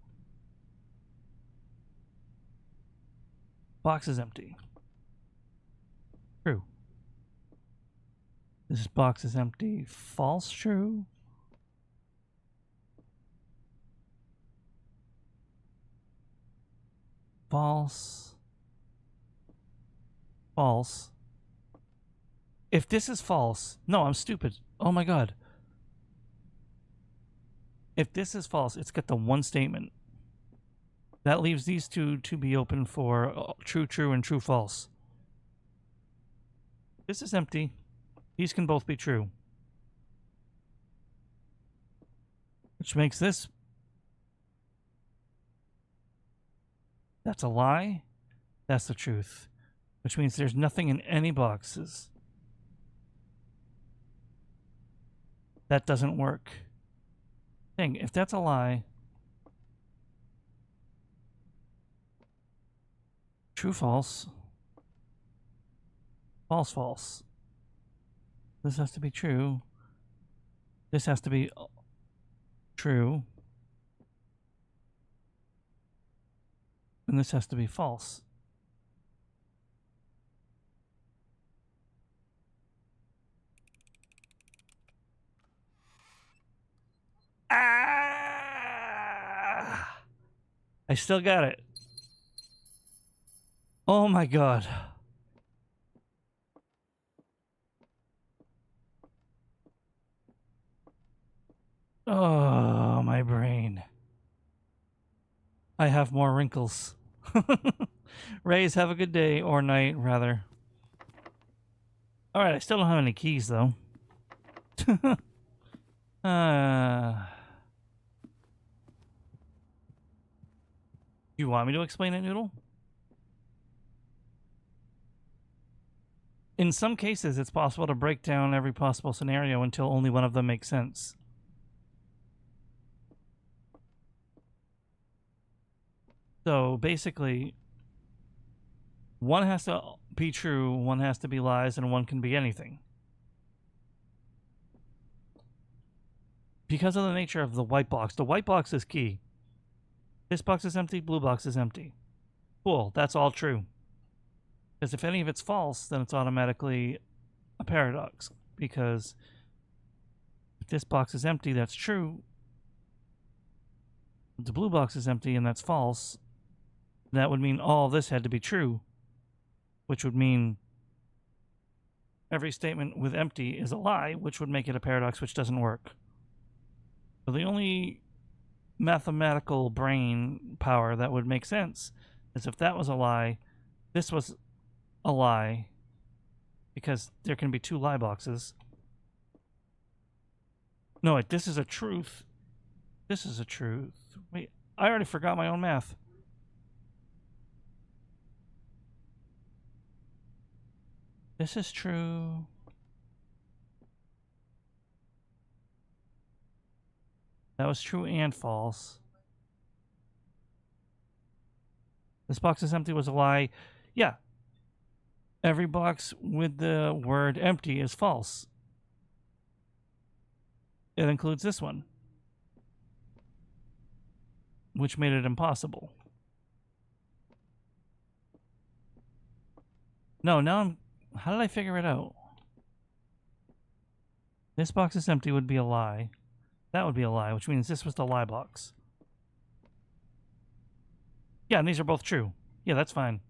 Box is empty. True. This box is empty. False, true. False. False. If this is false... No, I'm stupid. Oh my god. If this is false, it's got the one statement. That leaves these two to be open for true, true, and true, false. This is empty. These can both be true. Which makes this... That's a lie. That's the truth. Which means there's nothing in any boxes. That doesn't work. Dang, if that's a lie... True, false. False, false. This has to be true. This has to be true. And this has to be false. Ah! I still got it. Oh my god. Oh, my brain. I have more wrinkles. Rays, have a good day, or night, rather. Alright, I still don't have any keys, though. You want me to explain it, Noodle? In some cases, it's possible to break down every possible scenario until only one of them makes sense. So basically, one has to be true, one has to be lies, and one can be anything. Because of the nature of the white box is key. This box is empty, blue box is empty. Cool, that's all true. Because if any of it's false, then it's automatically a paradox. Because if this box is empty, that's true. If the blue box is empty and that's false, that would mean all this had to be true. Which would mean every statement with empty is a lie, which would make it a paradox, which doesn't work. So the only mathematical brain power that would make sense is if that was a lie, this was a lie, because there can be two lie boxes. No, wait, this is a truth. This is a truth. Wait, I already forgot my own math. This is true. That was true and false. This box is empty was a lie. Yeah. Every box with the word empty is false. It includes this one, which made it impossible. No, now I'm... How did I figure it out? This box is empty would be a lie. That would be a lie, which means this was the lie box. Yeah, and these are both true. Yeah, that's fine.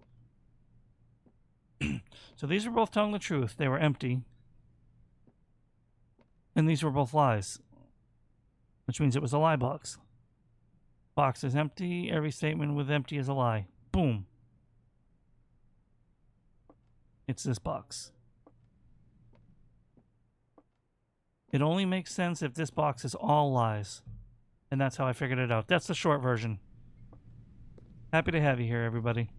So these were both telling the truth. They were empty. And these were both lies, which means it was a lie box. Box is empty. Every statement with empty is a lie. Boom. It's this box. It only makes sense if this box is all lies. And that's how I figured it out. That's the short version. Happy to have you here, everybody.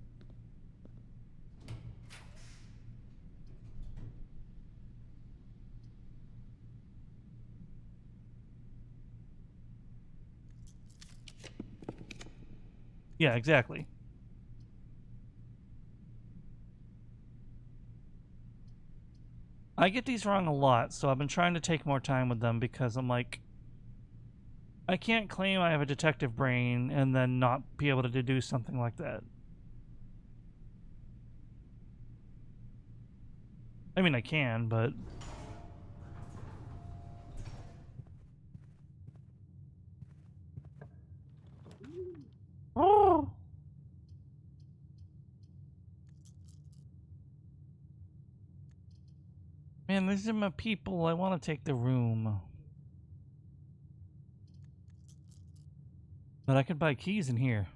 Yeah, exactly. I get these wrong a lot, so I've been trying to take more time with them because I'm like, I can't claim I have a detective brain and then not be able to deduce something like that. I mean, I can, but... Oh! Man, these are my people. I want to take the room. But I could buy keys in here.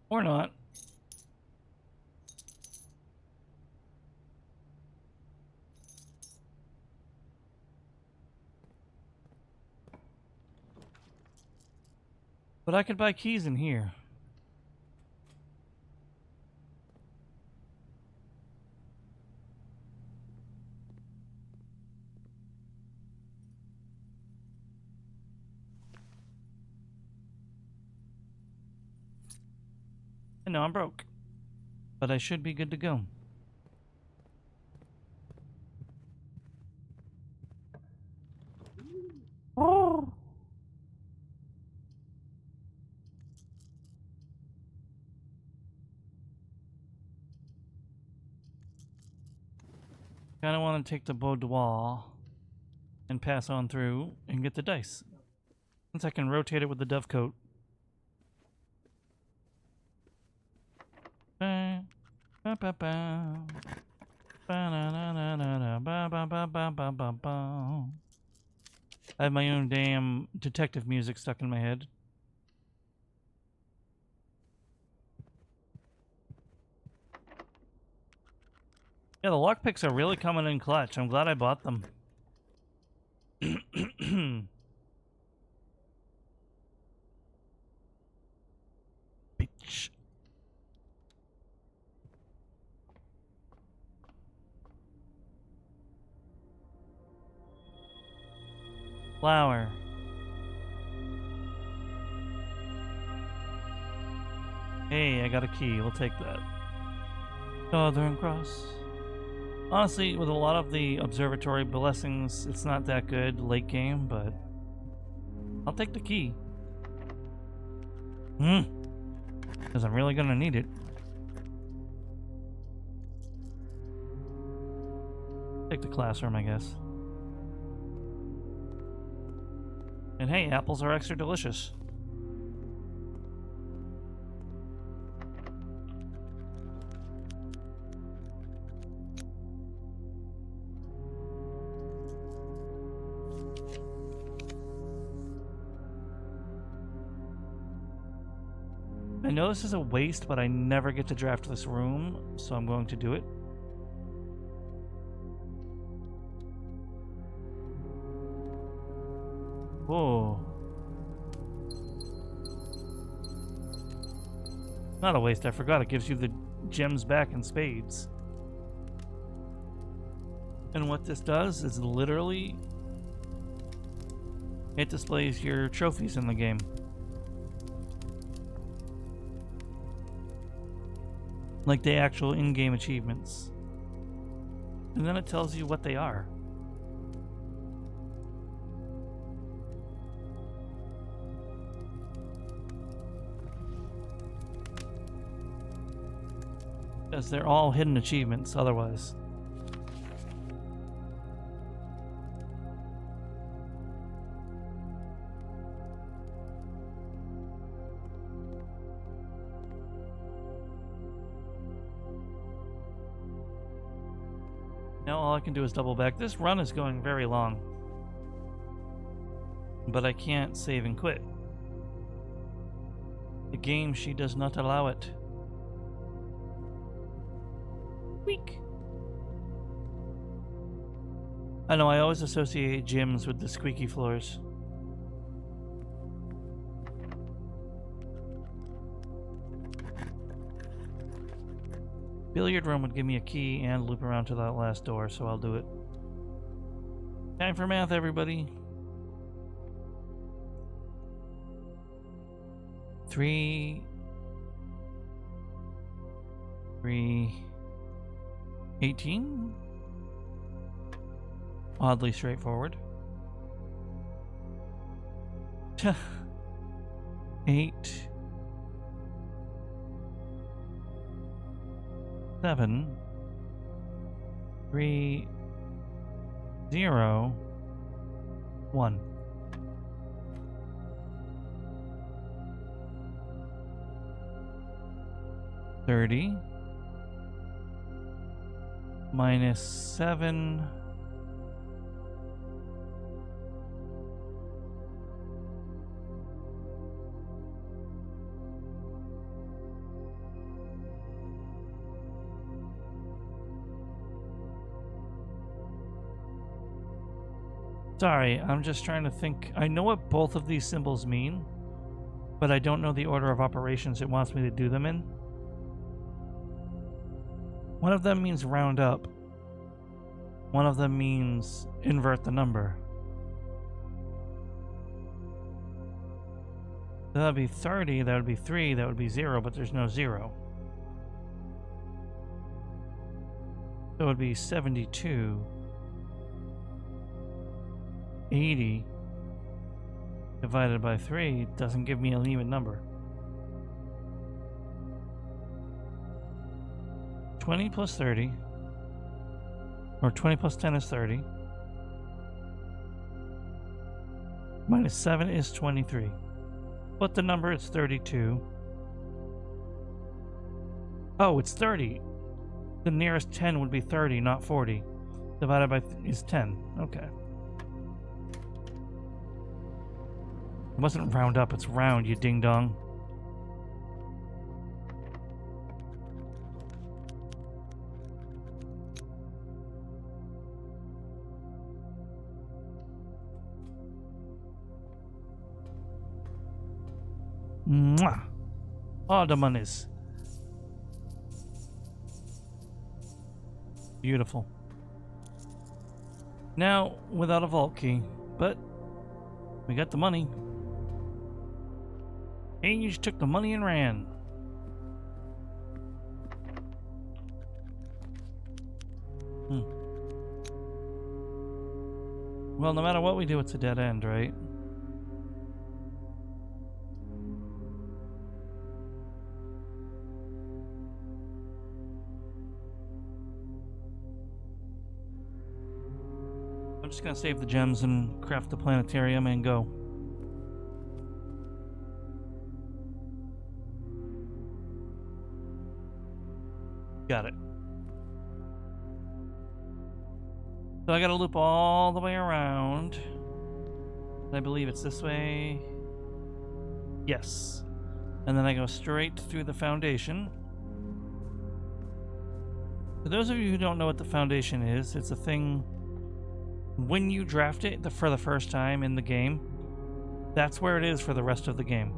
Or not. But I could buy keys in here. I know I'm broke, but I should be good to go. Oh! Kinda want to take the boudoir and pass on through and get the dice. Since I can rotate it with the dovecote. I have my own damn detective music stuck in my head. Yeah, the lockpicks are really coming in clutch. I'm glad I bought them. Bitch. Flower. Hey, I got a key. We'll take that. Southern Cross. Honestly, with a lot of the observatory blessings, it's not that good late game, but I'll take the key. Because I'm really gonna need it. Take the classroom, I guess. And hey, apples are extra delicious. I know this is a waste, but I never get to draft this room, so I'm going to do it. Whoa. Not a waste, I forgot. It gives you the gems back in spades. And what this does is literally it displays your trophies in the game. Like the actual in-game achievements. And then it tells you what they are. Because they're all hidden achievements otherwise. Now all I can do is double back. This run is going very long. But I can't save and quit. The game sheet does not allow it. Weak. I know, I always associate gyms with the squeaky floors. Billiard room would give me a key and loop around to that last door, so I'll do it. Time for math, everybody. 3, 18. Oddly straightforward. 8, 7, 3, 0, 1. $30 minus 7. Sorry, I'm just trying to think. I know what both of these symbols mean, but I don't know the order of operations it wants me to do them in. One of them means round up. One of them means invert the number. That would be 30, that would be 3, that would be 0, but there's no 0. So it would be 72. 80 divided by 3 doesn't give me an even number. 20 plus 30, or 20 plus 10 is 30, minus 7 is 23, but the number is 32. Oh, it's 30. The nearest 10 would be 30, not 40. Divided by is 10. Okay. It wasn't round up, it's round, you ding dong. Mwah! All the monies. Beautiful. Now, without a vault key, but we got the money. And you just took the money and ran. Well, no matter what we do, it's a dead end, right? I'm just gonna save the gems and craft the planetarium and go. Got it. So I gotta loop all the way around. I believe it's this way. Yes. And then I go straight through the foundation. For those of you who don't know what the foundation is, it's a thing when you draft it for the first time in the game. That's where it is for the rest of the game.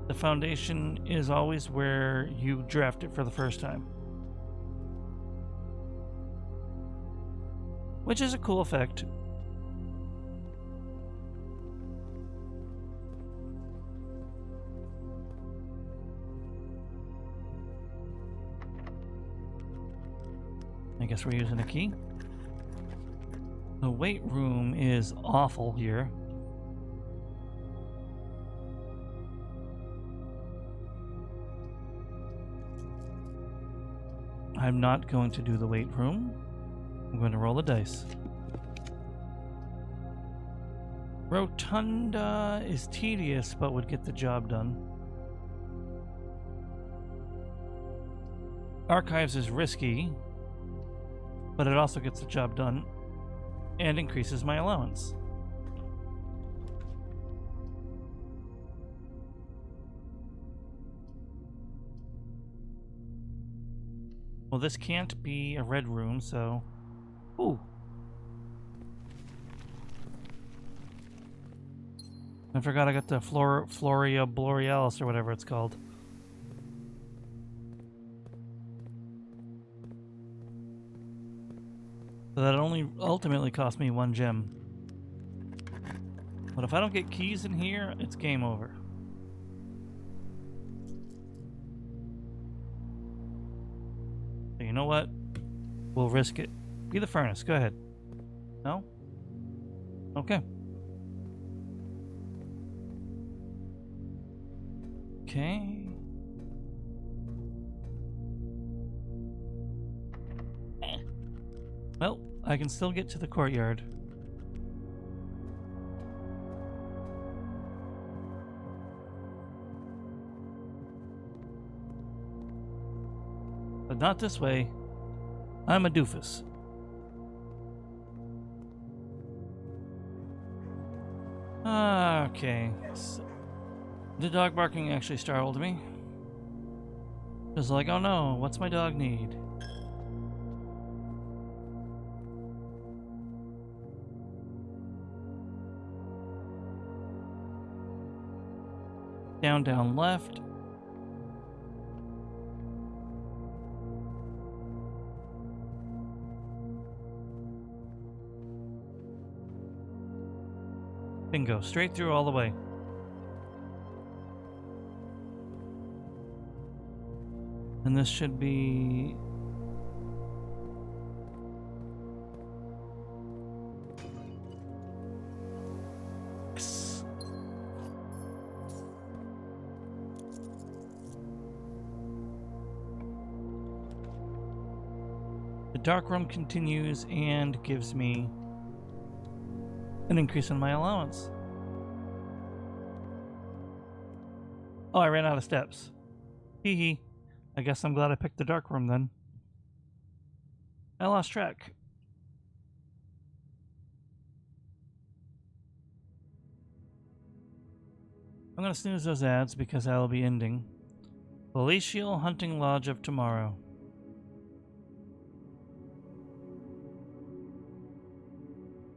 The foundation is always where you draft it for the first time. Which is a cool effect. I guess we're using a key. The weight room is awful here. I'm not going to do the weight room. I'm going to roll the dice. Rotunda is tedious, but would get the job done. Archives is risky, but it also gets the job done and increases my allowance. Well, this can't be a red room, so... Ooh. I forgot I got the Floria Borealis or whatever it's called. So that only ultimately cost me 1 gem. But if I don't get keys in here, it's game over. So you know what? We'll risk it. Be the furnace. Go ahead. No? Okay. Okay. Well, I can still get to the courtyard. But not this way. I'm a doofus. Okay. So the dog barking actually startled me. It was like, oh no, what's my dog need? Down, down, left. Bingo, straight through all the way. And this should be... Yes. The dark room continues and gives me an increase in my allowance. Oh, I ran out of steps. Hee hee. I guess I'm glad I picked the dark room then. I lost track. I'm gonna snooze those ads because I will be ending. Palatial Hunting Lodge of Tomorrow.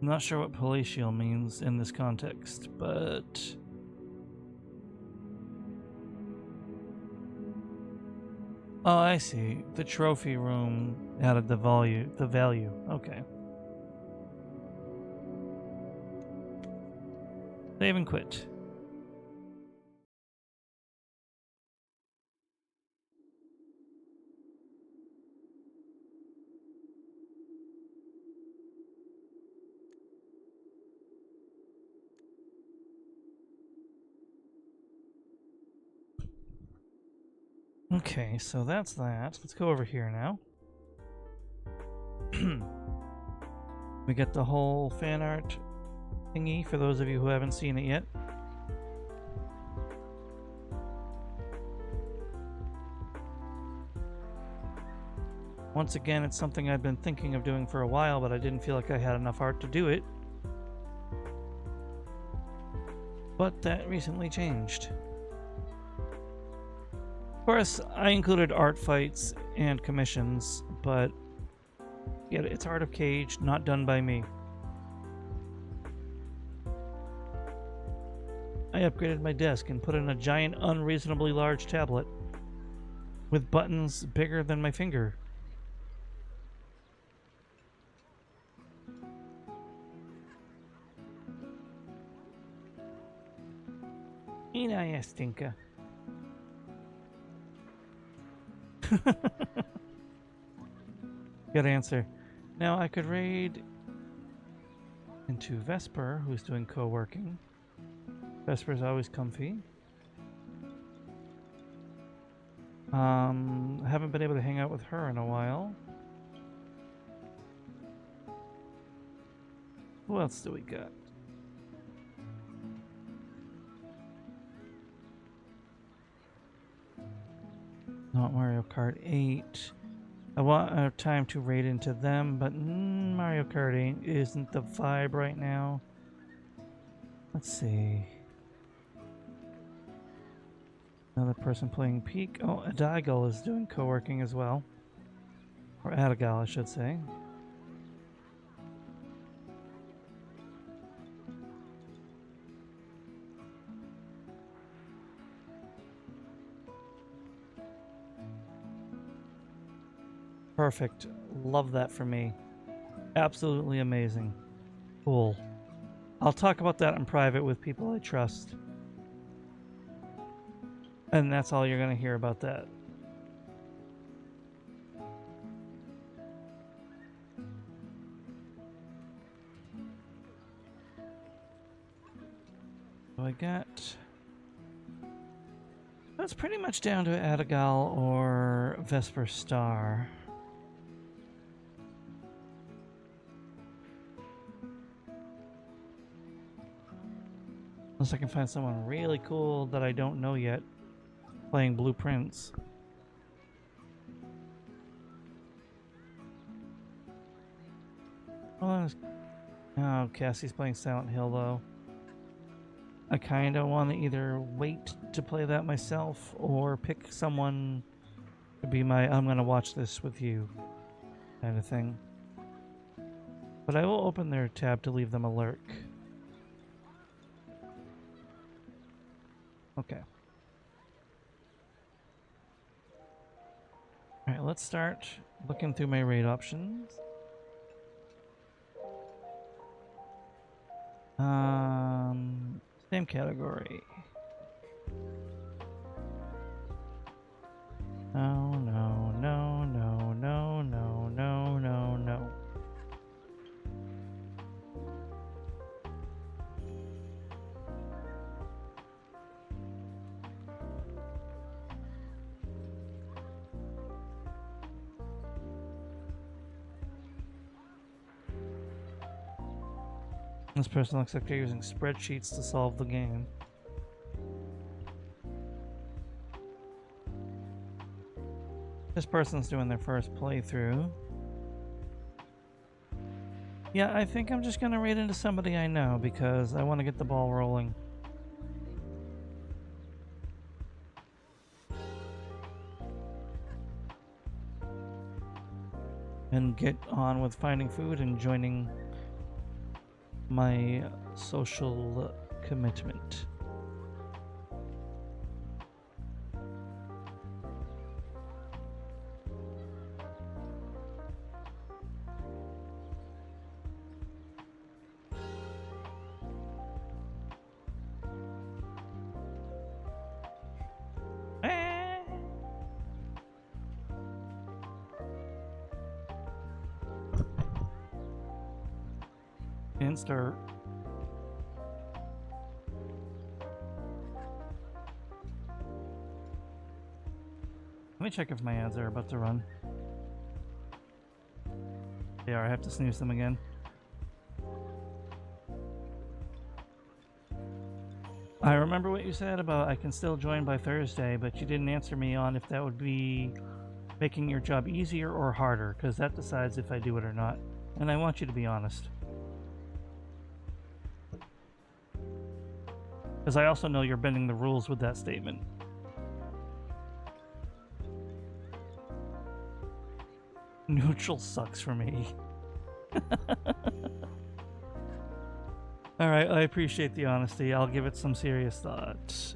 I'm not sure what palatial means in this context, but Oh, I see. The trophy room added the value. Okay. Save and quit. Okay, so that's that. Let's go over here now. We get the whole fan art thingy for those of you who haven't seen it yet. Once again, it's something I've been thinking of doing for a while, but I didn't feel like I had enough art to do it. But that recently changed. Of course, I included art fights and commissions, but yeah, it's Art of Cage, not done by me. I upgraded my desk and put in a giant, unreasonably large tablet with buttons bigger than my finger. Inaya stinka. Good answer. Now I could raid into Vesper, who's doing co-working. Vesper's always comfy. I haven't been able to hang out with her in a while. Who else do we got? Not Mario Kart 8. I want time to raid into them, but Mario Kart 8 isn't the vibe right now. Let's see. Another person playing Peak. Oh, Adagal is doing co-working as well. Or Adagal, I should say. Perfect. Love that for me. Absolutely amazing. Cool. I'll talk about that in private with people I trust. And that's all you're going to hear about that. So I got... That's pretty much down to Adagal or Vesper Star. Unless I can find someone really cool that I don't know yet playing Blueprints. Oh, Cassie's playing Silent Hill though. I kind of want to either wait to play that myself or pick someone to be my I'm going to watch this with you kind of thing. But I will open their tab to leave them a lurk. Okay. Alright, let's start looking through my raid options. Same category. No, no, no, no, no, no, no, no, no. This person looks like they're using spreadsheets to solve the game. This person's doing their first playthrough. Yeah, I think I'm just gonna raid into somebody I know because I want to get the ball rolling. And get on with finding food and joining my social commitment. And start. Let me check if my ads are about to run. They are. I have to snooze them again. I remember what you said about I can still join by Thursday, but you didn't answer me on if that would be making your job easier or harder, because that decides if I do it or not. And I want you to be honest. Because I also know you're bending the rules with that statement. Neutral sucks for me. Alright, I appreciate the honesty. I'll give it some serious thought.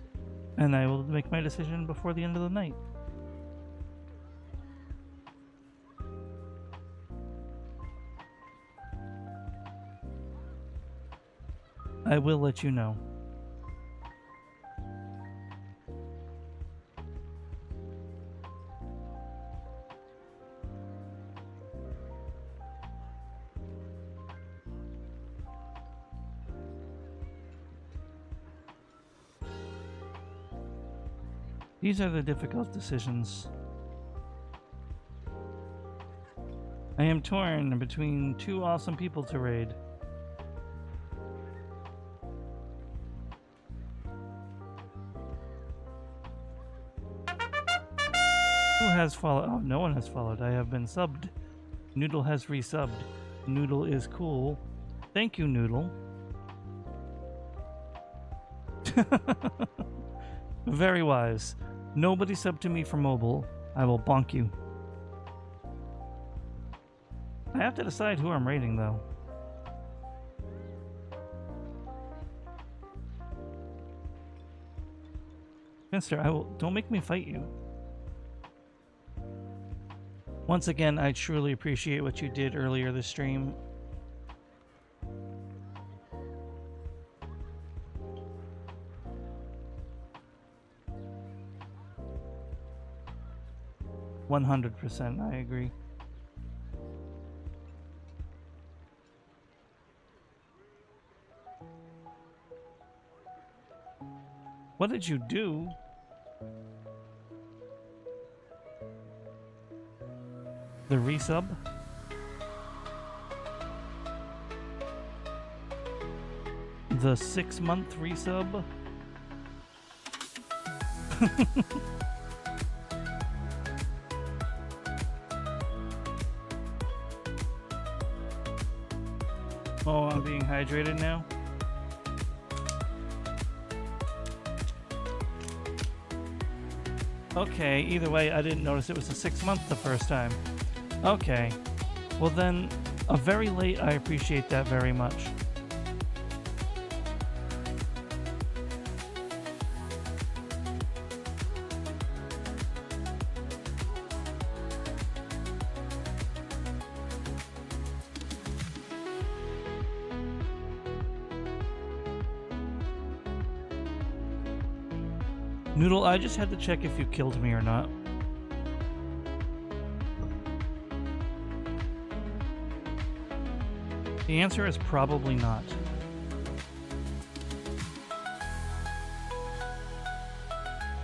And I will make my decision before the end of the night. I will let you know. These are the difficult decisions. I am torn between two awesome people to raid. Who has followed? Oh, no one has followed. I have been subbed. Noodle has resubbed. Noodle is cool. Thank you, Noodle. Very wise. Nobody sub to me for mobile. I will bonk you. I have to decide who I'm raiding, though. Finster, don't make me fight you. Once again, I truly appreciate what you did earlier this stream. %, I agree. What did you do? The resub? The 6-month resub? Oh, I'm being hydrated now? Okay, either way, I didn't notice it was a 6-month the first time. Okay. Well then, a very late, I appreciate that very much. Noodle, I just had to check if you killed me or not. The answer is probably not.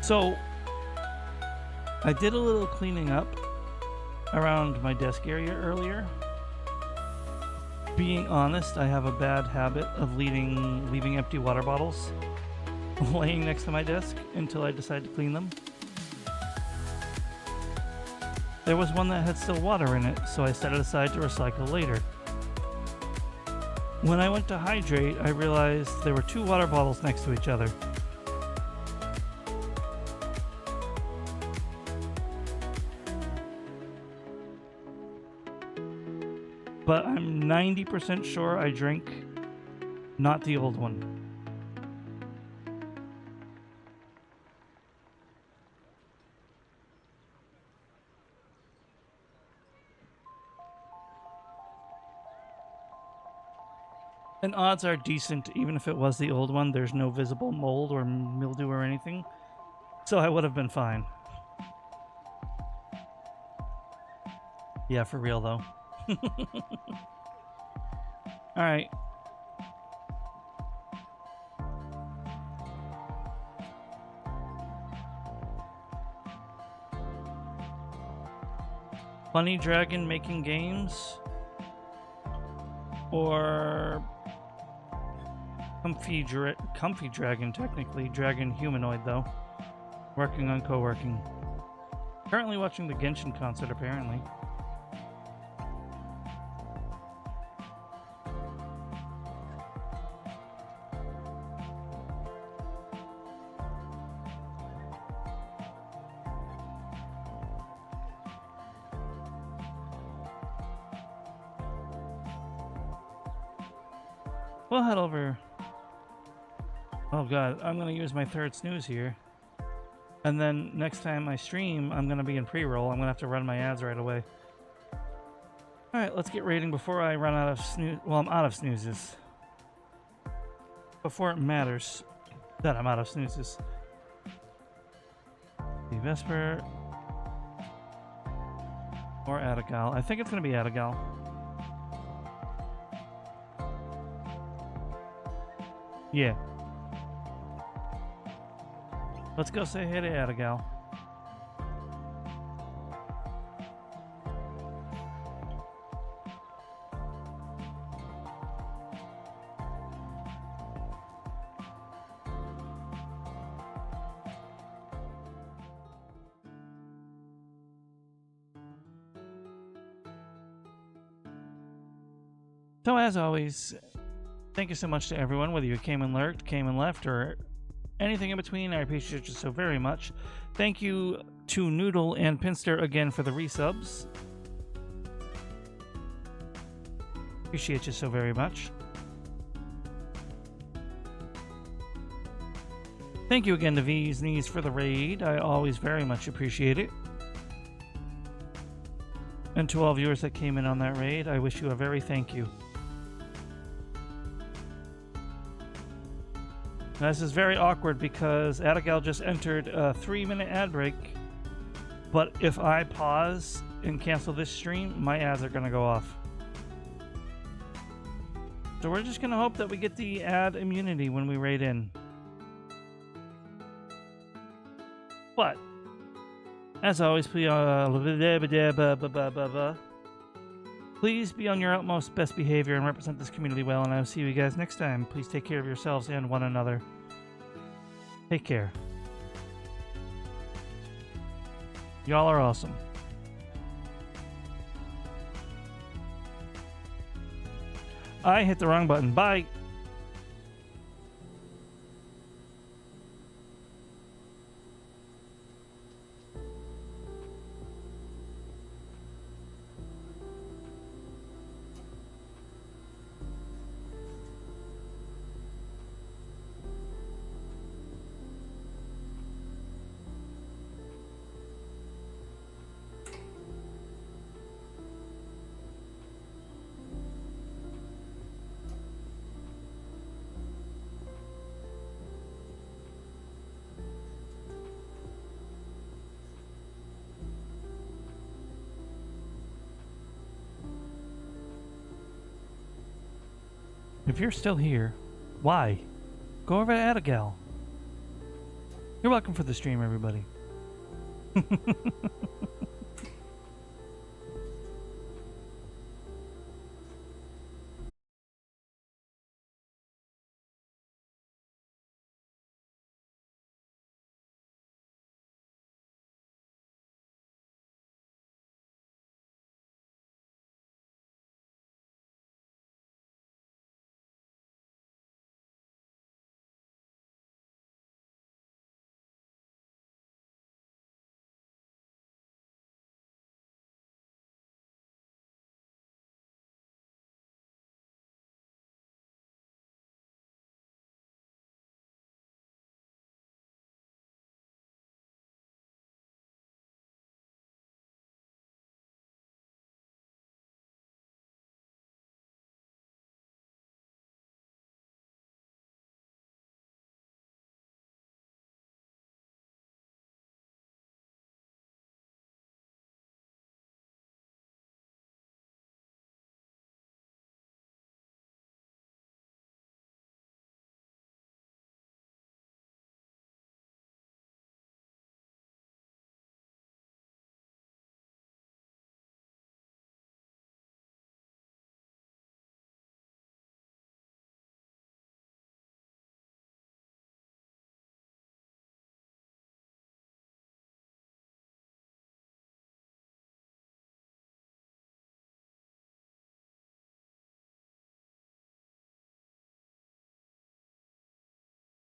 So, I did a little cleaning up around my desk area earlier. Being honest, I have a bad habit of leaving empty water bottles laying next to my desk until I decide to clean them. There was one that had still water in it, so I set it aside to recycle later. When I went to hydrate, I realized there were 2 water bottles next to each other. But I'm 90% sure I drank not the old one. And odds are decent, even if it was the old one. There's no visible mold or mildew or anything. So I would have been fine. Yeah, for real though. Alright. Funny Dragon making games, or Comfy Dragon, technically. Dragon humanoid, though. Working on co-working. Currently watching the Genshin concert, apparently. We'll head over. Oh god, I'm gonna use my third snooze here. And then next time I stream, I'm gonna be in pre-roll. I'm gonna have to run my ads right away. Alright, let's get raiding before I run out of snooze. Well, I'm out of snoozes. Before it matters that I'm out of snoozes. The Vesper. Or Adagal. I think it's gonna be Adagal. Yeah. Let's go say hey to Adagal. So as always, thank you so much to everyone, whether you came and lurked, came and left, or anything in between. I appreciate you so very much. Thank you to Noodle and Pinster again for the resubs. Appreciate you so very much. Thank you again to V's Knees for the raid. I always very much appreciate it. And to all viewers that came in on that raid, I wish you a very thank you. Now, this is very awkward because Adagal just entered a 3-minute ad break, but if I pause and cancel this stream, my ads are going to go off. So we're just going to hope that we get the ad immunity when we raid in. But, as always, please be on your utmost best behavior and represent this community well, and I'll see you guys next time. Please take care of yourselves and one another. Take care. Y'all are awesome. I hit the wrong button. Bye. If you're still here, why? Go over to Adagal. You're welcome for the stream, everybody.